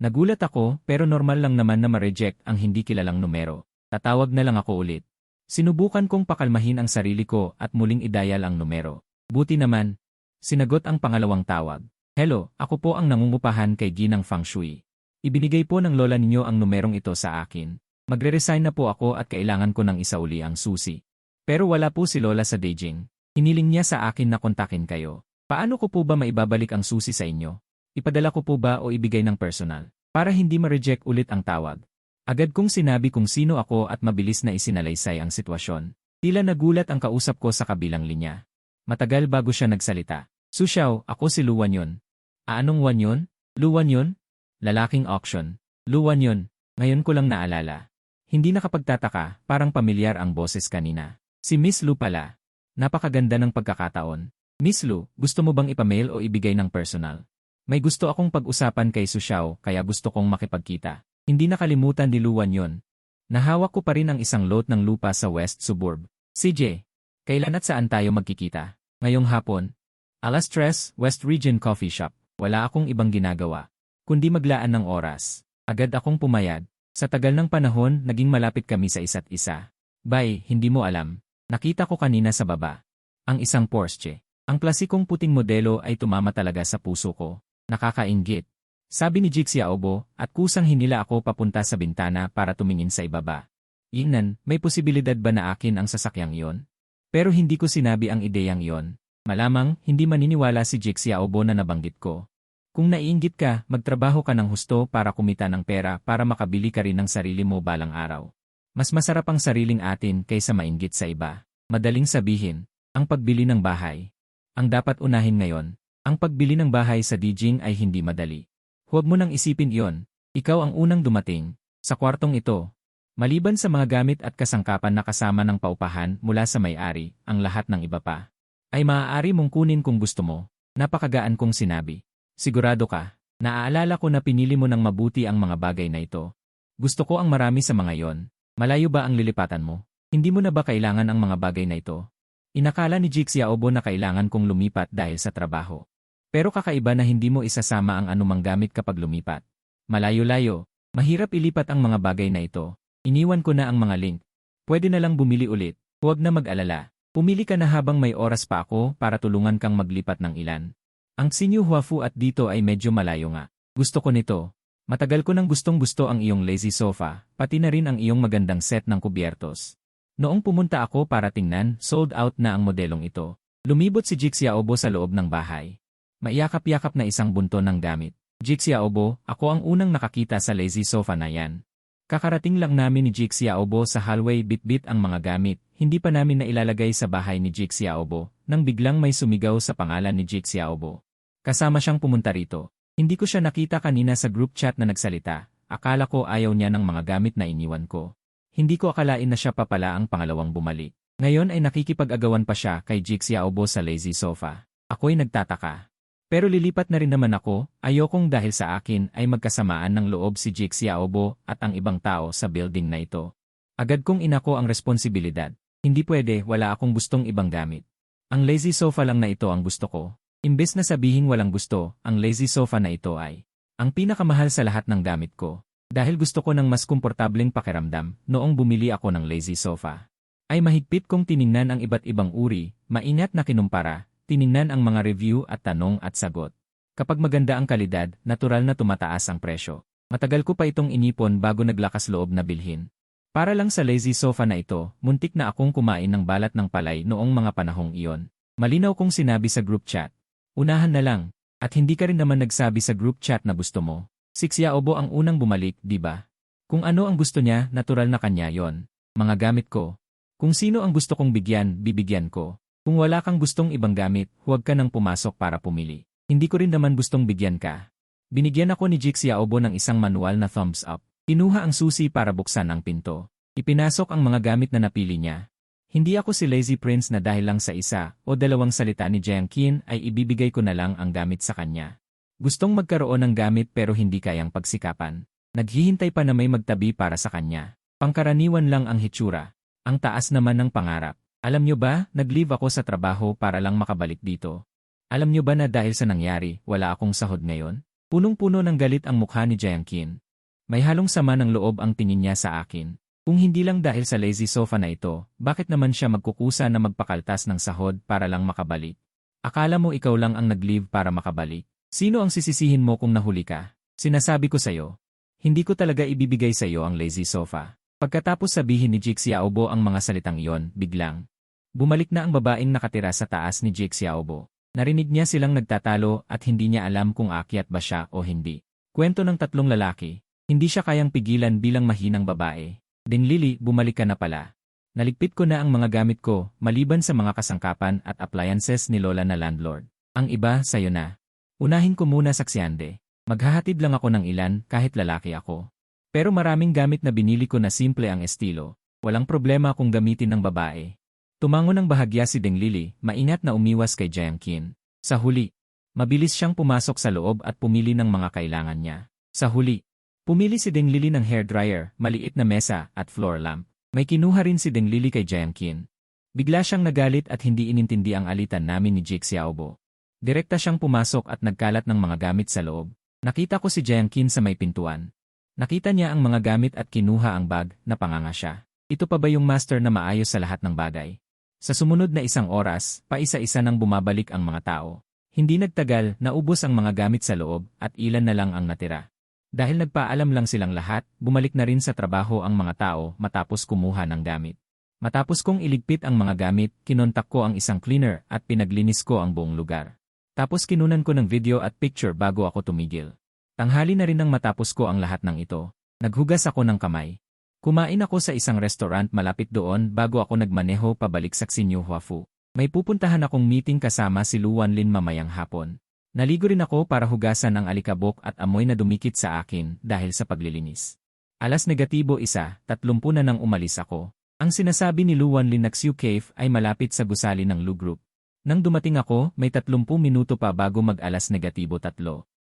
Nagulat ako, pero normal lang naman na ma-reject ang hindi kilalang numero. Tatawag na lang ako ulit. Sinubukan kong pakalmahin ang sarili ko at muling idayal ang numero. Buti naman, sinagot ang pangalawang tawag. Hello, ako po ang nangungupahan kay Ginang Feng Shui. Ibinigay po ng lola ninyo ang numerong ito sa akin. Magre-resign na po ako at kailangan ko ng isauli ang susi. Pero wala po si lola sa Beijing. Hiniling niya sa akin na kontakin kayo. Paano ko po ba maibabalik ang susi sa inyo? Ipadala ko po ba o ibigay ng personal? Para hindi ma-reject ulit ang tawag. Agad kong sinabi kung sino ako at mabilis na isinalaysay ang sitwasyon. Tila nagulat ang kausap ko sa kabilang linya. Matagal bago siya nagsalita. Su Xiao, ako si Lu Wanyon. Anong Wanyon? Lu Wanyon? Lalaking auction. Lu Wanyon. Ngayon ko lang naalala. Hindi nakapagtataka, parang pamilyar ang boses kanina. Si Miss Lu pala. Napakaganda ng pagkakataon. Miss Lu, gusto mo bang ipamail o ibigay ng personal? May gusto akong pag-usapan kay Su Xiao kaya gusto kong makipagkita. Hindi nakalimutan ni Lu Wanyon. Nahawak ko pa rin ang isang lot ng lupa sa West Suburb. CJ, kailan at saan tayo magkikita? Ngayong hapon? Alas 3, West Region Coffee Shop. Wala akong ibang ginagawa kundi maglaan ng oras. Agad akong pumayag. Sa tagal ng panahon, naging malapit kami sa isa't isa. Bay, hindi mo alam. Nakita ko kanina sa baba. Ang isang Porsche. Ang klasikong puting modelo ay tumama talaga sa puso ko. Nakakainggit. Sabi ni Jix Xiaobo at kusang hinila ako papunta sa bintana para tumingin sa ibaba. Yingnan, may posibilidad ba na akin ang sasakyang iyon? Pero hindi ko sinabi ang ideyang iyon. Malamang, hindi maniniwala si Jix Xiaobo na nabanggit ko. Kung naiinggit ka, magtrabaho ka ng husto para kumita ng pera para makabili ka rin ng sarili mo balang araw. Mas masarap ang sariling atin kaysa mainggit sa iba. Madaling sabihin, ang pagbili ng bahay. Ang dapat unahin ngayon, ang pagbili ng bahay sa Beijing ay hindi madali. Huwag mo nang isipin iyon, ikaw ang unang dumating, sa kwartong ito. Maliban sa mga gamit at kasangkapan na kasama ng paupahan mula sa may-ari, ang lahat ng iba pa, ay maaari mong kunin kung gusto mo. Napakagaan kong sinabi. Sigurado ka, naaalala ko na pinili mo ng mabuti ang mga bagay na ito. Gusto ko ang marami sa mga yon. Malayo ba ang lilipatan mo? Hindi mo na ba kailangan ang mga bagay na ito? Inakala ni Jix Xiaobo na kailangan kong lumipat dahil sa trabaho. Pero kakaiba na hindi mo isasama ang anumang gamit kapag lumipat. Malayo-layo, mahirap ilipat ang mga bagay na ito. Iniwan ko na ang mga link. Pwede na lang bumili ulit. Huwag na mag-alala. Pumili ka na habang may oras pa ako para tulungan kang maglipat ng ilan. Ang Xinyu Huafu at dito ay medyo malayo nga. Gusto ko nito. Matagal ko nang gustong-gusto ang iyong lazy sofa, pati na rin ang iyong magandang set ng kubyertos. Noong pumunta ako para tingnan, sold out na ang modelong ito. Lumibot si Jix Xiaobo sa loob ng bahay. Maiyakap-yakap na isang bunton ng gamit. Jix Xiaobo, ako ang unang nakakita sa lazy sofa na yan. Kakarating lang namin ni Jix Xiaobo sa hallway bit-bit ang mga gamit. Hindi pa namin na ilalagay sa bahay ni Jix Xiaobo, nang biglang may sumigaw sa pangalan ni Jix Xiaobo. Kasama siyang pumunta rito. Hindi ko siya nakita kanina sa group chat na nagsalita. Akala ko ayaw niya ng mga gamit na iniwan ko. Hindi ko akalain na siya pa pala ang pangalawang bumalik. Ngayon ay nakikipag-agawan pa siya kay Jix Xiaobo sa lazy sofa. Ako'y nagtataka. Pero lilipat na rin naman ako, ayokong dahil sa akin ay magkasamaan ng loob si Jix Xiaobo at ang ibang tao sa building na ito. Agad kong inako ang responsibilidad. Hindi pwede, wala akong gustong ibang gamit. Ang lazy sofa lang na ito ang gusto ko. Imbes na sabihin walang gusto, ang lazy sofa na ito ay ang pinakamahal sa lahat ng gamit ko. Dahil gusto ko ng mas komportableng pakiramdam, noong bumili ako ng lazy sofa. Ay mahigpit kong tiningnan ang iba't ibang uri, maingat na kinumpara, tiningnan ang mga review at tanong at sagot. Kapag maganda ang kalidad, natural na tumataas ang presyo. Matagal ko pa itong inipon bago naglakas loob na bilhin. Para lang sa lazy sofa na ito, muntik na akong kumain ng balat ng palay noong mga panahong iyon. Malinaw kong sinabi sa group chat. Unahan na lang, at hindi ka rin naman nagsabi sa group chat na gusto mo. Jix Xiaobo ang unang bumalik, di ba? Kung ano ang gusto niya, natural na kanya yon. Mga gamit ko. Kung sino ang gusto kong bigyan, bibigyan ko. Kung wala kang gustong ibang gamit, huwag ka nang pumasok para pumili. Hindi ko rin naman gustong bigyan ka. Binigyan ako ni Jix Xiaobo ng isang manual na thumbs up. Kinuha ang susi para buksan ang pinto. Ipinasok ang mga gamit na napili niya. Hindi ako si Lazy Prince na dahil lang sa isa o dalawang salita ni Jiang Qin ay ibibigay ko na lang ang gamit sa kanya. Gustong magkaroon ng gamit pero hindi kayang pagsikapan. Naghihintay pa na may magtabi para sa kanya. Pangkaraniwan lang ang hitsura. Ang taas naman ng pangarap. Alam nyo ba, nag-leave ako sa trabaho para lang makabalik dito. Alam nyo ba na dahil sa nangyari, wala akong sahod ngayon? Punong-puno ng galit ang mukha ni Jiang Qin. May halong sama ng loob ang tingin niya sa akin. Kung hindi lang dahil sa lazy sofa na ito, bakit naman siya magkukusa na magpakaltas ng sahod para lang makabalik? Akala mo ikaw lang ang nag-leave para makabalik? Sino ang sisisihin mo kung nahuli ka? Sinasabi ko sa'yo. Hindi ko talaga ibibigay sa'yo ang lazy sofa. Pagkatapos sabihin ni Jake Xiaobo ang mga salitang iyon, biglang bumalik na ang babaeng nakatira sa taas ni Jake Xiaobo. Narinig niya silang nagtatalo at hindi niya alam kung aakyat ba siya o hindi. Kwento ng tatlong lalaki. Hindi siya kayang pigilan bilang mahinang babae. Ding Lily, bumalik ka na pala. Naligpit ko na ang mga gamit ko, maliban sa mga kasangkapan at appliances ni Lola na landlord. Ang iba, sayo na. Unahin ko muna saksiyande. Maghahatid lang ako ng ilan kahit lalaki ako. Pero maraming gamit na binili ko na simple ang estilo. Walang problema kung gamitin ng babae. Tumango ng bahagya si Ding Lily, maingat na umiwas kay Jiang Qin. Sa huli, mabilis siyang pumasok sa loob at pumili ng mga kailangan niya. Sa huli, pumili si Ding Lily ng hairdryer, maliit na mesa at floor lamp. May kinuha rin si Ding Lily kay Jiang Qin. Bigla siyang nagalit at hindi inintindi ang alitan namin ni Jake Xiaobo. Direkta siyang pumasok at nagkalat ng mga gamit sa loob. Nakita ko si Jiang Qin sa may pintuan. Nakita niya ang mga gamit at kinuha ang bag, napanganga siya. Ito pa ba yung master na maayos sa lahat ng bagay? Sa sumunod na isang oras, paisa-isa nang bumabalik ang mga tao. Hindi nagtagal, naubos ang mga gamit sa loob at ilan na lang ang natira. Dahil nagpaalam lang silang lahat, bumalik na rin sa trabaho ang mga tao matapos kumuha ng gamit. Matapos kong iligpit ang mga gamit, kinontak ko ang isang cleaner at pinaglinis ko ang buong lugar. Tapos kinunan ko ng video at picture bago ako tumigil. Tanghali na rin nang matapos ko ang lahat ng ito. Naghugas ako ng kamay. Kumain ako sa isang restaurant malapit doon bago ako nagmaneho pabalik sa Xinyu Huafu. May pupuntahan akong meeting kasama si Lu Wanlin mamayang hapon. Naligo rin ako para hugasan ang alikabok at amoy na dumikit sa akin dahil sa paglilinis. Alas negatibo 1:30 na nang umalis ako. Ang sinasabi ni Lu Wanlin na Xiu Cave ay malapit sa gusali ng Lu Group. Nang dumating ako, may 30 minuto pa bago mag-alas negatibo 3.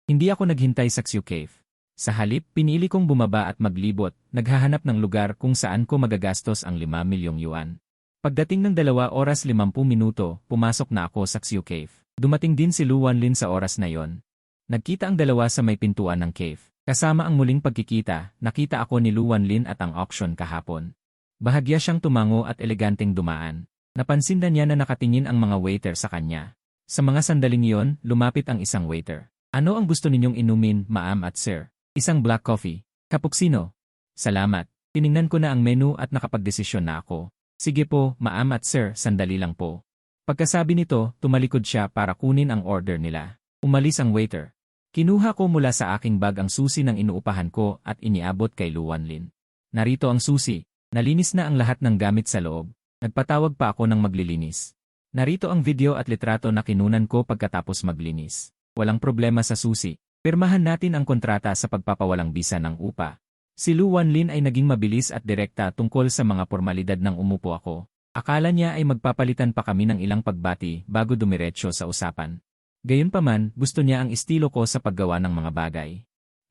Hindi ako naghintay sa Xiu Cave. Sa halip, pinili kong bumaba at maglibot, naghahanap ng lugar kung saan ko magagastos ang 5 milyong yuan. Pagdating ng 2 oras 50 minuto, pumasok na ako sa Xiu Cave. Dumating din si Lu Wanlin sa oras na yon. Nagkita ang dalawa sa may pintuan ng cave. Kasama ang muling pagkikita, nakita ako ni Lu Wanlin at ang auction kahapon. Bahagya siyang tumango at eleganteng dumaan. Napansin na niya na nakatingin ang mga waiter sa kanya. Sa mga sandaling iyon, lumapit ang isang waiter. Ano ang gusto ninyong inumin, ma'am at sir? Isang black coffee. Cappuccino. Salamat. Tiningnan ko na ang menu at nakapagdesisyon na ako. Sige po, ma'am at sir, sandali lang po. Pagkasabi nito, tumalikod siya para kunin ang order nila. Umalis ang waiter. Kinuha ko mula sa aking bag ang susi ng inuupahan ko at iniabot kay Lu Wanlin. Narito ang susi. Nalinis na ang lahat ng gamit sa loob. Nagpatawag pa ako ng maglilinis. Narito ang video at litrato na kinunan ko pagkatapos maglinis. Walang problema sa susi. Pirmahan natin ang kontrata sa pagpapawalang bisa ng upa. Si Lu Wanlin ay naging mabilis at direkta tungkol sa mga formalidad nang umupo ako. Akala niya ay magpapalitan pa kami ng ilang pagbati bago dumiretso sa usapan. Gayunpaman, gusto niya ang estilo ko sa paggawa ng mga bagay.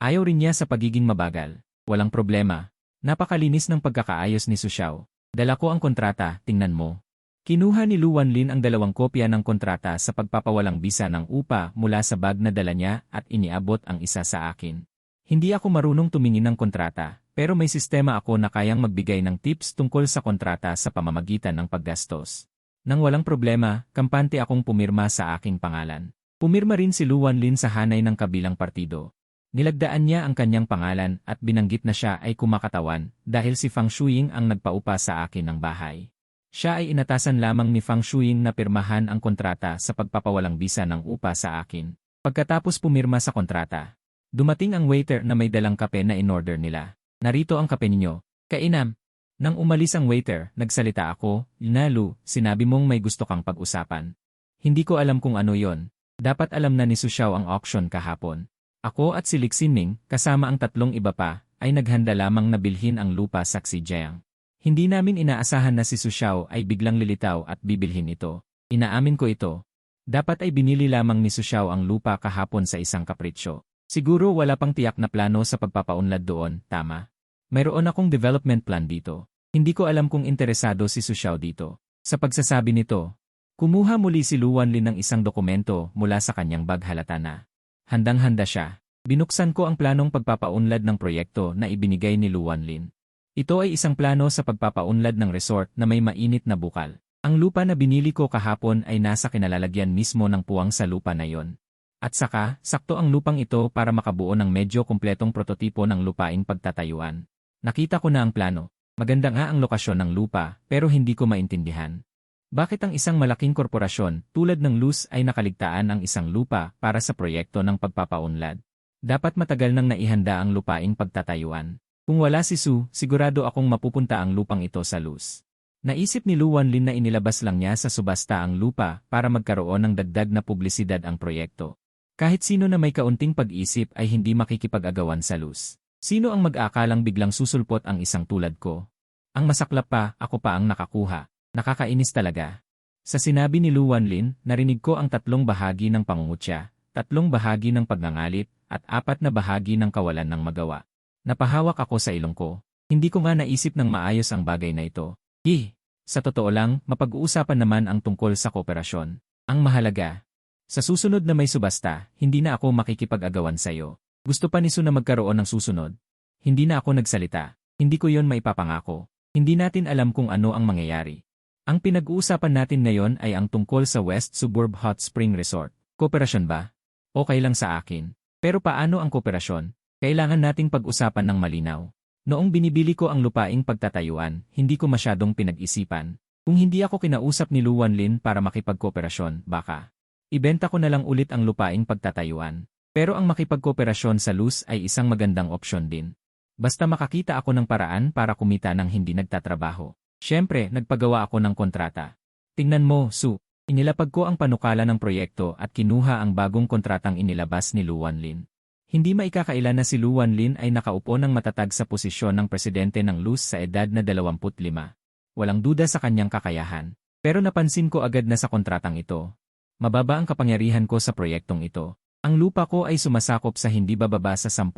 Ayaw rin niya sa pagiging mabagal. Walang problema. Napakalinis ng pagkakaayos ni Su Xiao. Dala ko ang kontrata, tingnan mo. Kinuha ni Lu Wanlin ang 2 kopya ng kontrata sa pagpapawalang bisa ng upa mula sa bag na dala niya at iniabot ang isa sa akin. Hindi ako marunong tumingin ng kontrata, pero may sistema ako na kayang magbigay ng tips tungkol sa kontrata sa pamamagitan ng paggastos. Nang walang problema, kampante akong pumirma sa aking pangalan. Pumirma rin si Lu Wanlin sa hanay ng kabilang partido. Nilagdaan niya ang kanyang pangalan at binanggit na siya ay kumakatawan dahil si Fang Shuiying ang nagpaupa sa akin ng bahay. Siya ay inatasan lamang ni Fang Shuiying na pirmahan ang kontrata sa pagpapawalang bisa ng upa sa akin. Pagkatapos pumirma sa kontrata, dumating ang waiter na may dalang kape na in-order nila. Narito ang kape ninyo. Kainam. Nang umalis ang waiter, nagsalita ako, Lu, sinabi mong may gusto kang pag-usapan. Hindi ko alam kung ano yon. Dapat alam na ni Su Xiao ang auction kahapon. Ako at si Lik Xinming, kasama ang 3 iba pa, ay naghanda lamang na bilhin ang lupa sa Xinjiang. Hindi namin inaasahan na si Su Xiao ay biglang lilitaw at bibilhin ito. Inaamin ko ito. Dapat ay binili lamang ni Su Xiao ang lupa kahapon sa isang kapritsyo. Siguro wala pang tiyak na plano sa pagpapaunlad doon, tama? Mayroon akong development plan dito. Hindi ko alam kung interesado si Su Xiao dito. Sa pagsasabi nito, kumuha muli si Lu Wanlin ng isang dokumento mula sa kanyang bag halata na. Handang-handa siya. Binuksan ko ang planong pagpapaunlad ng proyekto na ibinigay ni Lu Wanlin. Ito ay isang plano sa pagpapaunlad ng resort na may mainit na bukal. Ang lupa na binili ko kahapon ay nasa kinalalagyan mismo ng puwang sa lupa na yon. At saka, sakto ang lupang ito para makabuo ng medyo kumpletong prototipo ng lupaing pagtatayuan. Nakita ko na ang plano. Maganda nga ang lokasyon ng lupa, pero hindi ko maintindihan. Bakit ang isang malaking korporasyon, tulad ng Luz ay nakaligtaan ang isang lupa para sa proyekto ng pagpapaunlad? Dapat matagal nang naihanda ang lupaing pagtatayuan. Kung wala si Su, sigurado akong mapupunta ang lupang ito sa Luz. Naisip ni Lu Wanlin na inilabas lang niya sa subasta ang lupa para magkaroon ng dagdag na publisidad ang proyekto. Kahit sino na may kaunting pag-isip ay hindi makikipag-agawan sa Luz. Sino ang mag-aakalang biglang susulpot ang isang tulad ko? Ang masaklap pa, ako pa ang nakakuha. Nakakainis talaga. Sa sinabi ni Lu Wanlin, narinig ko ang 3 bahagi ng pangungutya, 3 bahagi ng pagngangalit, at 4 na bahagi ng kawalan ng magawa. Napahawak ako sa ilong ko. Hindi ko nga naisip ng maayos ang bagay na ito. Sa totoo lang, mapag-uusapan naman ang tungkol sa kooperasyon. Ang mahalaga. Sa susunod na may subasta, hindi na ako makikipag-agawan sa'yo. Gusto pa ni Su na magkaroon ng susunod. Hindi na ako nagsalita. Hindi ko yon maipapangako. Hindi natin alam kung ano ang mangyayari. Ang pinag-uusapan natin ngayon ay ang tungkol sa West Suburb Hot Spring Resort. Kooperasyon ba? Okay lang sa akin. Pero paano ang kooperasyon? Kailangan nating pag-usapan ng malinaw. Noong binibili ko ang lupaing pagtatayuan, hindi ko masyadong pinag-isipan. Kung hindi ako kinausap ni Lu Wanlin para makipagkooperasyon, baka ibenta ko na lang ulit ang lupaing pagtatayuan. Pero ang makipagkooperasyon sa Luz ay isang magandang opsyon din. Basta makakita ako ng paraan para kumita ng hindi nagtatrabaho. Siyempre, nagpagawa ako ng kontrata. Tingnan mo, Su, inilapag ko ang panukala ng proyekto at kinuha ang bagong kontratang inilabas ni Lu Wanlin. Hindi maikakailan na si Lu Wanlin ay nakaupo ng matatag sa posisyon ng presidente ng Luz sa edad na 25. Walang duda sa kanyang kakayahan. Pero napansin ko agad na sa kontratang ito. Mababa ang kapangyarihan ko sa proyektong ito. Ang lupa ko ay sumasakop sa hindi bababa sa 10%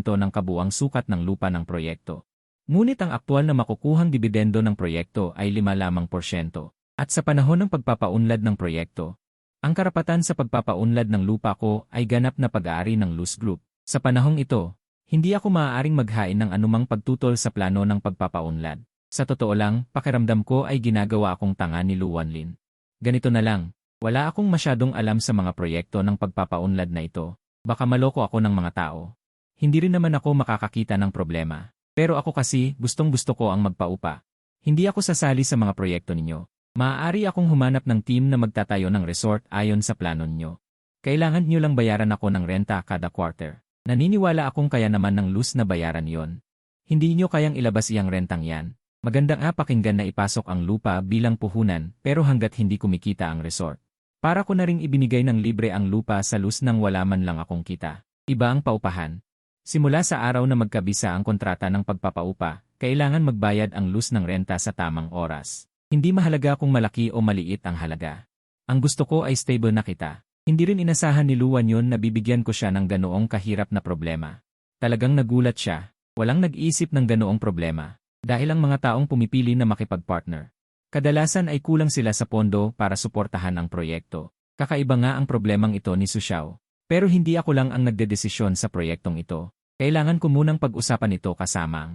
ng kabuuang sukat ng lupa ng proyekto. Ngunit ang aktual na makukuhang dibidendo ng proyekto ay 5 lamang porsyento. At sa panahon ng pagpapaunlad ng proyekto, ang karapatan sa pagpapaunlad ng lupa ko ay ganap na pag-aari ng Luz Group. Sa panahong ito, hindi ako maaaring maghain ng anumang pagtutol sa plano ng pagpapaunlad. Sa totoo lang, pakiramdam ko ay ginagawa akong tanga ni Lu Wanlin. Ganito na lang, wala akong masyadong alam sa mga proyekto ng pagpapaunlad na ito. Baka maloko ako ng mga tao. Hindi rin naman ako makakakita ng problema. Pero ako kasi, gustong-gusto ko ang magpaupa. Hindi ako sasali sa mga proyekto ninyo. Maaari akong humanap ng team na magtatayo ng resort ayon sa plano nyo. Kailangan nyo lang bayaran ako ng renta kada quarter. Naniniwala akong kaya naman ng Luz na bayaran yon. Hindi nyo kayang ilabas iyang rentang yan. Magandang pakinggan na ipasok ang lupa bilang puhunan pero hanggat hindi kumikita ang resort. Para ko na ring ibinigay ng libre ang lupa sa Luz nang wala man lang akong kita. Iba ang paupahan. Simula sa araw na magkabisa ang kontrata ng pagpapaupa, kailangan magbayad ang Luz ng renta sa tamang oras. Hindi mahalaga kung malaki o maliit ang halaga. Ang gusto ko ay stable na kita. Hindi rin inasahan ni Lu Wanlin na bibigyan ko siya ng ganoong kahirap na problema. Talagang nagulat siya. Walang nag-iisip ng ganoong problema. Dahil ang mga taong pumipili na makipag-partner. Kadalasan ay kulang sila sa pondo para suportahan ang proyekto. Kakaiba nga ang problemang ito ni Su Xiao. Pero hindi ako lang ang nagdedesisyon sa proyektong ito. Kailangan ko munang pag-usapan ito kasama ang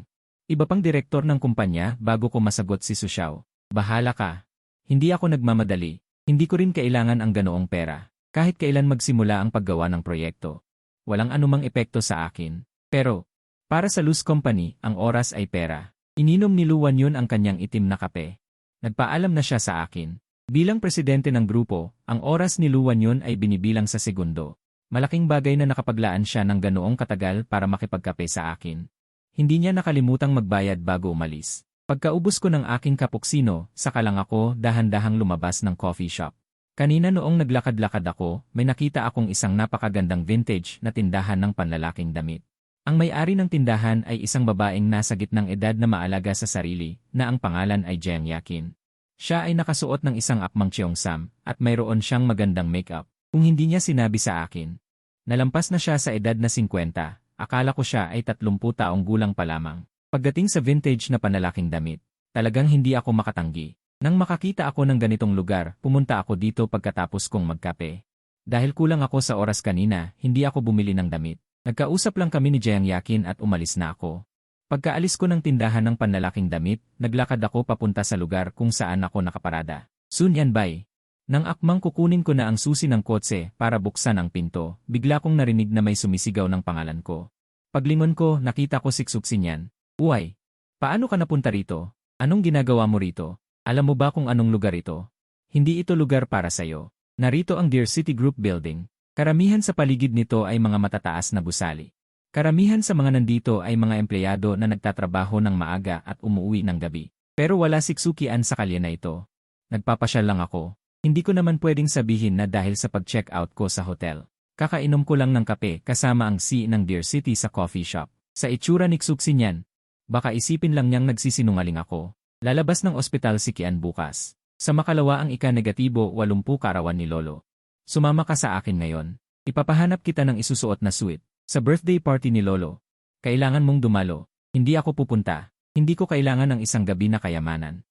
iba pang direktor ng kumpanya bago ko masagot si Su Xiao. Bahala ka. Hindi ako nagmamadali. Hindi ko rin kailangan ang ganoong pera. Kahit kailan magsimula ang paggawa ng proyekto. Walang anumang epekto sa akin. Pero, para sa Luz Company, ang oras ay pera. Ininom ni Lu Wanlin ang kanyang itim na kape. Nagpaalam na siya sa akin. Bilang presidente ng grupo, ang oras ni Lu Wanlin ay binibilang sa segundo. Malaking bagay na nakapaglaan siya ng ganoong katagal para makipagkape sa akin. Hindi niya nakalimutang magbayad bago umalis. Pagkaubos ko ng aking kapuksino, saka lang ako dahan-dahang lumabas ng coffee shop. Kanina noong naglakad-lakad ako, may nakita akong isang napakagandang vintage na tindahan ng panlalaking damit. Ang may-ari ng tindahan ay isang babaeng nasa gitnang edad na maalaga sa sarili, na ang pangalan ay Jiang Yakin. Siya ay nakasuot ng isang akmang cheongsam, at mayroon siyang magandang makeup. Kung hindi niya sinabi sa akin, nalampas na siya sa edad na 50, akala ko siya ay 30 taong gulang pa lamang. Pagdating sa vintage na panlalaking damit, talagang hindi ako makatanggi. Nang makakita ako ng ganitong lugar, pumunta ako dito pagkatapos kong magkape. Dahil kulang ako sa oras kanina, hindi ako bumili ng damit. Nagkausap lang kami ni Jiang Yakin at umalis na ako. Pagkaalis ko ng tindahan ng panlalaking damit, naglakad ako papunta sa lugar kung saan ako nakaparada. Sun Yanbay. Nang akmang kukunin ko na ang susi ng kotse para buksan ang pinto, bigla kong narinig na may sumisigaw ng pangalan ko. Paglingon ko, nakita ko si Xuxinyan. Uy, paano ka napunta rito? Anong ginagawa mo rito? Alam mo ba kung anong lugar ito? Hindi ito lugar para sa'yo. Narito ang Dear City Group Building. Karamihan sa paligid nito ay mga matataas na gusali. Karamihan sa mga nandito ay mga empleyado na nagtatrabaho ng maaga at umuwi ng gabi. Pero wala si Xuxian sa kalye na ito. Nagpapasyal lang ako. Hindi ko naman pwedeng sabihin na dahil sa pag-check out ko sa hotel. Kakainom ko lang ng kape kasama ang C ng Dear City sa coffee shop. Sa itsura ni Xuxinyan, baka isipin lang niyang nagsisinungaling ako. Lalabas ng ospital si Kian bukas. Sa makalawa ang ika-negatibo 80 kaarawan ni Lolo. Sumama ka sa akin ngayon. Ipapahanap kita ng isusuot na suit. Sa birthday party ni Lolo. Kailangan mong dumalo. Hindi ako pupunta. Hindi ko kailangan ng isang gabi na kayamanan.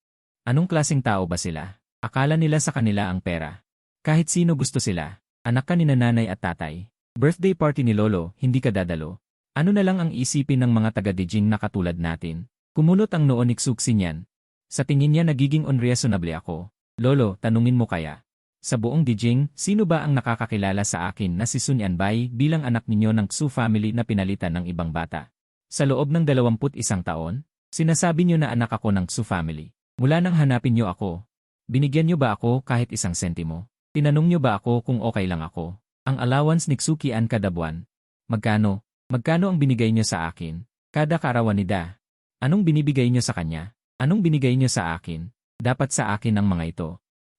Anong klaseng tao ba sila? Akala nila sa kanila ang pera. Kahit sino gusto sila. Anak ka ni nanay at tatay. Birthday party ni Lolo, hindi ka dadalo. Ano na lang ang isipin ng mga taga-Dijing na katulad natin? Kumunot ang noo ni Xuxinyan. Sa tingin niya nagiging unreasonable ako. Lolo, tanungin mo kaya. Sa buong Dijing, sino ba ang nakakakilala sa akin na si Sun Yanbay bilang anak ninyo ng Xu family na pinalitan ng ibang bata? Sa loob ng 21 taon, sinasabi niyo na anak ako ng Xu family. Mula nang hanapin niyo ako, binigyan niyo ba ako kahit isang sentimo? Tinanong niyo ba ako kung okay lang ako? Ang allowance ni Xuxian kada buwan. Magkano? Magkano ang binigay niyo sa akin? Kada kaarawan ni Da. Anong binibigay niyo sa kanya? Anong binigay niyo sa akin? Dapat sa akin ang mga ito.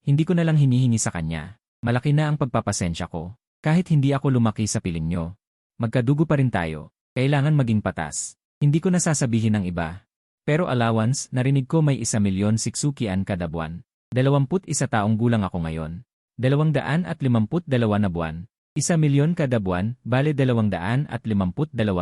Hindi ko na lang hinihingi sa kanya. Malaki na ang pagpapasensya ko. Kahit hindi ako lumaki sa piling nyo. Magkadugo pa rin tayo. Kailangan maging patas. Hindi ko nasasabihin ng iba. Pero allowance, narinig ko may 1 milyon si Xuxian kada buwan. 21 taong gulang ako ngayon. 252 na buwan. 1 milyon kada buwan, bale 252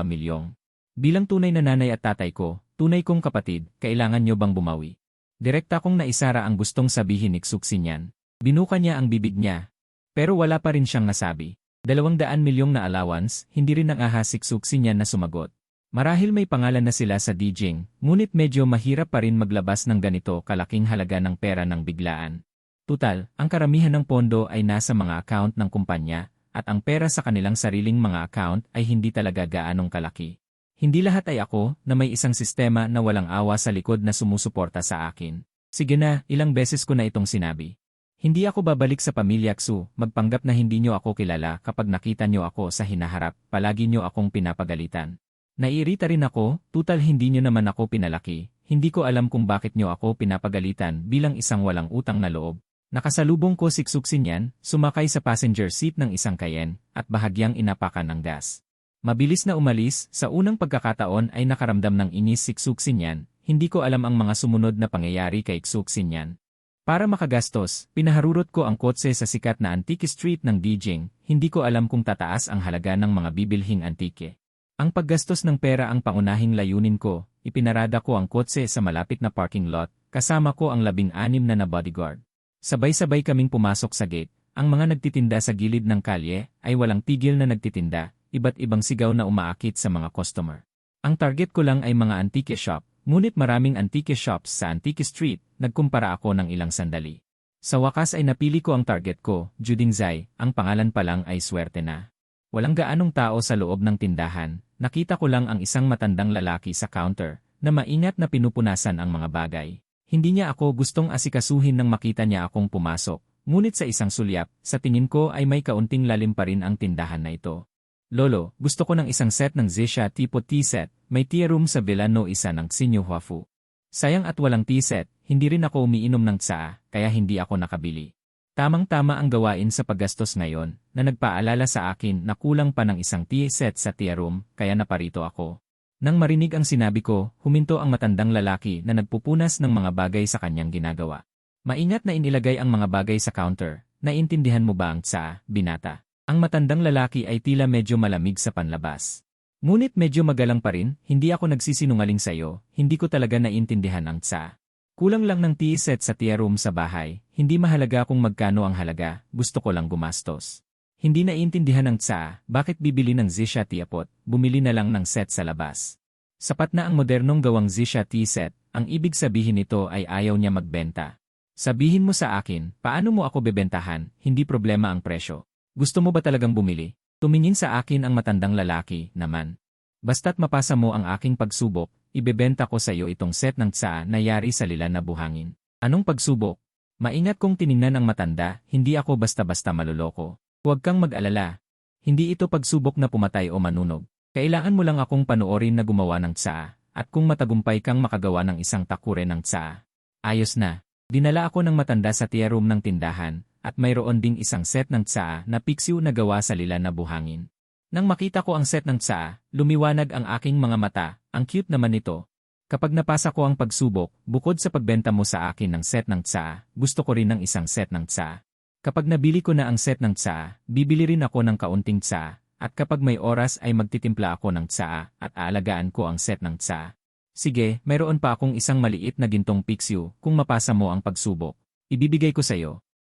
milyong. Bilang tunay na nanay at tatay ko, tunay kong kapatid, kailangan nyo bang bumawi? Direkta kong naisara ang gustong sabihin ni Xuxinyan. Binuka niya ang bibig niya. Pero wala pa rin siyang nasabi. 200 milyong na allowance, hindi rin nang-ahas si Xuxinyan na sumagot. Marahil may pangalan na sila sa Dijing, ngunit medyo mahirap pa rin maglabas ng ganito kalaking halaga ng pera ng biglaan. Tutal, ang karamihan ng pondo ay nasa mga account ng kumpanya, at ang pera sa kanilang sariling mga account ay hindi talaga gaanong kalaki. Hindi lahat ay ako na may isang sistema na walang awa sa likod na sumusuporta sa akin. Sige na, ilang beses ko na itong sinabi. Hindi ako babalik sa pamilya Xu, magpanggap na hindi nyo ako kilala kapag nakita nyo ako sa hinaharap, palagi nyo akong pinapagalitan. Naiirita rin ako, tutal hindi nyo naman ako pinalaki, hindi ko alam kung bakit nyo ako pinapagalitan bilang isang walang utang na loob. Nakasalubong ko si Xuxinyan, sumakay sa passenger seat ng isang Cayenne, at bahagyang inapakan ng gas. Mabilis na umalis, sa unang pagkakataon ay nakaramdam ng inis si Xuxinyan, hindi ko alam ang mga sumunod na pangyayari kay Xuxinyan. Para makagastos, pinaharurot ko ang kotse sa sikat na antique street ng Dijing, hindi ko alam kung tataas ang halaga ng mga bibilhing antike. Ang paggastos ng pera ang pangunahing layunin ko, ipinarada ko ang kotse sa malapit na parking lot, kasama ko ang 16 na bodyguard. Sabay-sabay kaming pumasok sa gate, ang mga nagtitinda sa gilid ng kalye ay walang tigil na nagtitinda. Iba't ibang sigaw na umaakit sa mga customer. Ang target ko lang ay mga antique shop, ngunit maraming antique shops sa Antique Street, nagkumpara ako ng ilang sandali. Sa wakas ay napili ko ang target ko, Judingzai, ang pangalan pa lang ay swerte na. Walang gaanong tao sa loob ng tindahan, nakita ko lang ang isang matandang lalaki sa counter, na maingat na pinupunasan ang mga bagay. Hindi niya ako gustong asikasuhin nang makita niya akong pumasok, ngunit sa isang sulyap, sa tingin ko ay may kaunting lalim pa rin ang tindahan na ito. Lolo, gusto ko ng isang set ng Zisha tipo tea set, may tea room sa villa no isa ng Xinyu Huafu. Sayang at walang tea set, hindi rin ako umiinom ng tsaa, kaya hindi ako nakabili. Tamang-tama ang gawain sa paggastos ngayon, na nagpaalala sa akin na kulang pa ng isang tea set sa tea room, kaya naparito ako. Nang marinig ang sinabi ko, huminto ang matandang lalaki na nagpupunas ng mga bagay sa kanyang ginagawa. Maingat na inilagay ang mga bagay sa counter, naiintindihan mo ba ang tsaa, binata? Ang matandang lalaki ay tila medyo malamig sa panlabas. Ngunit medyo magalang pa rin, hindi ako nagsisinungaling sa iyo, hindi ko talaga naiintindihan ang tsaa. Kulang lang ng tea set sa tea room sa bahay, hindi mahalaga kung magkano ang halaga, gusto ko lang gumastos. Hindi naiintindihan ng tsaa, bakit bibili ng Zisha tea pot, bumili na lang ng set sa labas. Sapat na ang modernong gawang Zisha tea set, ang ibig sabihin nito ay ayaw niya magbenta. Sabihin mo sa akin, paano mo ako bebentahan, hindi problema ang presyo. Gusto mo ba talagang bumili? Tumingin sa akin ang matandang lalaki, naman. Basta't mapasa mo ang aking pagsubok, ibebenta ko sa iyo itong set ng tsaa na yari sa lilan na buhangin. Anong pagsubok? Maingat kong tiningnan ang matanda, hindi ako basta-basta maluloko. Huwag kang mag-alala. Hindi ito pagsubok na pumatay o manunog. Kailangan mo lang akong panoorin na gumawa ng tsaa, at kung matagumpay kang makagawa ng isang takure ng tsaa. Ayos na. Dinala ako ng matanda sa tea room ng tindahan, at mayroon ding isang set ng tsaa na piksiw na gawa sa lilan na buhangin. Nang makita ko ang set ng tsaa, lumiwanag ang aking mga mata, ang cute naman nito. Kapag napasa ko ang pagsubok, bukod sa pagbenta mo sa akin ng set ng tsaa, gusto ko rin ng isang set ng tsaa. Kapag nabili ko na ang set ng tsaa, bibili rin ako ng kaunting tsaa, at kapag may oras ay magtitimpla ako ng tsaa at aalagaan ko ang set ng tsaa. Sige, mayroon pa akong isang maliit na gintong piksiw kung mapasa mo ang pagsubok. Ibibigay ko sa iyo.